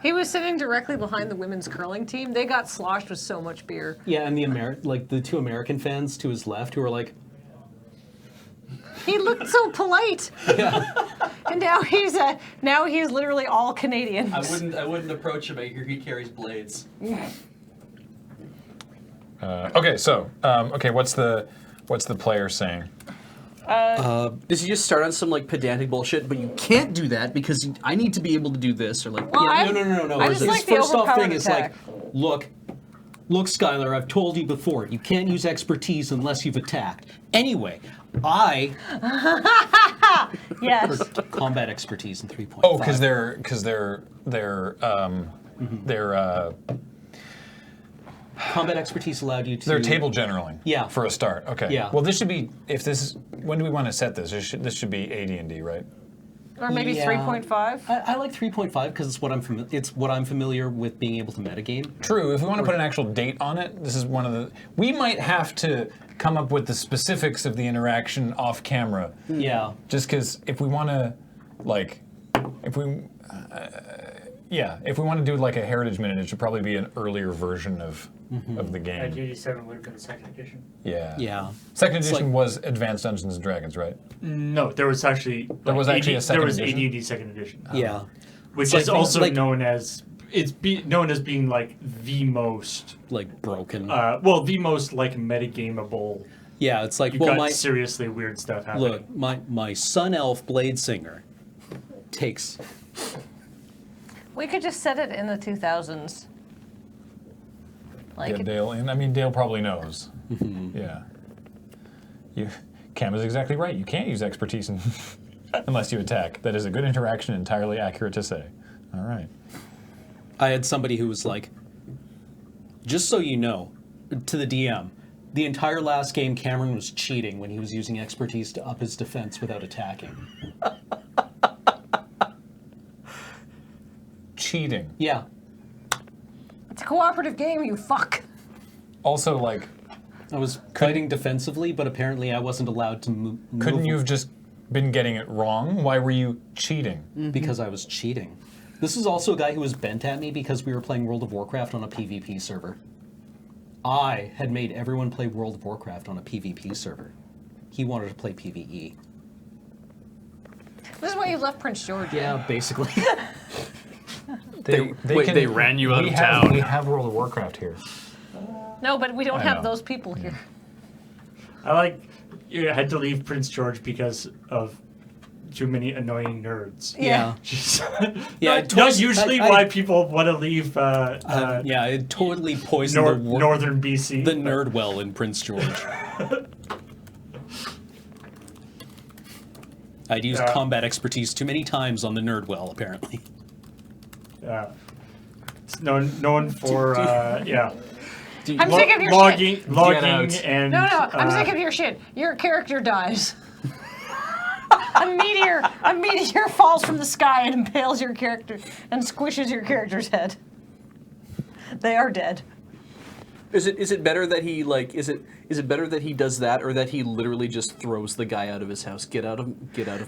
[SPEAKER 1] He was sitting directly behind the women's curling team. They got sloshed with so much beer.
[SPEAKER 4] Yeah, and the two American fans to his left who were like,
[SPEAKER 1] He looked so polite.
[SPEAKER 4] yeah.
[SPEAKER 1] And now he's literally all Canadian.
[SPEAKER 3] I wouldn't approach him. I hear he carries blades.
[SPEAKER 2] Okay, so what's the player saying?
[SPEAKER 3] Does he just start on some like pedantic bullshit? But you can't do that because I need to be able to do this or like.
[SPEAKER 1] Well,
[SPEAKER 3] yeah,
[SPEAKER 4] No.
[SPEAKER 1] I
[SPEAKER 4] His
[SPEAKER 1] just like the
[SPEAKER 4] first off
[SPEAKER 1] overpowered
[SPEAKER 4] thing is like,
[SPEAKER 1] attack.
[SPEAKER 4] look, Skylar, I've told you before, you can't use expertise unless you've attacked. Anyway, I
[SPEAKER 1] Yes.
[SPEAKER 4] combat expertise in 3.5.
[SPEAKER 2] Oh, because they're
[SPEAKER 4] combat expertise allowed you to.
[SPEAKER 2] they're table generaling.
[SPEAKER 4] Yeah.
[SPEAKER 2] For a start. Okay.
[SPEAKER 4] Yeah.
[SPEAKER 2] Well, this should be when do we want to set this? This should be AD&D, right?
[SPEAKER 1] Or maybe
[SPEAKER 4] Yeah.
[SPEAKER 1] 3.5.
[SPEAKER 4] I like 3.5 because it's what I'm familiar with being able to metagame.
[SPEAKER 2] True. If we want to put an actual date on it, this is one of the. We might have to come up with the specifics of the interaction off camera.
[SPEAKER 4] Yeah.
[SPEAKER 2] Just because if we want to, like, if we. yeah, if we want to do like a Heritage Minute, it should probably be an earlier version of the game.
[SPEAKER 5] 1987 would have been the second edition.
[SPEAKER 2] Yeah.
[SPEAKER 4] Yeah.
[SPEAKER 2] Second
[SPEAKER 4] It's
[SPEAKER 2] edition
[SPEAKER 4] like-
[SPEAKER 2] was Advanced Dungeons and Dragons, right?
[SPEAKER 5] No, there was actually
[SPEAKER 2] actually a second
[SPEAKER 5] there was
[SPEAKER 2] edition?
[SPEAKER 5] AD&D second edition.
[SPEAKER 4] Yeah.
[SPEAKER 5] Which
[SPEAKER 4] It's
[SPEAKER 5] is
[SPEAKER 4] like-
[SPEAKER 5] also
[SPEAKER 4] like-
[SPEAKER 5] known as known as being like the most
[SPEAKER 4] Like broken.
[SPEAKER 5] the most like metagameable.
[SPEAKER 4] Yeah, it's like,
[SPEAKER 5] You
[SPEAKER 4] well,
[SPEAKER 5] got seriously weird stuff happening.
[SPEAKER 4] look, my Sun Elf Blade Singer takes.
[SPEAKER 1] We could just set it in the 2000s. Like,
[SPEAKER 2] Yeah, Dale. And I mean, Dale probably knows. Yeah. Cam is exactly right. You can't use expertise unless you attack. That is a good interaction, entirely accurate to say. All right.
[SPEAKER 4] I had somebody who was like, just so you know, to the DM, the entire last game Cameron was cheating when he was using expertise to up his defense without attacking.
[SPEAKER 2] Cheating.
[SPEAKER 4] Yeah.
[SPEAKER 1] it's a cooperative game, you fuck.
[SPEAKER 2] Also, like,
[SPEAKER 4] I was fighting defensively, but apparently I wasn't allowed to move.
[SPEAKER 2] couldn't you have just been getting it wrong? Why were you cheating?
[SPEAKER 4] Because I was cheating. This is also a guy who was bent at me because we were playing World of Warcraft on a PvP server. I had made everyone play World of Warcraft on a PvP server. He wanted to play PvE.
[SPEAKER 1] This is why you left Prince George.
[SPEAKER 4] Yeah, basically.
[SPEAKER 3] They ran you out of town.
[SPEAKER 2] We have World of Warcraft here.
[SPEAKER 1] No, but we don't
[SPEAKER 2] I
[SPEAKER 1] have
[SPEAKER 2] know.
[SPEAKER 1] those people here.
[SPEAKER 5] I like you had to leave Prince George because of too many annoying nerds.
[SPEAKER 4] Yeah.
[SPEAKER 5] Just-
[SPEAKER 4] Yeah,
[SPEAKER 5] not,
[SPEAKER 4] it
[SPEAKER 5] not
[SPEAKER 4] twice-
[SPEAKER 5] usually
[SPEAKER 4] I-
[SPEAKER 5] why people want to leave
[SPEAKER 4] Yeah, it totally poisoned
[SPEAKER 5] northern BC.
[SPEAKER 4] the
[SPEAKER 5] but-
[SPEAKER 4] nerd well in Prince George. I'd used
[SPEAKER 5] Yeah.
[SPEAKER 4] combat expertise too many times on the nerd well, apparently.
[SPEAKER 5] It's known for yeah.
[SPEAKER 1] I'm sick of your shit.
[SPEAKER 5] Logging
[SPEAKER 3] out.
[SPEAKER 5] and
[SPEAKER 1] No, I'm sick of your shit. Your character dies. a meteor falls from the sky and impales your character and squishes your character's head. They are dead.
[SPEAKER 3] Is it better that he like is it better that he does that or that he literally just throws the guy out of his house? Get out of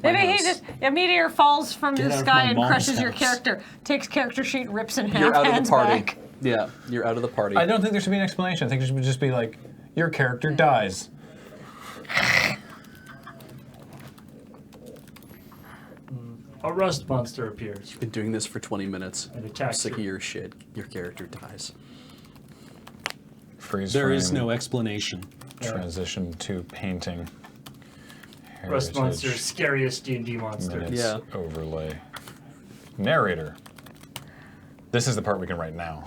[SPEAKER 3] my
[SPEAKER 1] Maybe
[SPEAKER 3] house.
[SPEAKER 1] a meteor falls from
[SPEAKER 4] Get
[SPEAKER 1] the
[SPEAKER 4] out of
[SPEAKER 1] sky
[SPEAKER 4] my
[SPEAKER 1] and
[SPEAKER 4] mom's
[SPEAKER 1] crushes your
[SPEAKER 4] house.
[SPEAKER 1] character, takes character sheet, rips in half,
[SPEAKER 3] You're out of
[SPEAKER 1] hands
[SPEAKER 3] the party.
[SPEAKER 1] back.
[SPEAKER 3] Yeah, you're out of the party.
[SPEAKER 2] I don't think there should be an explanation. I think it should just be like, your character dies.
[SPEAKER 5] a rust monster appears.
[SPEAKER 3] Been doing this for 20 minutes.
[SPEAKER 5] And
[SPEAKER 3] I'm
[SPEAKER 5] attacks
[SPEAKER 3] sick of
[SPEAKER 5] you.
[SPEAKER 3] your shit. Your character dies.
[SPEAKER 2] Freeze
[SPEAKER 4] There
[SPEAKER 2] frame,
[SPEAKER 4] is no explanation.
[SPEAKER 2] transition to painting.
[SPEAKER 5] Rust
[SPEAKER 2] Heritage,
[SPEAKER 5] monster, scariest D&D monster.
[SPEAKER 2] minutes,
[SPEAKER 3] Yeah.
[SPEAKER 2] overlay. Narrator. This is the part we can write now.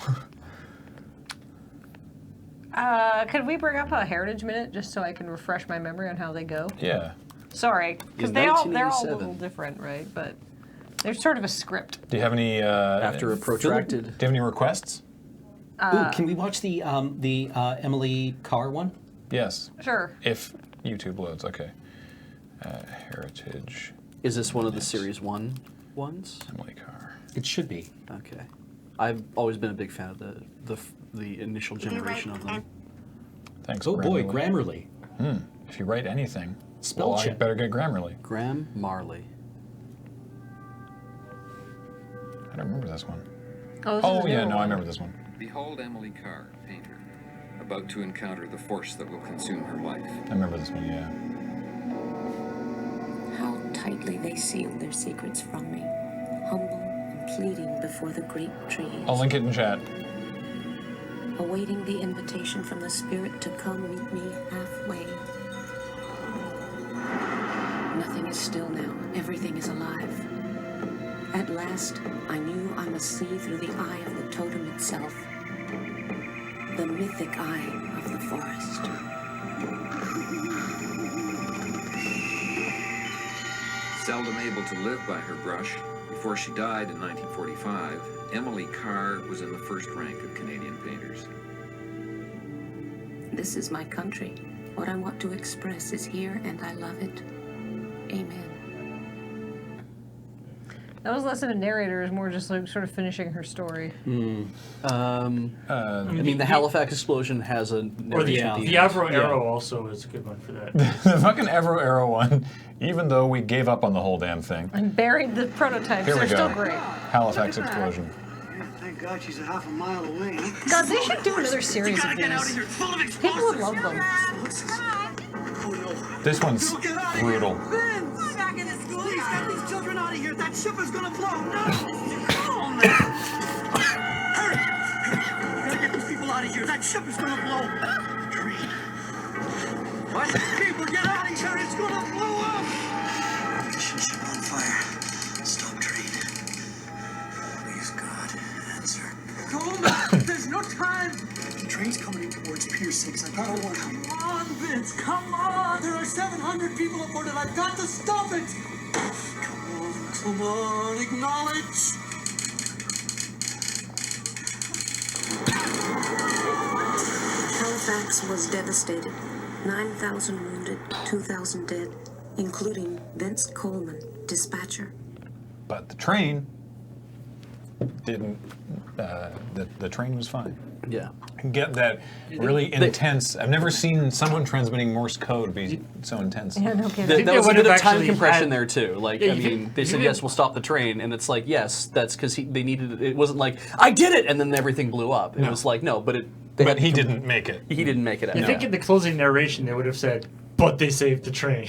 [SPEAKER 1] Could we bring up a heritage minute just so I can refresh my memory on how they go?
[SPEAKER 2] Yeah.
[SPEAKER 1] Sorry, because
[SPEAKER 3] In
[SPEAKER 1] they're all a
[SPEAKER 3] 1987.
[SPEAKER 1] little different, right? But there's sort of a script.
[SPEAKER 2] Do you have any
[SPEAKER 3] After a protracted.
[SPEAKER 2] Do you have any requests?
[SPEAKER 4] Ooh, can we watch the Emily Carr one?
[SPEAKER 2] Yes.
[SPEAKER 1] Sure.
[SPEAKER 2] If YouTube loads, okay. Heritage,
[SPEAKER 3] Is this one of the series 1 ones?
[SPEAKER 2] Emily Carr.
[SPEAKER 4] It should be.
[SPEAKER 3] Okay. I've always been a big fan of the initial generation of them.
[SPEAKER 2] Thanks.
[SPEAKER 4] Oh boy,
[SPEAKER 2] Grammarly.
[SPEAKER 4] Grammarly.
[SPEAKER 2] If you write anything,
[SPEAKER 4] Spell
[SPEAKER 2] well, I
[SPEAKER 4] check.
[SPEAKER 2] better get Grammarly.
[SPEAKER 3] Graham Marley.
[SPEAKER 2] I don't remember this one.
[SPEAKER 1] Oh, this is
[SPEAKER 2] Oh
[SPEAKER 1] a
[SPEAKER 2] yeah,
[SPEAKER 1] newer
[SPEAKER 2] no, I
[SPEAKER 1] one.
[SPEAKER 2] remember this one.
[SPEAKER 8] Behold Emily Carr, painter, about to encounter the force that will consume her life.
[SPEAKER 2] I remember this one. Yeah.
[SPEAKER 9] How tightly they sealed their secrets from me, humble and pleading before the great trees,
[SPEAKER 2] I'll link it in chat.
[SPEAKER 9] awaiting the invitation from the spirit to come meet me halfway. Nothing is still now, everything is alive. At last, I knew I must see through the eye of the totem itself, the mythic eye of the forest.
[SPEAKER 8] Seldom able to live by her brush, before she died in 1945, Emily Carr was in the first rank of Canadian painters.
[SPEAKER 9] This is my country. What I want to express is here, and I love it. Amen.
[SPEAKER 1] That was less of a narrator, it was more just like sort of finishing her story.
[SPEAKER 3] I mean, the Halifax explosion has a
[SPEAKER 5] Or
[SPEAKER 3] narration at
[SPEAKER 5] the
[SPEAKER 3] the end.
[SPEAKER 5] Avro Arrow also is a good one for that.
[SPEAKER 2] The fucking Evro Arrow one. Even though we gave up on the whole damn thing.
[SPEAKER 1] And buried the prototypes,
[SPEAKER 2] Here we
[SPEAKER 1] they're
[SPEAKER 2] go.
[SPEAKER 1] still great.
[SPEAKER 2] Halifax explosion.
[SPEAKER 10] God, she's a half a mile away.
[SPEAKER 1] God, they should do another series of these. People would love them.
[SPEAKER 2] This one's brutal.
[SPEAKER 10] Vince! Back in the school. Please get these children out of here. That ship is gonna blow. No! Hurry! We gotta get these people out of here. That ship is gonna blow. Tree. What? People, get out of here. It's gonna blow up. Mission ship on fire. Stop train. Please, God, answer. Coleman, there's no time. The train's coming in towards Pier 6. I gotta warn you. Come on, Vince. Come on. There are 700 people aboard it. I've got to stop it. Come on. Acknowledge.
[SPEAKER 9] Halifax was devastated. 9,000 wounded, 2,000 dead, including Vince Coleman, dispatcher.
[SPEAKER 2] But the train didn't. The train was fine.
[SPEAKER 3] Yeah.
[SPEAKER 2] Get that really intense. I've never seen someone transmitting Morse code be so intense.
[SPEAKER 1] Yeah, no kidding.
[SPEAKER 3] That was a
[SPEAKER 5] would
[SPEAKER 3] bit
[SPEAKER 5] have
[SPEAKER 3] of time
[SPEAKER 5] actually
[SPEAKER 3] compression
[SPEAKER 5] had-
[SPEAKER 3] there too. Like,
[SPEAKER 5] Yeah,
[SPEAKER 3] I
[SPEAKER 5] you
[SPEAKER 3] mean,
[SPEAKER 5] could-
[SPEAKER 3] they
[SPEAKER 5] you
[SPEAKER 3] said
[SPEAKER 5] could-
[SPEAKER 3] yes, we'll stop the train, and it's like yes, that's because they needed. It wasn't like I did it, and then everything blew up. It
[SPEAKER 2] No.
[SPEAKER 3] was like no, but it.
[SPEAKER 2] But he didn't make it.
[SPEAKER 3] He didn't make it.
[SPEAKER 5] I think in the closing narration they would have said, "But they saved the train."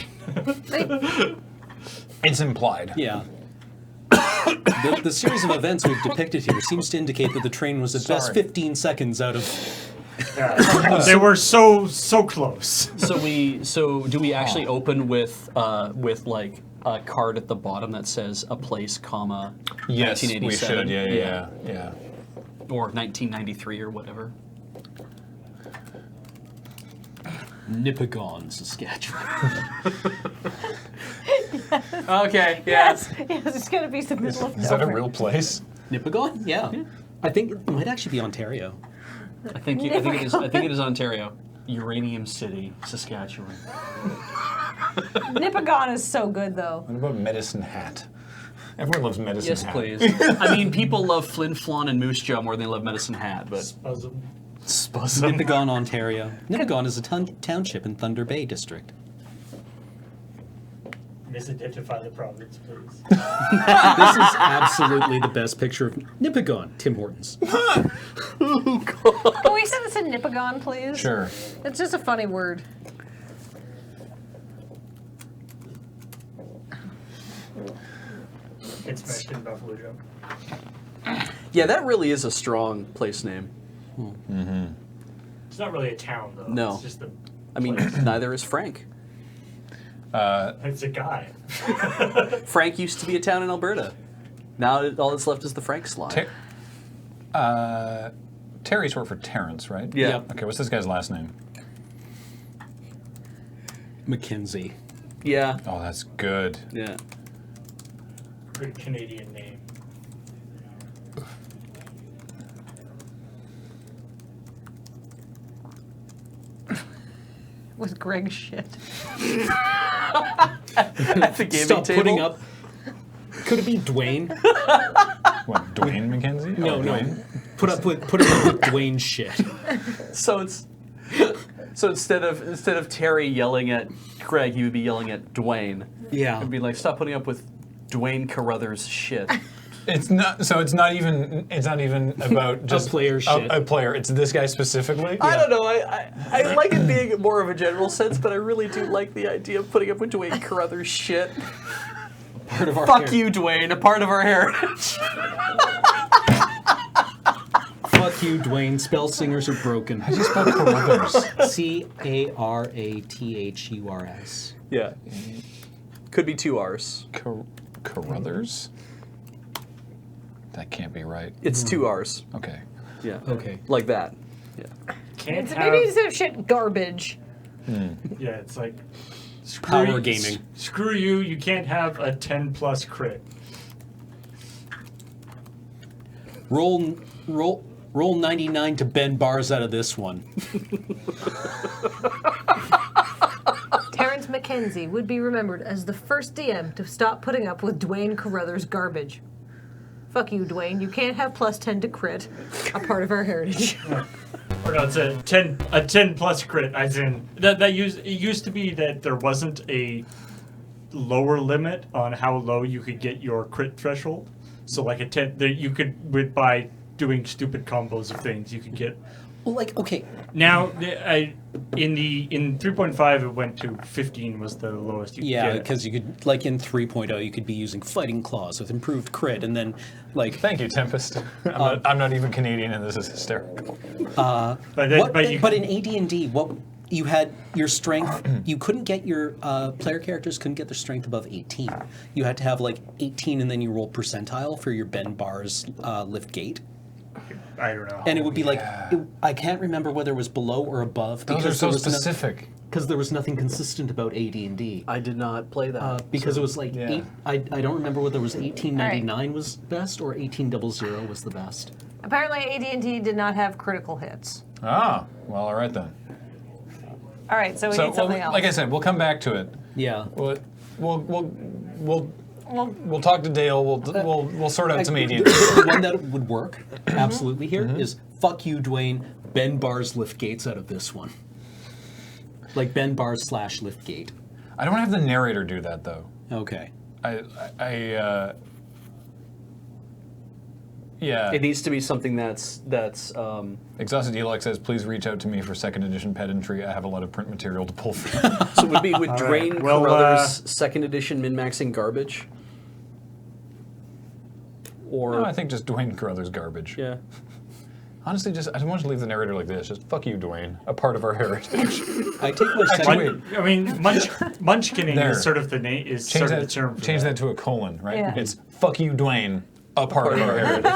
[SPEAKER 2] It's implied.
[SPEAKER 4] Yeah. The series of events we've depicted here seems to indicate that the train was at best
[SPEAKER 2] Sorry.
[SPEAKER 4] 15 seconds out of.
[SPEAKER 5] Yeah. They were so close.
[SPEAKER 3] So do we actually open with like a card at the bottom that says a place, comma,
[SPEAKER 2] Yes, we
[SPEAKER 3] 1987?
[SPEAKER 2] should. Yeah.
[SPEAKER 3] Or 1993 or whatever.
[SPEAKER 4] Nipigon, Saskatchewan.
[SPEAKER 3] Okay.
[SPEAKER 1] Yes, it's gonna be the middle of
[SPEAKER 2] Is that a
[SPEAKER 1] nowhere.
[SPEAKER 2] real place?
[SPEAKER 4] Nipigon? Yeah. I think it might actually be Ontario.
[SPEAKER 3] I think it is. I think it is Ontario. Uranium City, Saskatchewan.
[SPEAKER 1] Nipigon is so good though.
[SPEAKER 2] What about Medicine Hat? Everyone loves Medicine
[SPEAKER 3] Yes,
[SPEAKER 2] Hat.
[SPEAKER 3] please. I mean, people love Flin Flon and Moose Jaw more than they love Medicine Hat, but
[SPEAKER 2] Spuzzum.
[SPEAKER 4] Nipigon, Ontario. Nipigon is a township in Thunder Bay District.
[SPEAKER 5] Misidentify the province, please.
[SPEAKER 4] This is absolutely the best picture of Nipigon, Tim Hortons.
[SPEAKER 1] Can we say this in Nipigon, please?
[SPEAKER 2] Sure.
[SPEAKER 1] It's just a funny word.
[SPEAKER 5] It's smashed in Buffalo Joe.
[SPEAKER 3] yeah, that really is a strong place name.
[SPEAKER 5] It's not really a town though.
[SPEAKER 3] No.
[SPEAKER 5] It's just a.
[SPEAKER 3] I mean, neither is Frank.
[SPEAKER 5] It's a guy.
[SPEAKER 3] Frank used to be a town in Alberta. Now all that's left is the Frank slide.
[SPEAKER 2] Terry's short for Terrence, right?
[SPEAKER 3] Yeah.
[SPEAKER 4] Yep.
[SPEAKER 2] Okay, what's this guy's last name?
[SPEAKER 4] Mackenzie.
[SPEAKER 3] Yeah.
[SPEAKER 2] Oh, that's good.
[SPEAKER 3] Yeah.
[SPEAKER 5] Good Canadian name.
[SPEAKER 1] With Greg shit.
[SPEAKER 3] At the gaming
[SPEAKER 4] Stop
[SPEAKER 3] table.
[SPEAKER 4] putting up. Could it be Dwayne?
[SPEAKER 2] What, Dwayne McKenzie?
[SPEAKER 4] No,
[SPEAKER 2] Oh,
[SPEAKER 4] no.
[SPEAKER 2] Dwayne?
[SPEAKER 4] Put up with Dwayne shit.
[SPEAKER 3] So it's so instead of Terry yelling at Greg, he would be yelling at Dwayne.
[SPEAKER 4] Yeah.
[SPEAKER 3] It'd be like, stop putting up with Dwayne Carruthers shit.
[SPEAKER 2] It's not. So it's not even. It's not even about just
[SPEAKER 4] player shit.
[SPEAKER 2] A player. It's this guy specifically.
[SPEAKER 3] I don't know. I like it being more of a general sense, but I really do like the idea of putting up with Dwayne Carruthers shit.
[SPEAKER 4] Part of our
[SPEAKER 3] Fuck you, Dwayne. A part of our heritage.
[SPEAKER 4] Fuck you, Dwayne. Spell singers are broken.
[SPEAKER 2] How do you spell Carruthers?
[SPEAKER 4] Carrathurs.
[SPEAKER 3] Yeah. Could be 2 R's.
[SPEAKER 2] Carruthers? That can't be right.
[SPEAKER 3] It's 2 R's.
[SPEAKER 2] Okay.
[SPEAKER 3] Yeah.
[SPEAKER 4] Okay.
[SPEAKER 3] Like that. Yeah.
[SPEAKER 5] Can't have.
[SPEAKER 1] Maybe instead of shit, garbage.
[SPEAKER 5] Yeah, it's like.
[SPEAKER 4] Power
[SPEAKER 5] you-
[SPEAKER 4] gaming.
[SPEAKER 5] Screw you! You can't have a 10+ crit.
[SPEAKER 4] Roll 99 to bend bars out of this one.
[SPEAKER 1] Terrence McKenzie would be remembered as the first DM to stop putting up with Dwayne Carruthers' garbage. Fuck you, Dwayne. You can't have +10 to crit. A part of our heritage.
[SPEAKER 5] Or no, it's a 10+ crit. As in it used to be that there wasn't a lower limit on how low you could get your crit threshold. So like a 10, you could by doing stupid combos of things. You could get.
[SPEAKER 4] Well, like, okay.
[SPEAKER 5] Now, in 3.5, it went to 15 was the lowest you could
[SPEAKER 4] Yeah,
[SPEAKER 5] get.
[SPEAKER 4] because you could, like in 3.0, you could be using fighting claws with improved crit, and then, like...
[SPEAKER 2] Thank you, Tempest. I'm not even Canadian, and this is hysterical.
[SPEAKER 5] But
[SPEAKER 4] in AD&D, what you had your strength, you couldn't get your player characters couldn't get their strength above 18. You had to have like 18, and then you roll percentile for your Ben Bar's lift gate.
[SPEAKER 5] I don't know.
[SPEAKER 4] And it would be like, I can't remember whether it was below or above.
[SPEAKER 2] Those are so specific.
[SPEAKER 4] Because there was nothing consistent about AD&D.
[SPEAKER 3] I did not play that.
[SPEAKER 4] Because it was like,
[SPEAKER 2] Yeah.
[SPEAKER 4] I don't remember whether it was 1899 was best or 1800 was the best.
[SPEAKER 1] Apparently, AD&D did not have critical hits.
[SPEAKER 2] Ah, well, all right then.
[SPEAKER 1] All right, so we need something else.
[SPEAKER 2] Like I said, we'll come back to it.
[SPEAKER 4] Yeah.
[SPEAKER 2] We'll talk to Dale. We'll sort out some AD&D.
[SPEAKER 4] The one that would work absolutely here is fuck you, Dwayne. Ben Bar's lift gates out of this one. Like Ben Bar's / lift gate.
[SPEAKER 2] I don't have the narrator do that though.
[SPEAKER 4] Okay.
[SPEAKER 2] Yeah.
[SPEAKER 3] It needs to be something that's
[SPEAKER 2] Exhausted Elix says, please reach out to me for 2nd edition pedantry. I have a lot of print material to pull from.
[SPEAKER 3] so it would be with
[SPEAKER 5] All
[SPEAKER 3] Dwayne
[SPEAKER 5] right. Well,
[SPEAKER 3] Carruthers' 2nd edition min-maxing garbage. Or
[SPEAKER 2] No, I think just Dwayne Carruthers garbage.
[SPEAKER 3] yeah.
[SPEAKER 2] Honestly, I don't want to leave the narrator like this. Just fuck you, Dwayne. A part of our heritage.
[SPEAKER 4] I take my second.
[SPEAKER 2] Wait.
[SPEAKER 5] I mean, munchkinning
[SPEAKER 2] There.
[SPEAKER 5] is sort of the name. Is
[SPEAKER 2] Change
[SPEAKER 5] sort of the term. For
[SPEAKER 2] change that to a colon, right?
[SPEAKER 1] Yeah.
[SPEAKER 2] It's fuck you, Dwayne. A part of our heritage,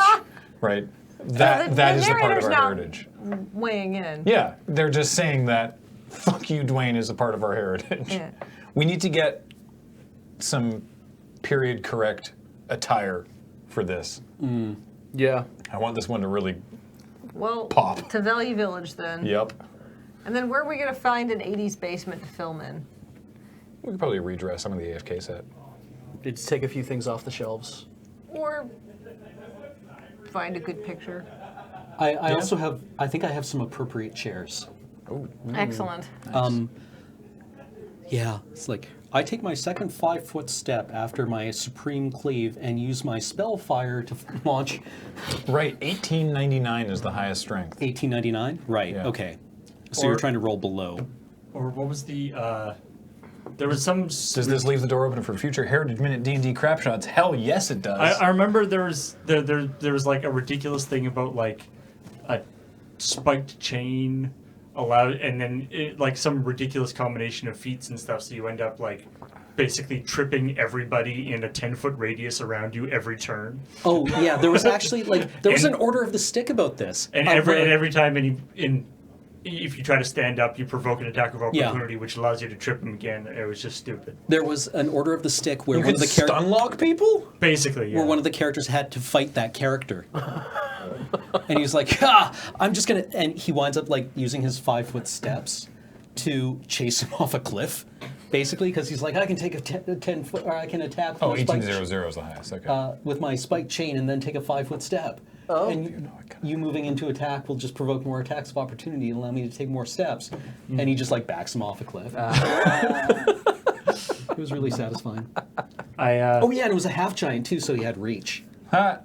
[SPEAKER 2] right? That is a part of our heritage.
[SPEAKER 1] Weighing in.
[SPEAKER 2] Yeah, they're just saying that fuck you, Dwayne is a part of our heritage.
[SPEAKER 1] Yeah.
[SPEAKER 2] We need to get some period correct attire for this.
[SPEAKER 3] Yeah.
[SPEAKER 2] I want this one to really
[SPEAKER 1] Well,
[SPEAKER 2] pop.
[SPEAKER 1] to Valley Village then.
[SPEAKER 2] Yep.
[SPEAKER 1] And then where are we going to find an 80s basement to film in?
[SPEAKER 2] We could probably redress some of the AFK set.
[SPEAKER 3] Just take a few things off the shelves.
[SPEAKER 1] Or find a good picture.
[SPEAKER 4] I also have. I think I have some appropriate chairs.
[SPEAKER 1] Excellent.
[SPEAKER 4] Yeah, it's like I take my second 5-foot step after my supreme cleave and use my spellfire to launch.
[SPEAKER 2] Right, 1899 is the highest strength.
[SPEAKER 4] 1899. Right.
[SPEAKER 2] Yeah.
[SPEAKER 4] Okay. So you're trying to roll below.
[SPEAKER 5] Or what was the? There was some.
[SPEAKER 2] Does this leave the door open for future Heritage Minute D&D Crapshots? Hell yes, it does.
[SPEAKER 5] I remember there was like a ridiculous thing about like a spiked chain allowed, and then like some ridiculous combination of feats and stuff. So you end up like basically tripping everybody in a 10-foot radius around you every turn.
[SPEAKER 4] Oh yeah, there was actually like there was an order of the stick about this.
[SPEAKER 5] And every time if you try to stand up, you provoke an attack of opportunity, which allows you to trip them again. It was just stupid.
[SPEAKER 4] There was an order of the stick where
[SPEAKER 2] you
[SPEAKER 4] one
[SPEAKER 2] could
[SPEAKER 4] of the
[SPEAKER 2] stun lock people?
[SPEAKER 5] Basically, yeah.
[SPEAKER 4] where one of the characters had to fight that character. And he's like, I'm just gonna, and he winds up like using his 5-foot steps to chase him off a cliff, basically, because he's like, I can take a 10 foot, or I can attack.
[SPEAKER 2] Oh,
[SPEAKER 4] with my
[SPEAKER 2] 1800 is the highest. Okay.
[SPEAKER 4] with my spiked chain and then take a 5-foot step.
[SPEAKER 3] Oh.
[SPEAKER 4] And you moving into attack will just provoke more attacks of opportunity and allow me to take more steps. And he just like backs him off a cliff. It was really satisfying. Oh yeah, and it was a half giant too, so he had reach.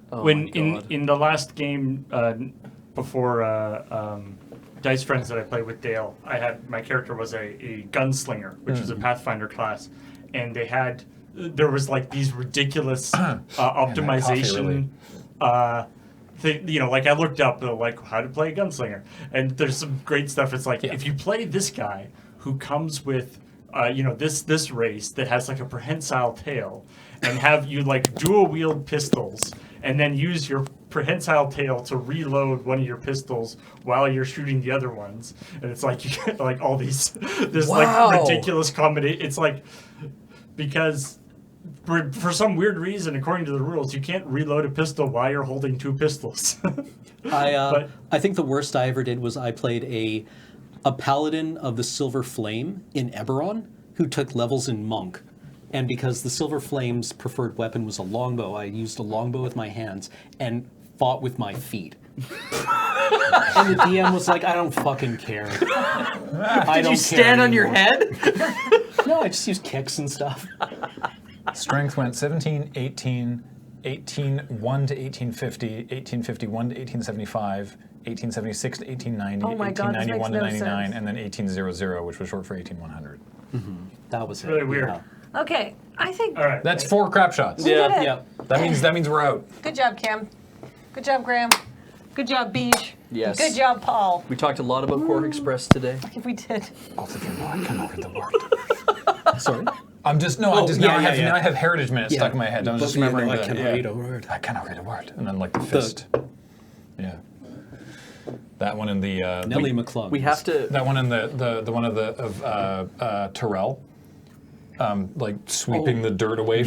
[SPEAKER 5] When in the last game before Dice Friends that I played with Dale, my character was a gunslinger, which is a Pathfinder class, and there was like these ridiculous optimization thing, like I looked up like how to play a gunslinger, and there's some great stuff. It's like if you play this guy who comes with this race that has like a prehensile tail, and have you like dual wield pistols, and then use your prehensile tail to reload one of your pistols while you're shooting the other ones, and it's like you get like all this like ridiculous combination. It's like because for some weird reason, according to the rules, you can't reload a pistol while you're holding two pistols.
[SPEAKER 4] I think the worst I ever did was I played a paladin of the Silver Flame in Eberron who took levels in Monk. And because the Silver Flame's preferred weapon was a longbow, I used a longbow with my hands and fought with my feet. And the DM was like, I don't fucking care.
[SPEAKER 3] Did you stand on your head?
[SPEAKER 4] No, I just used kicks and stuff.
[SPEAKER 2] Strength went 17, 18, 1801 to 1850, 1851 to 1875, 1876 to 1890,
[SPEAKER 1] Oh my God, this
[SPEAKER 2] 1891 to
[SPEAKER 1] makes no
[SPEAKER 2] 99,
[SPEAKER 1] sense.
[SPEAKER 2] and then 1800, which was short for 18100.
[SPEAKER 4] That was it.
[SPEAKER 5] Really weird.
[SPEAKER 4] Yeah.
[SPEAKER 1] Okay, I think.
[SPEAKER 5] All right.
[SPEAKER 2] That's 4 crap shots.
[SPEAKER 1] We did it.
[SPEAKER 4] Yeah.
[SPEAKER 2] That means we're out.
[SPEAKER 1] Good job, Cam. Good job, Graham. Good job, Beej.
[SPEAKER 3] Yes.
[SPEAKER 1] Good job, Paul.
[SPEAKER 3] We talked a lot about Pork Express today.
[SPEAKER 1] We did.
[SPEAKER 2] Both of you know I cannot read the word.
[SPEAKER 4] Sorry.
[SPEAKER 2] I'm just now I have Heritage Minutes stuck in my head. I was just remembering
[SPEAKER 4] I
[SPEAKER 2] that,
[SPEAKER 4] cannot read a word.
[SPEAKER 2] I cannot read a word. And then like the fist. Yeah. That one in the
[SPEAKER 4] Nellie McClung.
[SPEAKER 3] We have to.
[SPEAKER 2] that one in the one of Terrell. Like sweeping the dirt away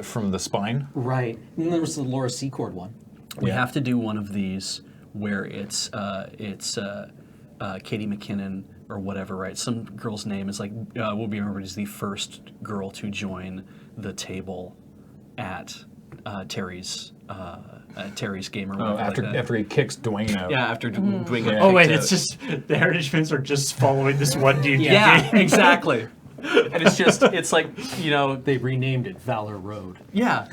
[SPEAKER 2] from the spine.
[SPEAKER 4] Right. And then there was the Laura Secord one.
[SPEAKER 3] We have to do one of these where it's Katie McKinnon or whatever, right? Some girl's name is like will be remembered as the first girl to join the table at Terry's game or whatever.
[SPEAKER 2] After he kicks Dwayne out.
[SPEAKER 3] Yeah, after Dwayne got
[SPEAKER 5] Oh wait,
[SPEAKER 3] kicked
[SPEAKER 5] it's just the Heritage Fans are just following this one D&D
[SPEAKER 3] yeah,
[SPEAKER 5] game.
[SPEAKER 3] exactly. And it's like, you know,
[SPEAKER 4] They renamed it Valor Road.
[SPEAKER 3] yeah.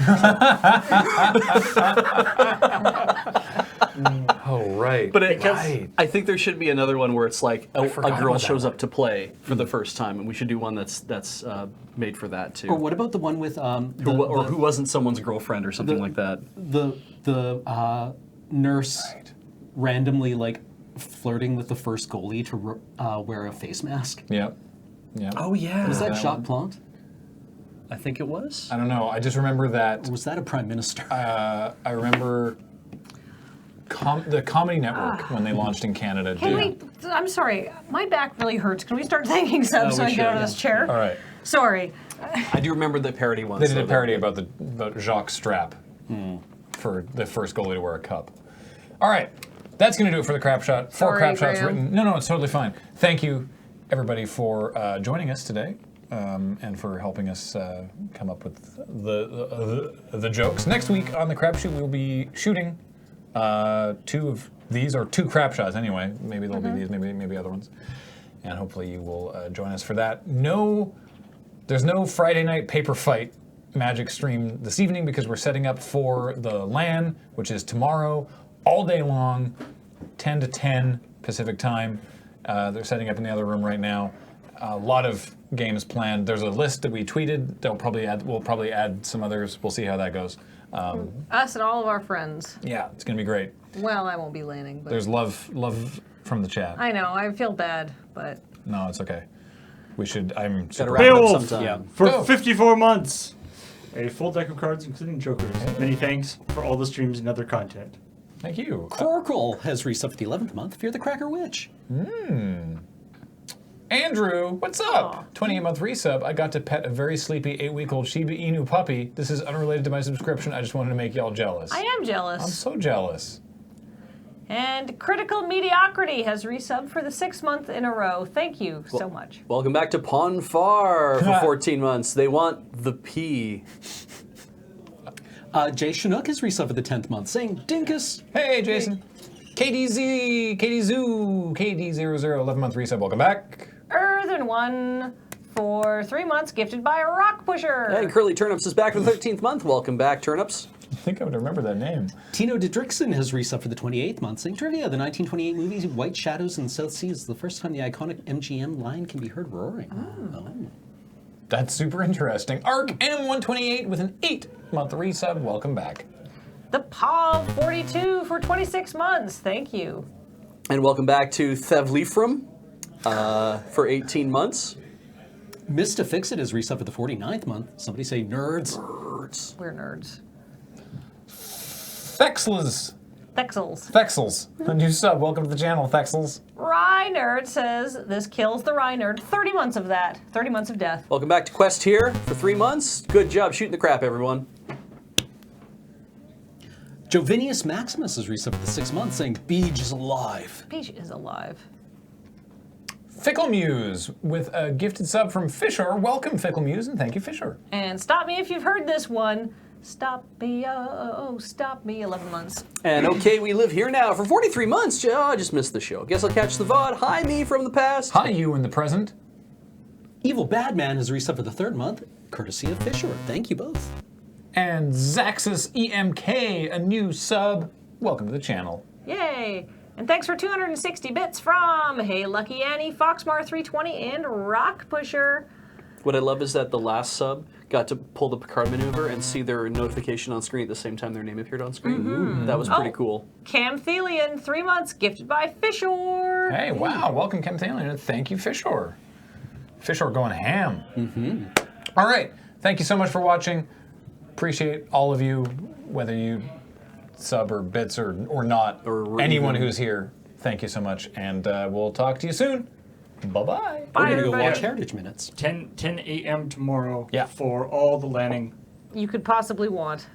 [SPEAKER 2] Oh right.
[SPEAKER 3] But
[SPEAKER 2] right.
[SPEAKER 3] I think there should be another one where it's like a
[SPEAKER 2] forgot
[SPEAKER 3] girl
[SPEAKER 2] about that
[SPEAKER 3] shows
[SPEAKER 2] one.
[SPEAKER 3] up to play for the first time, and we should do one that's made for that too.
[SPEAKER 4] Or what about the one with
[SPEAKER 3] who wasn't someone's girlfriend or something like that.
[SPEAKER 4] the nurse randomly like flirting with the first goalie to wear a face mask?
[SPEAKER 2] Yep. Yep.
[SPEAKER 3] Oh yeah.
[SPEAKER 4] Was that
[SPEAKER 2] that
[SPEAKER 4] Jacques
[SPEAKER 2] one.
[SPEAKER 4] Plante?
[SPEAKER 3] I think it was.
[SPEAKER 2] I don't know. I just remember that.
[SPEAKER 4] Or was that a prime minister?
[SPEAKER 2] I remember the Comedy Network when they launched in Canada.
[SPEAKER 1] Hey, wait. I'm sorry. My back really hurts. Can we start thanking subs so I can get out of this chair?
[SPEAKER 2] All right.
[SPEAKER 1] Sorry.
[SPEAKER 3] I do remember the parody one.
[SPEAKER 2] They did a parody about Jacques Strap for the first goalie to wear a cup. All right. That's going to do it for the crap shot. 4
[SPEAKER 1] Sorry,
[SPEAKER 2] crap shots
[SPEAKER 1] Graham.
[SPEAKER 2] written. No, it's totally fine. Thank you, everybody, for joining us today and for helping us come up with the jokes. Next week on the Crapshoot, we'll be shooting 2 of these, or 2 crap shots anyway. Maybe there'll be these, maybe other ones. And hopefully you will join us for that. There's no Friday night paper fight Magic stream this evening because we're setting up for the LAN, which is tomorrow, all day long, 10 to 10 Pacific time. They're setting up in the other room right now. A lot of games planned. There's a list that we tweeted. We'll probably add some others. We'll see how that goes.
[SPEAKER 1] Us and all of our friends.
[SPEAKER 2] Yeah, it's gonna be great.
[SPEAKER 1] Well, I won't be landing, but
[SPEAKER 2] There's love from the chat.
[SPEAKER 1] I know. I feel bad, but
[SPEAKER 2] No, it's okay. We should. I'm
[SPEAKER 3] Gotta
[SPEAKER 2] super.
[SPEAKER 3] wrap it up
[SPEAKER 5] Beowulf
[SPEAKER 3] sometime.
[SPEAKER 5] for
[SPEAKER 2] Go.
[SPEAKER 5] 54 months. A full deck of cards, including jokers. Many thanks for all the streams and other content.
[SPEAKER 2] Thank you.
[SPEAKER 4] Corkle has resubbed for the 11th month. Fear the Cracker Witch.
[SPEAKER 2] Andrew, what's up?
[SPEAKER 1] Aw.
[SPEAKER 2] 28-month resub. I got to pet a very sleepy 8-week-old Shiba Inu puppy. This is unrelated to my subscription. I just wanted to make y'all jealous.
[SPEAKER 1] I am jealous.
[SPEAKER 2] I'm so jealous.
[SPEAKER 1] And Critical Mediocrity has resubbed for the 6th month in a row. Thank you so much.
[SPEAKER 3] Welcome back to Pon Far for 14 months. They want the P.
[SPEAKER 4] Jay Chinook has resubbed for the 10th month, saying Dinkus.
[SPEAKER 2] Hey, Jason. KDZ, KDZoo, KD00, 11-month resub. Welcome back.
[SPEAKER 1] Earthen One for 3 months, gifted by a Rock Pusher.
[SPEAKER 3] And Curly Turnips is back for the 13th month. Welcome back, Turnips.
[SPEAKER 2] I think I would remember that name.
[SPEAKER 4] Tino Didrikson has resubbed for the 28th month, saying Trivia, the 1928 movie White Shadows in the South Sea is the first time the iconic MGM line can be heard roaring. Oh.
[SPEAKER 2] That's super interesting. Arc M128 with an 8-month resub. Welcome back.
[SPEAKER 1] The Pav 42 for 26 months. Thank you.
[SPEAKER 3] And welcome back to Thevlifram for 18 months.
[SPEAKER 4] Mista Fixit has resubbed for the 49th month. Somebody say nerds.
[SPEAKER 1] We're nerds.
[SPEAKER 2] Thexels.
[SPEAKER 1] Thexels.
[SPEAKER 2] A new sub. Welcome to the channel, Thexels.
[SPEAKER 1] Rye Nerd says this kills the Rye Nerd. 30 months of that. 30 months of death.
[SPEAKER 3] Welcome back to Quest here for 3 months. Good job shooting the crap, everyone.
[SPEAKER 4] Jovinius Maximus has resubbed for the 6th month, saying Beej is alive.
[SPEAKER 1] Peach is alive.
[SPEAKER 2] Fickle Muse with a gifted sub from Fisher. Welcome, Fickle Muse, and thank you, Fisher.
[SPEAKER 1] And stop me if you've heard this one. Stop me, oh, stop me, 11 months.
[SPEAKER 3] And okay, we live here now for 43 months. Oh, I just missed the show. Guess I'll catch the VOD. Hi, me from the past.
[SPEAKER 2] Hi, you in the present.
[SPEAKER 4] Evil Badman has resubbed for the 3rd month, courtesy of Fisher. Thank you both.
[SPEAKER 2] And Zaxxus EMK, a new sub. Welcome to the channel.
[SPEAKER 1] Yay! And thanks for 260 bits from Hey Lucky Annie, Foxmar320, and Rock Pusher.
[SPEAKER 3] What I love is that the last sub got to pull the Picard maneuver and see their notification on screen at the same time their name appeared on screen. That was pretty cool.
[SPEAKER 1] Camthelian, 3 months, gifted by Fishor.
[SPEAKER 2] Hey, wow, welcome Camthelian, and thank you, Fishor. Fishor going ham. All right, thank you so much for watching. Appreciate all of you, whether you sub or bits or not, or anyone who's here. Thank you so much, and we'll talk to you soon. Bye-bye.
[SPEAKER 4] We're going to go watch Heritage Minutes.
[SPEAKER 5] 10 a.m. tomorrow
[SPEAKER 2] Yeah.
[SPEAKER 5] for all the landing.
[SPEAKER 1] You could possibly want.